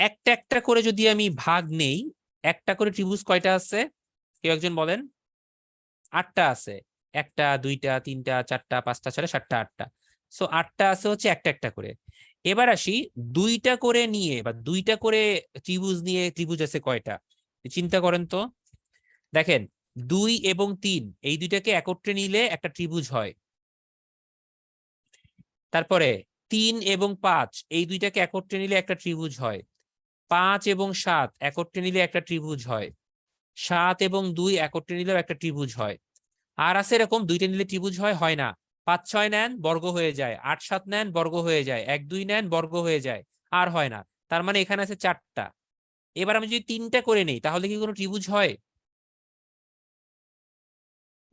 একটা একটা করে যদি আমি ভাগ নেই, একটা করে ত্রিভুজ কয়টা আছে কেউ একজন বলেন? 8টা আছে। একটা, দুইটা, তিনটা, চারটা, পাঁচটা, ছয়টা, সাতটা, আটটা। সো 8টা আছে হচ্ছে একটা একটা করে। এবার আসি, দুইটা করে নিয়ে বা দুইটা করে ত্রিভুজ নিয়ে ত্রিভুজ আছে কয়টা? চিন্তা করেন তো। দেখেন, 2 এবং 3 এই দুইটাকে একত্রে নিলে একটা ত্রিভুজ হয়। তারপরে 3 এবং 5 এই দুইটাকে একত্রে নিলে একটা ত্রিভুজ হয়। 5 এবং 7 একত্রে নিলে একটা ত্রিভুজ হয়। 7 এবং 2 একত্রে নিলেও একটা ত্রিভুজ হয়। আর আছে এরকম, দুইটা নিলে ত্রিভুজ হয়, হয় না। 5 6 নেন বর্গ হয়ে যায়, 8 7 নেন বর্গ হয়ে যায়, 1 2 নেন বর্গ হয়ে যায়, আর হয় না। তার মানে এখানে আছে 4টা। এবার আমি যদি 3টা করে নেই তাহলে কি কোনো ত্রিভুজ হয়?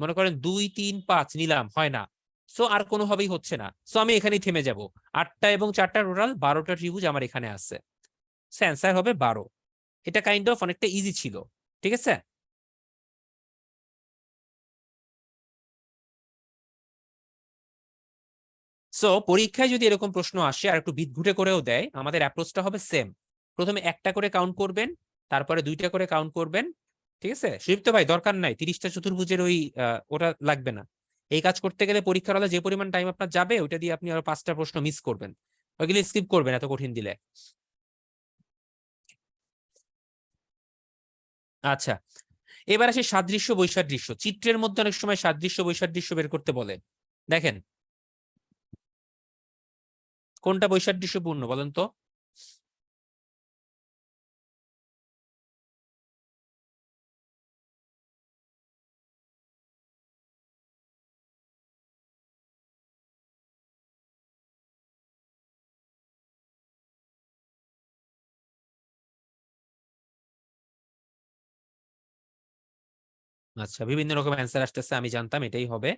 মনে করেন 2 3 5 নিলাম, হয় না। সো আর কোনোভাবেই হচ্ছে না, সো আমি এখানেই থেমে যাব। 8টা এবং 4টা টোটাল 12টা ত্রিভুজ আমার এখানে আছে। অ্যান্সার হবে 12। এটা কাইন্ড অফ অনেকটা ইজি ছিল, ঠিক আছে? সো পরীক্ষায় যদি এরকম প্রশ্ন আসে আর একটু বিদঘুটে করেও দেয়, আমাদের অ্যাপ্রোচটা হবে সেম। প্রথমে একটা করে কাউন্ট করবেন, তারপরে দুইটা করে কাউন্ট করবেন, ঠিক আছে? সুদীপ্ত ভাই দরকার নাই 30টা চতুর্ভুজের ওই ওটা লাগবে না। এই কাজ করতে গেলে পরীক্ষার হলে যে পরিমাণ টাইম আপনার যাবে, ওইটা দিয়ে আপনি আরো 5টা প্রশ্ন মিস করবেন। ওইগুলি স্কিপ করবেন এত কঠিন দিলে। আচ্ছা, এবার আসে সাদৃশ্য বৈসাদৃশ্য। চিত্রের মধ্যে অনেক সময় সাদৃশ্য বৈসাদৃশ্য বের করতে বলে। দেখেন, কোনটা বৈসাদৃশ্যপূর্ণ বলেন তো? আচ্ছা, বিভিন্ন রকম অ্যান্সার আসতেছে, আমি জানতাম এটাই হবে।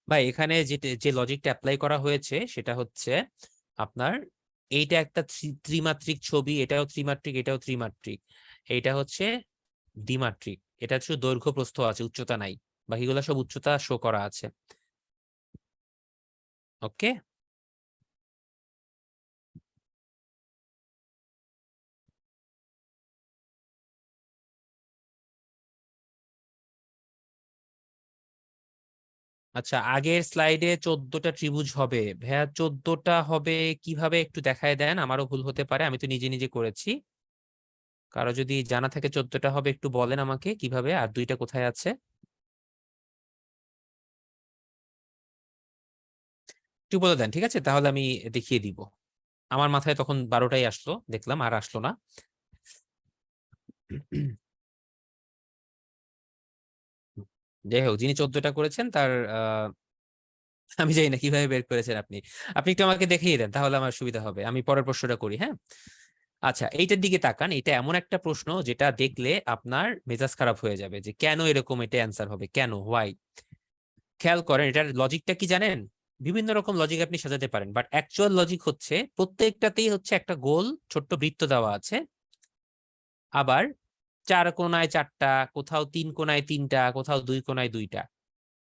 ভাই এখানে যে লজিকটা অ্যাপ্লাই করা হয়েছে সেটা হচ্ছে আপনার এইটা একটা ত্রিমাত্রিক ছবি, এটাও ত্রিমাত্রিক, এটাও ত্রিমাত্রিক, এইটা হচ্ছে দ্বিমাত্রিক। এটা শুধু দৈর্ঘ্য প্রস্থ আছে, উচ্চতা নাই, বাকিগুলো সব উচ্চতা শো করা আছে। ওকে, আচ্ছা আগের স্লাইডে 14টা ত্রিভুজ হবে ভাইয়া, 14টা হবে কিভাবে একটু দেখায় দেন, আমারও ভুল হতে পারে, আমি তো নিজে নিজে করেছি। কারো যদি জানা থাকে 14টা হবে একটু বলেন আমাকে কিভাবে, আর দুইটা কোথায় আছে একটু বলে দেন, ঠিক আছে? তাহলে আমি দেখিয়ে দিব। আমার মাথায় তখন 12টাই আসলো, দেখলাম আর আসলো না। যাই হোক, যিনি 14টা করেছেন তার আমি জানি না কিভাবে বের করেছেন আপনি, আপনি একটু আমাকে দেখিয়ে দেন তাহলে আমার সুবিধা হবে, আমি পরের প্রশ্নটা করি। হ্যাঁ, আচ্ছা এইটার দিকে তাকান, এটা এমন একটা প্রশ্ন যেটা দেখলে আপনার মেজাজ খারাপ হয়ে যাবে যে কেন এরকম এটা অ্যান্সার হবে, কেন, হোয়াই। খেয়াল করেন এটার লজিকটা কি জানেন? বিভিন্ন রকম লজিক আপনি সাজাতে পারেন, বাট অ্যাকচুয়াল লজিক হচ্ছে প্রত্যেকটাতেই হচ্ছে একটা গোল ছোট্ট বৃত্ত দেওয়া আছে, আবার চার কোণায় চারটা, কোথাও তিন কোণায় তিনটা, কোথাও দুই কোণায় দুইটা।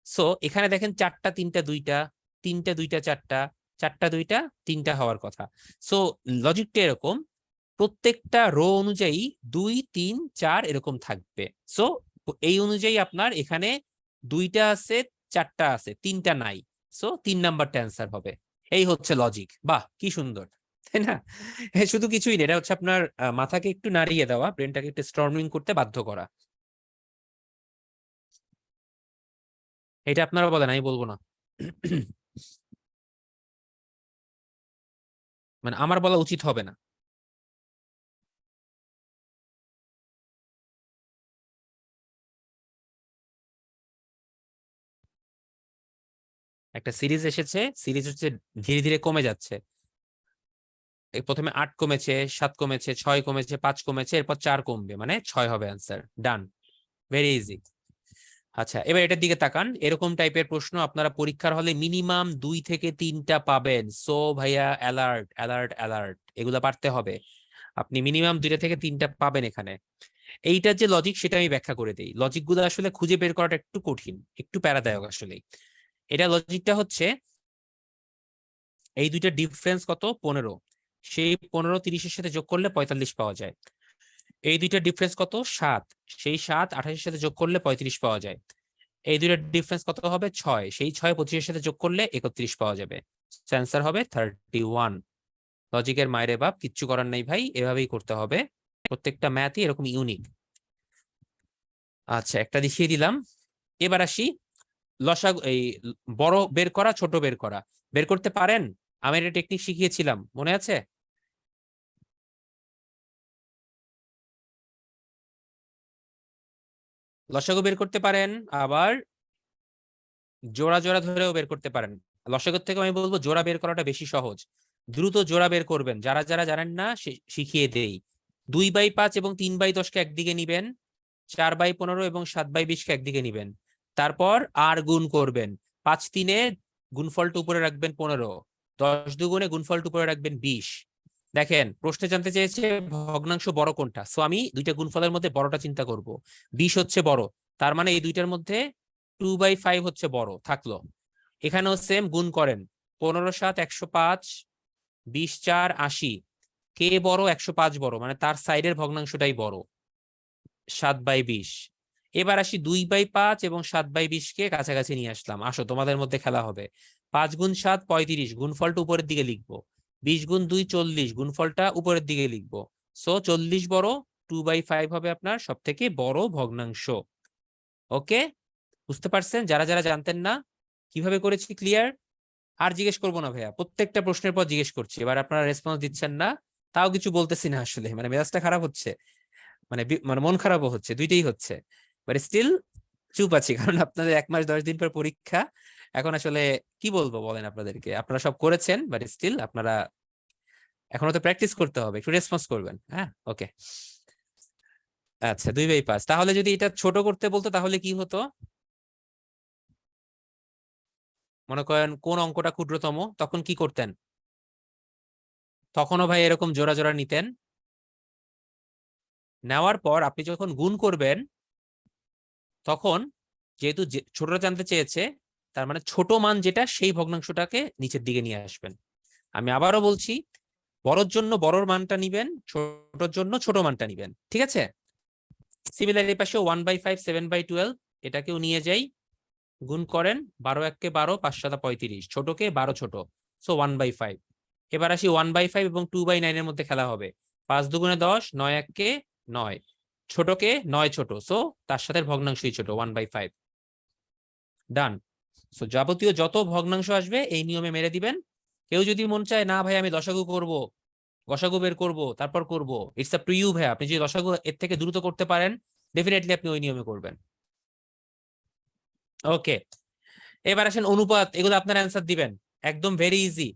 সো এখানে দেখেন চারটা তিনটা দুইটা, তিনটা দুইটা চারটা, চারটা দুইটা তিনটা হওয়ার কথা। সো লজিকটা এরকম, প্রত্যেকটা রো অনুযায়ী 2 3 4 এরকম থাকবে। সো এই অনুযায়ী আপনার এখানে দুইটা আছে, চারটা আছে, তিনটা নাই। সো 3 নাম্বারটা অ্যান্সার হবে। এই হচ্ছে লজিক। বাহ কি সুন্দর, তাই না? শুধু কিছুই না, এটা হচ্ছে আপনার মাথাকে একটু নাড়িয়ে দেওয়া, ব্রেনটাকে একটু স্টর্মিং করতে বাধ্য করা। এটা আপনারা বলেন, আমি বলবো না। মানে আমার বলা উচিত হবে না। একটা সিরিজ এসেছে, সিরিজ হচ্ছে ধীরে ধীরে কমে যাচ্ছে। এই প্রথমে 8 কমেছে, 7 কমেছে, 6 কমেছে, 5 কমেছে, এরপর 4 কমবে, মানে 6 হবে অ্যান্সার। ডান, ভেরি ইজি। আচ্ছা এবার এটার দিকে তাকান, এরকম টাইপের প্রশ্ন আপনারা পরীক্ষার হলে মিনিমাম 2 থেকে 3টা পাবেন। সো ভাইয়া অ্যালার্ট অ্যালার্ট অ্যালার্ট, এগুলা পারতে হবে। আপনি মিনিমাম 2টা থেকে 3টা পাবেন এখানে। এইটার যে লজিক সেটা আমি ব্যাখ্যা করে দিই। লজিক গুলো আসলে খুঁজে বের করাটা একটু কঠিন, একটু প্যারাদায়ক আসলে। এটা লজিকটা হচ্ছে এই দুইটা ডিফারেন্স কত, 15, সেই 15 30-এর সাথে যোগ করলে 45 পাওয়া যায়। এই দুইটা ডিফারেন্স কত, 7, সেই 7 28-এর সাথে যোগ করলে 35 পাওয়া যায়। এই দুইটা ডিফারেন্স কত হবে, 6, সেই 6 25-এর সাথে যোগ করলে 31 পাওয়া যাবে। অ্যান্সার হবে 31। লজিকের মায়েরে বাপ, কিচ্ছু করার নেই ভাই, এভাবেই করতে হবে। প্রত্যেকটা ম্যাথই এরকম ইউনিক। আচ্ছা একটা দেখিয়ে দিলাম। এবার আসি লসাগু, এই বড় বের করা ছোট বের করা, বের করতে পারেন? আমি একটা টেকনিক শিখিয়েছিলাম, মনে আছে? লসাগু বের করতে পারেন, আবার জোড়া জোড়া ধরেও বের করতে পারেন। লসাগুর থেকে আমি বলবো জোড়া বের করাটা বেশি সহজ, দ্রুত জোড়া বের করবেন। যারা যারা জানেন না শিখিয়ে দেই। 2/5 এবং 3/10-কে একদিকে নিবেন, 4/15 এবং 7/20-কে একদিকে নিবেন, তারপর আর গুণ করবেন। 5 3-এ গুণফলটা উপরে রাখবেন 15, 10 2 গুণফলটা উপরে রাখবেন 20। দেখেন প্রশ্নে জানতে চেয়েছে ভগ্নাংশ বড় কোনটা, সো আমি দুইটা গুণফলের মধ্যে বড়টা চিন্তা করব। 20 হচ্ছে বড়, তার মানে এই দুইটার মধ্যে 2/5 হচ্ছে বড়, থাকলো। এখানেও সেম গুণ করেন, 15 7 105, 20 4 80, কে বড়, 105 বড়, মানে তার সাইডের ভগ্নাংশটাই বড়, 7/20। এবার আসি 2/5 এবং 7/20-কে কাছাকাছি নিয়ে আসলাম, আসো তোমাদের মধ্যে খেলা হবে। 5 × 7 35, গুণফলটা উপরের দিকে লিখবো। 20 × 2 40, গুণফলটা উপরের দিকে লিখবো। সো 40 বড়, 2/5 হবে আপনার সব থেকে বড় ভগ্নাংশ। ওকে, বুঝতে পারছেন? যারা যারা জানতেন না কিভাবে করেছি, ক্লিয়ার? আর জিজ্ঞেস করবো না ভাইয়া, প্রত্যেকটা প্রশ্নের পর জিজ্ঞেস করছি, এবার আপনারা রেসপন্স দিচ্ছেন না, তাও কিছু বলতেছি না আসলে, মানে মেজাজটা খারাপ হচ্ছে, মানে মানে মন খারাপও হচ্ছে, দুইটাই হচ্ছে। বাট স্টিল চুপ আছি, কারণ আপনাদের 1 মাস 10 দিন পর পরীক্ষা। এখন আসলে কি বলবো বলেন আপনাদেরকে, আপনারা সব করেছেন বাট স্টিল আপনারা এখনো তো প্র্যাকটিস করতে হবে, একটু রেসপন্স করবেন। হ্যাঁ ওকে, আচ্ছা 2/5, তাহলে যদি এটা ছোট করতে বলতো তাহলে কি হতো? মনে করেন কোন অঙ্কটা ক্ষুদ্রতম, তখন কি করতেন? তখনও ভাই এরকম জোড়া জোড়া নিতেন। নেওয়ার পর আপনি যখন গুণ করবেন, তখন যেহেতু ছোটটা জানতে চেয়েছে, তার মানে ছোট মান যেটা সেই ভগ্নাংশটাকে নিচের দিকে নিয়ে আসবেন। আমি আবারও বলছি, বড়র জন্য বড়র মানটা নিবেন, ছোটর জন্য ছোট মানটা নিবেন, ঠিক আছে? সিমিলার এই পাশে 1/5 7/12 এটাকেও নিয়ে যাই, গুণ করেন, 12 1 কে 12, 5 7 35, ছোটকে 12 ছোট, সো 1/5। এবার আসি 1/5 এবং 2/9 এর মধ্যে খেলা হবে। 5 2 10, 9 1 কে 9, ছোটকে 9 ছোট, সো তার সাথে ভগ্নাংশই ছোট, 1/5। ডান। সো যাবতীয় যত ভগ্নাংশ আসবে এই নিয়মে মেরে দিবেন। কেউ যদি মন চায় না ভাই আমি লসাগু করব, গসাগু বের করব, তারপর করব, ইটস আপ টু ইউ ভাই। আপনি যদি লসাগু এর থেকে দ্রুত করতে পারেন, ডেফিনেটলি আপনি ওই নিয়মে করবেন। ওকে, এবার আসেন অনুপাত, এগুলো আপনার অ্যান্সার দিবেন, একদম ভেরি ইজি।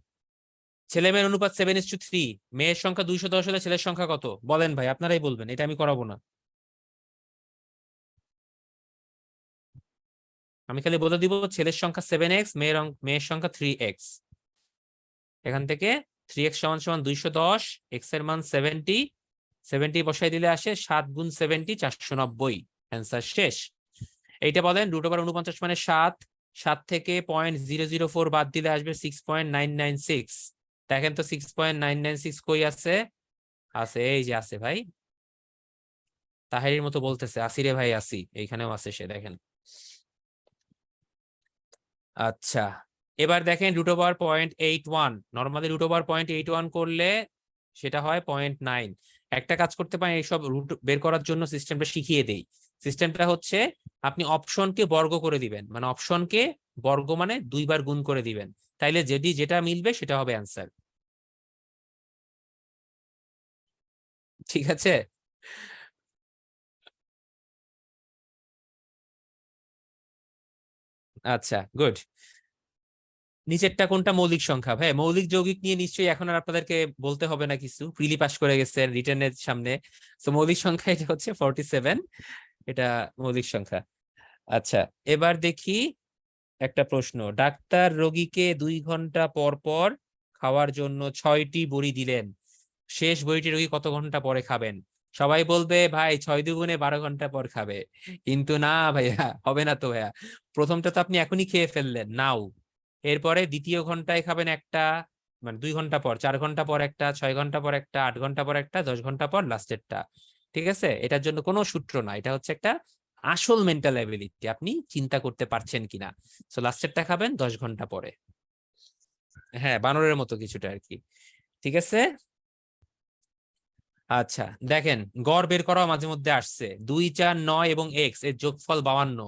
ছেলে মেয়ের অনুপাত 7:3, মেয়ের সংখ্যা 210 হলে ছেলের সংখ্যা কত বলেন ভাই? আপনারাই বলবেন, এটা আমি করাবো না। আমি খালি বলে দিব ছেলের সংখ্যা 7x, মেয়ের সংখ্যা 3x। এখান থেকে 3x সমান সমান 210, x এর মান 70, 70 বসাই দিলে আসে 7 গুণ 70 490, অ্যান্সার শেষ। এইটা বলেন √49 মানে 7, 7 থেকে 0.004 বাদ দিলে আসবে 6.996। দেখেন তো 6.996 কই আছে? আছে, এই যে আছে ভাই, তাহেরির মতো বলতেছে আসি রে ভাই আসি, এইখানেও আছে সে, দেখেন। আচ্ছা, এবার দেখেন √0.81, নর্মালি √0.81 করলে সেটা হয় 0.9। একটা কাজ করতে পারেন, এইসব রুট বের করার জন্য সিস্টেমটা শিখিয়ে দেই। সিস্টেমটা হচ্ছে আপনি অপশনকে বর্গ করে দিবেন, মানে অপশনকে বর্গ মানে 2 বার গুণ করে দিবেন, তাইলে যদি যেটা মিলবে সেটা হবে অ্যান্সার। ঠিক আছে? আচ্ছা, গুড। নিচেরটা কোনটা মৌলিক সংখ্যা? ভাই মৌলিক যৌগিক নিয়ে নিশ্চয়ই এখন আর আপনাদেরকে বলতে হবে না কিছু, প্রিলি পাস করে গেছেন রিটেনের সামনে। তো মৌলিক সংখ্যা এটা হচ্ছে 47, এটা মৌলিক সংখ্যা। আচ্ছা, এবার দেখি একটা প্রশ্ন। ডাক্তার রোগীকে 2 ঘন্টা পর পর খাওয়ার জন্য 6টি বড়ি দিলেন, শেষ বড়িটি রোগী কত ঘন্টা পরে খাবেন? সবাই বলবে ভাই 6 2 12 ঘন্টা পর খাবে, কিন্তু না ভাইয়া, হবে না তো ভাইয়া। প্রথমটা তো আপনি এখনই খেয়ে ফেললেন নাও, এরপরে দ্বিতীয় ঘন্টায় খাবেন একটা, মানে 2 ঘন্টা পর, 4 ঘন্টা পর একটা, 6 ঘন্টা পর একটা, 8 ঘন্টা পর একটা, 10 ঘন্টা পর লাস্টেরটা। ঠিক আছে? এটার জন্য কোনো সূত্র না, এটা হচ্ছে একটা আসল মেন্টাল অ্যাবিলিটি, আপনি চিন্তা করতে পারছেন কিনা। সো লাস্টেরটা খাবেন 10 ঘন্টা পরে। হ্যাঁ, বানরের মতো কিছুটা আর কি। ঠিক আছে। আচ্ছা, দেখেন গড় বের করা মাঝে মধ্যে আসছে, 2 4 9 এবং এক্স এর যোগফল 52।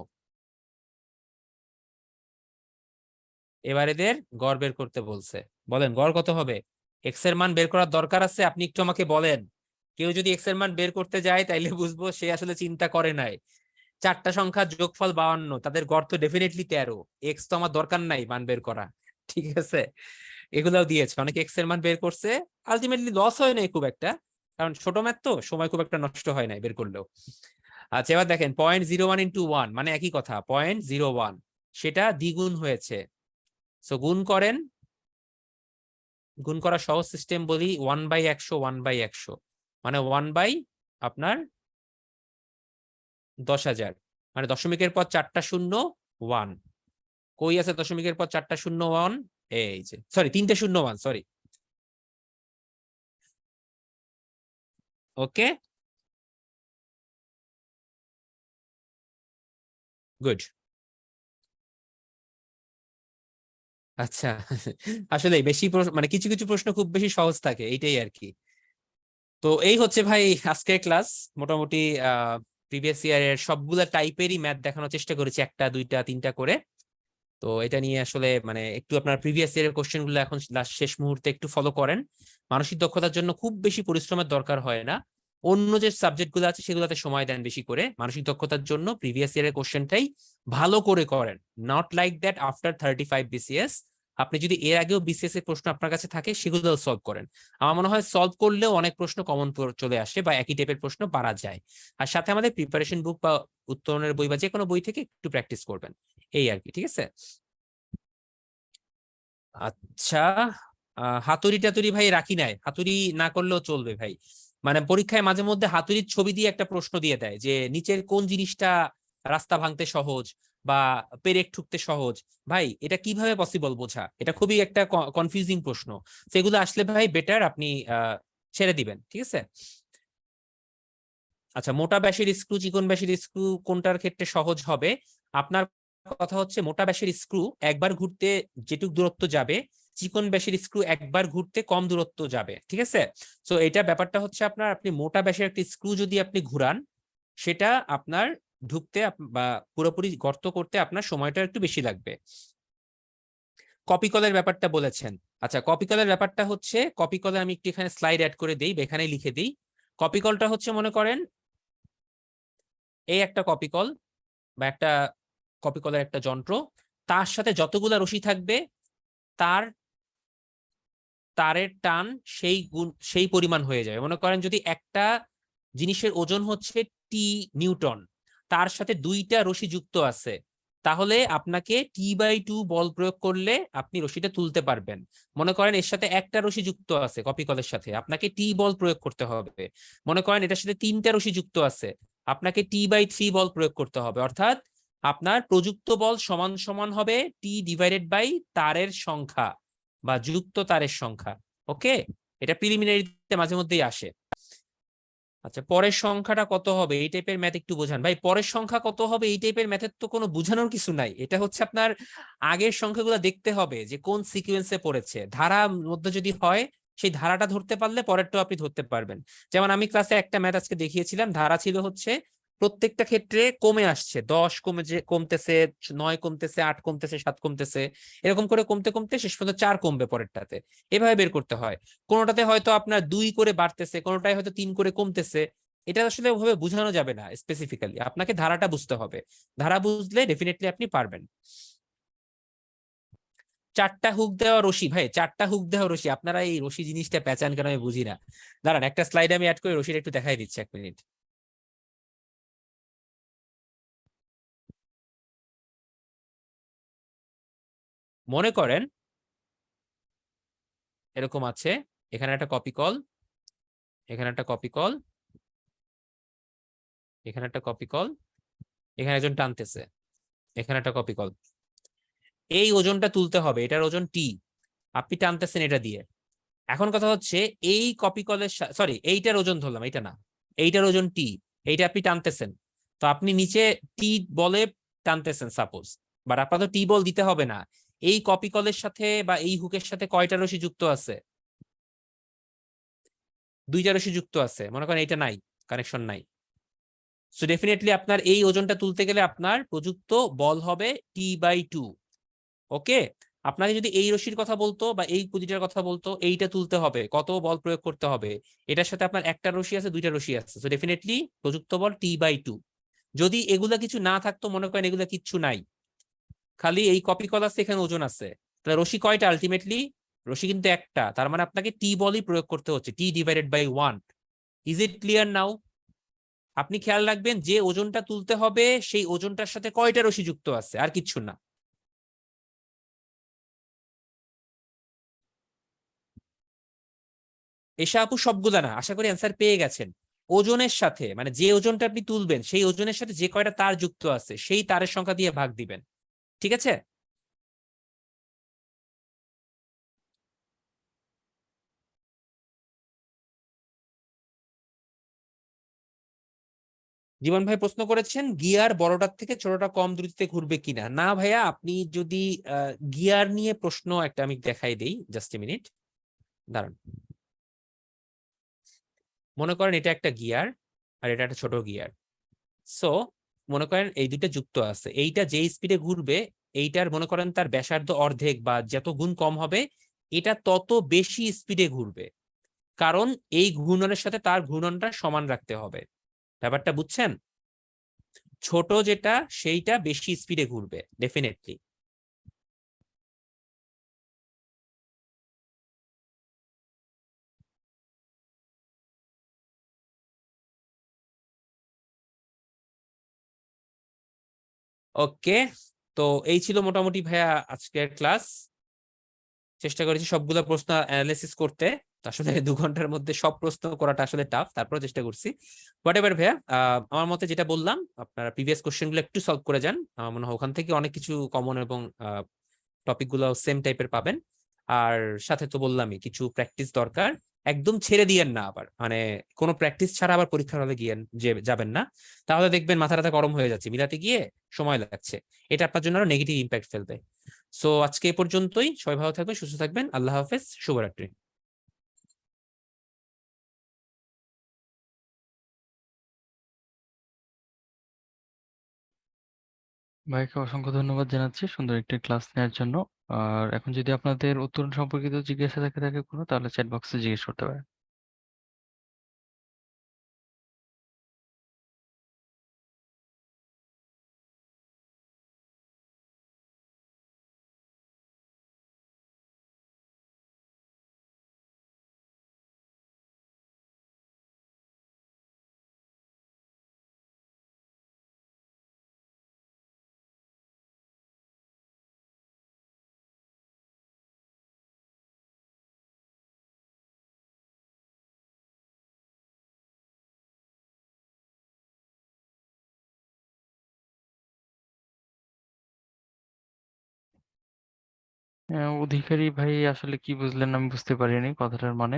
এবার এদের গড় বের করতে বলছে, বলেন গড় কত হবে? এক্স এর মান বের করার দরকার আছে, আপনি একটু আমাকে বলেন। কেউ যদি এক্স এর মান বের করতে যায় তাইলে বুঝবো সে আসলে চিন্তা করে নাই। চারটা সংখ্যার যোগফল 52, তাদের গড় তো ডেফিনেটলি 13। এক্স তো আমার দরকার নাই মান বের করা, ঠিক আছে? এগুলাও দিয়েছে, অনেক এক্স এর মান বের করছে, আলটিমেটলি লস হয় নাই খুব একটা, কারণ ছোট ম্যাথ তো সময় খুব একটা নষ্ট হয় নাই বের করলেও। আচ্ছা, এবার দেখেন 0.01 × 1 মানে একই কথা, 0.01, সেটা দ্বিগুণ হয়েছে। সো গুণ করেন, গুণ করা সহজ সিস্টেম বলি, 1/100 1/100, মানে 1 বাই আপনার 10,000, মানে দশমিকের পর 4টা শূন্য 1। কই আছে দশমিকের পর 4টা শূন্য 1? এই যে, সরি 3টে শূন্য 1, সরি। ওকে, গুড। আচ্ছা, আসলে বেশি মানে কিছু কিছু প্রশ্ন খুব বেশি সহজ থাকে, এইটাই আর কি। তো এই হচ্ছে ভাই আজকের ক্লাস। মোটামুটি প্রিভিয়াস ইয়ারের সবগুলা টাইপেরই ম্যাথ দেখানোর চেষ্টা করেছি, একটা দুইটা তিনটা করে। তো এটা নিয়ে আসলে মানে একটু আপনার প্রিভিয়াস ইয়ারের কোশ্চেন গুলো এখন শেষ মুহূর্তে একটু ফলো করেন। মানসিক দক্ষতার জন্য খুব বেশি পরিশ্রমের দরকার হয় না, অন্য যে সাবজেক্ট গুলো আছে সেগুলোতে সময় দেন বেশি করে। মানসিক দক্ষতার জন্য প্রিভিয়াস ইয়ারের কোশ্চেনটাই ভালো করে করেন, not like that after 35 BCS. আপনি যদি এর আগেও বিসিএস এর প্রশ্ন আপনার কাছে থাকে সেগুলো সলভ করেন, আমার মনে হয় সলভ করলেও অনেক প্রশ্ন কমন চলে আসে বা একই টাইপের প্রশ্ন পারা যায়। আর সাথে আমাদের প্রিপারেশন বুক বা উত্তরণের বই বা যে কোনো বই থেকে একটু প্র্যাকটিস করবেন, এই আর কি। ঠিক আছে? আচ্ছা, হাতুড়ি টাতুড়ি ভাই রাখি নাই, হাতুড়ি না করলেও চলবে ভাই। মানে পরীক্ষায় মাঝে মধ্যে হাতুড়ির ছবি দিয়ে একটা প্রশ্ন দিয়ে দেয় যে নিচের কোন জিনিসটা রাস্তা ভাঙতে সহজ বা পেরেক ঠুকতে সহজ। ভাই এটা কিভাবে পসিবল বোঝা, এটা খুবই একটা কনফিউজিং প্রশ্ন। সেগুলো আসলে ভাই বেটার আপনি ছেড়ে দিবেন, ঠিক আছে। আচ্ছা, মোটা ব্যাসের স্ক্রু চিকন ব্যাসের স্ক্রু কোনটার ক্ষেত্রে সহজ হবে? আপনার কথা হচ্ছে মোটা ব্যাসের স্ক্রু একবার ঘুরতে যেটুক দূরত্ব যাবে, চিকন ব্যাসের স্ক্রু একবার ঘুরতে কম দূরত্ব যাবে, ঠিক আছে। তো এটা ব্যাপারটা হচ্ছে আপনার, আপনি মোটা ব্যাসের একটা স্ক্রু যদি আপনি ঘুরান, সেটা আপনার ঢুকতে বা পুরোপুরি গর্ত করতে আপনার সময়টা একটু বেশি লাগবে। কপি কলের ব্যাপারটা বলেছেন। আচ্ছা, কপি কলের ব্যাপারটা হচ্ছে, কপি কলে আমি একটু এখানে স্লাইড অ্যাড করে দিই, এখানে লিখে দিই। কপি কলটা হচ্ছে মনে করেন এই একটা কপি কল বা একটা কপি কলের একটা যন্ত্র, তার সাথে যতগুলা রশি থাকবে তার তারের টান সেই গুণ সেই পরিমাণ হয়ে যাবে। মনে করেন যদি একটা জিনিসের ওজন হচ্ছে টি নিউটন, তার সাথে দুইটা রশি যুক্ত আছে, তাহলে আপনাকে টি/2 বল প্রয়োগ করলে আপনি রশিটা তুলতে পারবেন। মনে করেন এর সাথে একটা রশি যুক্ত আছে, কপি কলের সাথে আপনাকে টি বল প্রয়োগ করতে হবে। মনে করেন এটার সাথে তিনটা রশি যুক্ত আছে, আপনাকে টি/3 বল প্রয়োগ করতে হবে। অর্থাৎ আপনার প্রযুক্ত বল সমান সমান হবে টি/বাই তারের সংখ্যা বা যুক্ত তারের সংখ্যা। ওকে, এটা প্রিলিমিনারিতে মাঝে মধ্যেই আসে। আচ্ছা, পরের সংখ্যাটা কত হবে এই টাইপের ম্যাথ একটু বোঝান। ভাই পরের সংখ্যা কত হবে এই টাইপের ম্যাথের তো কোনো বোঝানোর কিছু নাই, এটা হচ্ছে আপনার আগের সংখ্যাগুলো দেখতে হবে যে কোন সিকোয়েন্সে পড়েছে, ধারা মধ্যে যদি হয় সেই ধারাটা ধরতে পারলে পরেরটাও আপনি ধরতে পারবেন। যেমন আমি ক্লাসে একটা ম্যাথ আজকে দেখিয়েছিলাম, ধারা ছিল হচ্ছে প্রত্যেকটা ক্ষেত্রে কমে আসছে, 10 কমতেছে, 9 কমতেছে, 8 কমতেছে, 7 কমতেছে, এরকম করে কমতে কমতে শেষ পর্যন্ত 4 কমবে পরেরটাতে। এভাবে বের করতে হয়। কোনোটাতে হয়তো আপনার 2 করে বাড়তেছে, কোনোটায় হয়তো 3 করে কমতেছে। এটা আসলে ওভাবে বোঝানো যাবে না স্পেসিফিক্যালি, আপনাকে ধারাটা বুঝতে হবে। ধারা বুঝলে ডেফিনেটলি আপনি পারবেন। চারটা হুক দেওয়া রশি, ভাই চারটা হুক দেওয়া রশি, আপনারা এই রশি জিনিসটা পেঁচান কেন আমি বুঝি না। দাঁড়ান একটা স্লাইড আমি অ্যাড করে রশিটা একটু দেখাই দিচ্ছি, 1 মিনিট। মনে করেন এরকম আছে, এখানে একটা কপি কল, এখানে একটা কপি কল, এখানে একটা কপি কল, এখানে একজন টানতেছে, এখানে একটা কপি কল। এই ওজনটা তুলতে হবে, এটার ওজন টি, আপনি টানতেছেন এটা দিয়ে। এখন কথা হচ্ছে এই কপি কলের, সরি এইটার ওজন ধরলাম, এইটা না, এইটার ওজন টি, এইটা আপনি টানতেছেন। তো আপনি নিচে টি বলে টানতেছেন সাপোজ, বাট আপনার তো টি বল দিতে হবে না। এই কপি কলের সাথে বা এই হুকের সাথে কয়টা রশি যুক্ত আছে? দুইটা রশি যুক্ত আছে, মনে করেন এইটা নাই, কানেকশন নাই। সো ডেফিনেটলি আপনার এই ওজনটা তুলতে গেলে আপনার প্রযুক্ত বল হবে টি/2। ওকে, আপনাকে যদি এই রশির কথা বলতো বা এই পুঁজিটার কথা বলতো, এইটা তুলতে হবে কত বল প্রয়োগ করতে হবে, এটার সাথে আপনার একটা রশি আছে, দুইটা রশি আছে, তো ডেফিনেটলি প্রযুক্ত বল টি/2। যদি এগুলা কিছু না থাকতো, মনে করেন এগুলা কিচ্ছু নাই, খালি এই কপি কল আছে, এখানে ওজন আছে, তাহলে রশি কয়টা আলটিমেটলি? রশি কিন্তু একটা, তার মানে আপনাকে টি বলই প্রয়োগ করতে হচ্ছে, টি/1। Is it clear now? আপনি খেয়াল রাখবেন যে ওজনটা তুলতে হবে সেই ওজনটার সাথে কয়টা রশি যুক্ত আছে, আর কিচ্ছু না। এসা আপু সবগুলা না, আশা করি অ্যান্সার পেয়ে গেছেন। ওজনের সাথে মানে যে ওজনটা আপনি তুলবেন সেই ওজনের সাথে যে কয়টা তার যুক্ত আছে সেই তারের সংখ্যা দিয়ে ভাগ দিবেন, ঠিক আছে। জীবন ভাই প্রশ্ন করেছেন গিয়ার বড়টার থেকে ছোটটা কম দ্রুতিতে ঘুরবে কিনা। না ভাইয়া, আপনি যদি গিয়ার নিয়ে প্রশ্ন একটা আমি দেখাই দেই, জাস্ট এ মিনিট দাঁড়ান। মনে করেন এটা একটা গিয়ার আর এটা একটা ছোট গিয়ার। সো মনে করেন এই দুইটা যুক্ত আছে, এইটা যে স্পিডে ঘুরবে, এইটার মনে করেন তার ব্যাসার্ধ অর্ধেক বা যত গুণ কম হবে, এটা তত বেশি স্পিডে ঘুরবে, কারণ এই ঘূর্ণনের সাথে তার ঘূর্ণনটা সমান রাখতে হবে। ব্যাপারটা বুঝছেন? ছোট যেটা সেইটা বেশি স্পিডে ঘুরবে ডেফিনেটলি। ওকে, তো এই ছিল মোটামুটি ভাইয়া আজকের ক্লাস। চেষ্টা করেছি সবগুলো প্রশ্ন অ্যানালিসিস করতে। তো আসলে 2 ঘন্টার মধ্যে সব প্রশ্ন করাটা আসলে টাফ, তারপরে চেষ্টা করছি। হোয়াট এভার ভাইয়া, আমার মতে যেটা বললাম, আপনারা প্রিভিয়াস কোশ্চেন গুলো একটু সলভ করে যান। আমার মনে হয় ওখান থেকে অনেক কিছু কমন এবং টপিক গুলো সেম টাইপের পাবেন। আর সাথে তো বললামই কিছু প্র্যাকটিস দরকার। একদম ছেড়ে দিয়েন না, আবার মানে কোনো প্র্যাকটিস ছাড়া আবার পরীক্ষার হলে গিয়ে যাবেন না। তাহলে দেখবেন মাথা টাথা গরম হয়ে যাচ্ছে, মিলাতে গিয়ে সময় লাগছে। এটা আপনার জন্য আরো নেগেটিভ ইম্প্যাক্ট ফেলবে। সো আজকে এ পর্যন্তই। সবাই ভালো থাকবেন, সুস্থ থাকবেন। আল্লাহ হাফেজ, শুভরাত্রি। ভাইকে অসংখ্য ধন্যবাদ জানাচ্ছি সুন্দর একটি ক্লাস নেওয়ার জন্য। আর এখন যদি আপনাদের উত্তরণ সম্পর্কিত জিজ্ঞাসা থাকে কোনো, তাহলে চ্যাট বক্সে জিজ্ঞেস করতে পারেন। অধিকারী ভাই, আসলে কি বুঝলেন আমি বুঝতে পারিনি কথাটার মানে।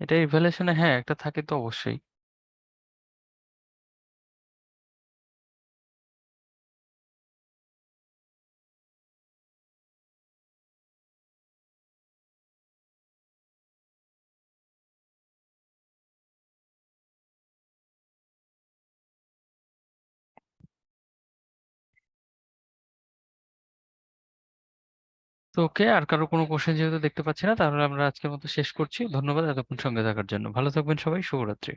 এটা ইভ্যালুয়েশনে হ্যাঁ একটা থাকে তো অবশ্যই। তো ওকে, আর কারো কোনো কোশ্চেন যেহেতু দেখতে পাচ্ছি না, তাহলে আমরা আজকের মতো শেষ করছি। ধন্যবাদ এতক্ষণ সঙ্গে থাকার জন্য। ভালো থাকবেন সবাই, শুভরাত্রি।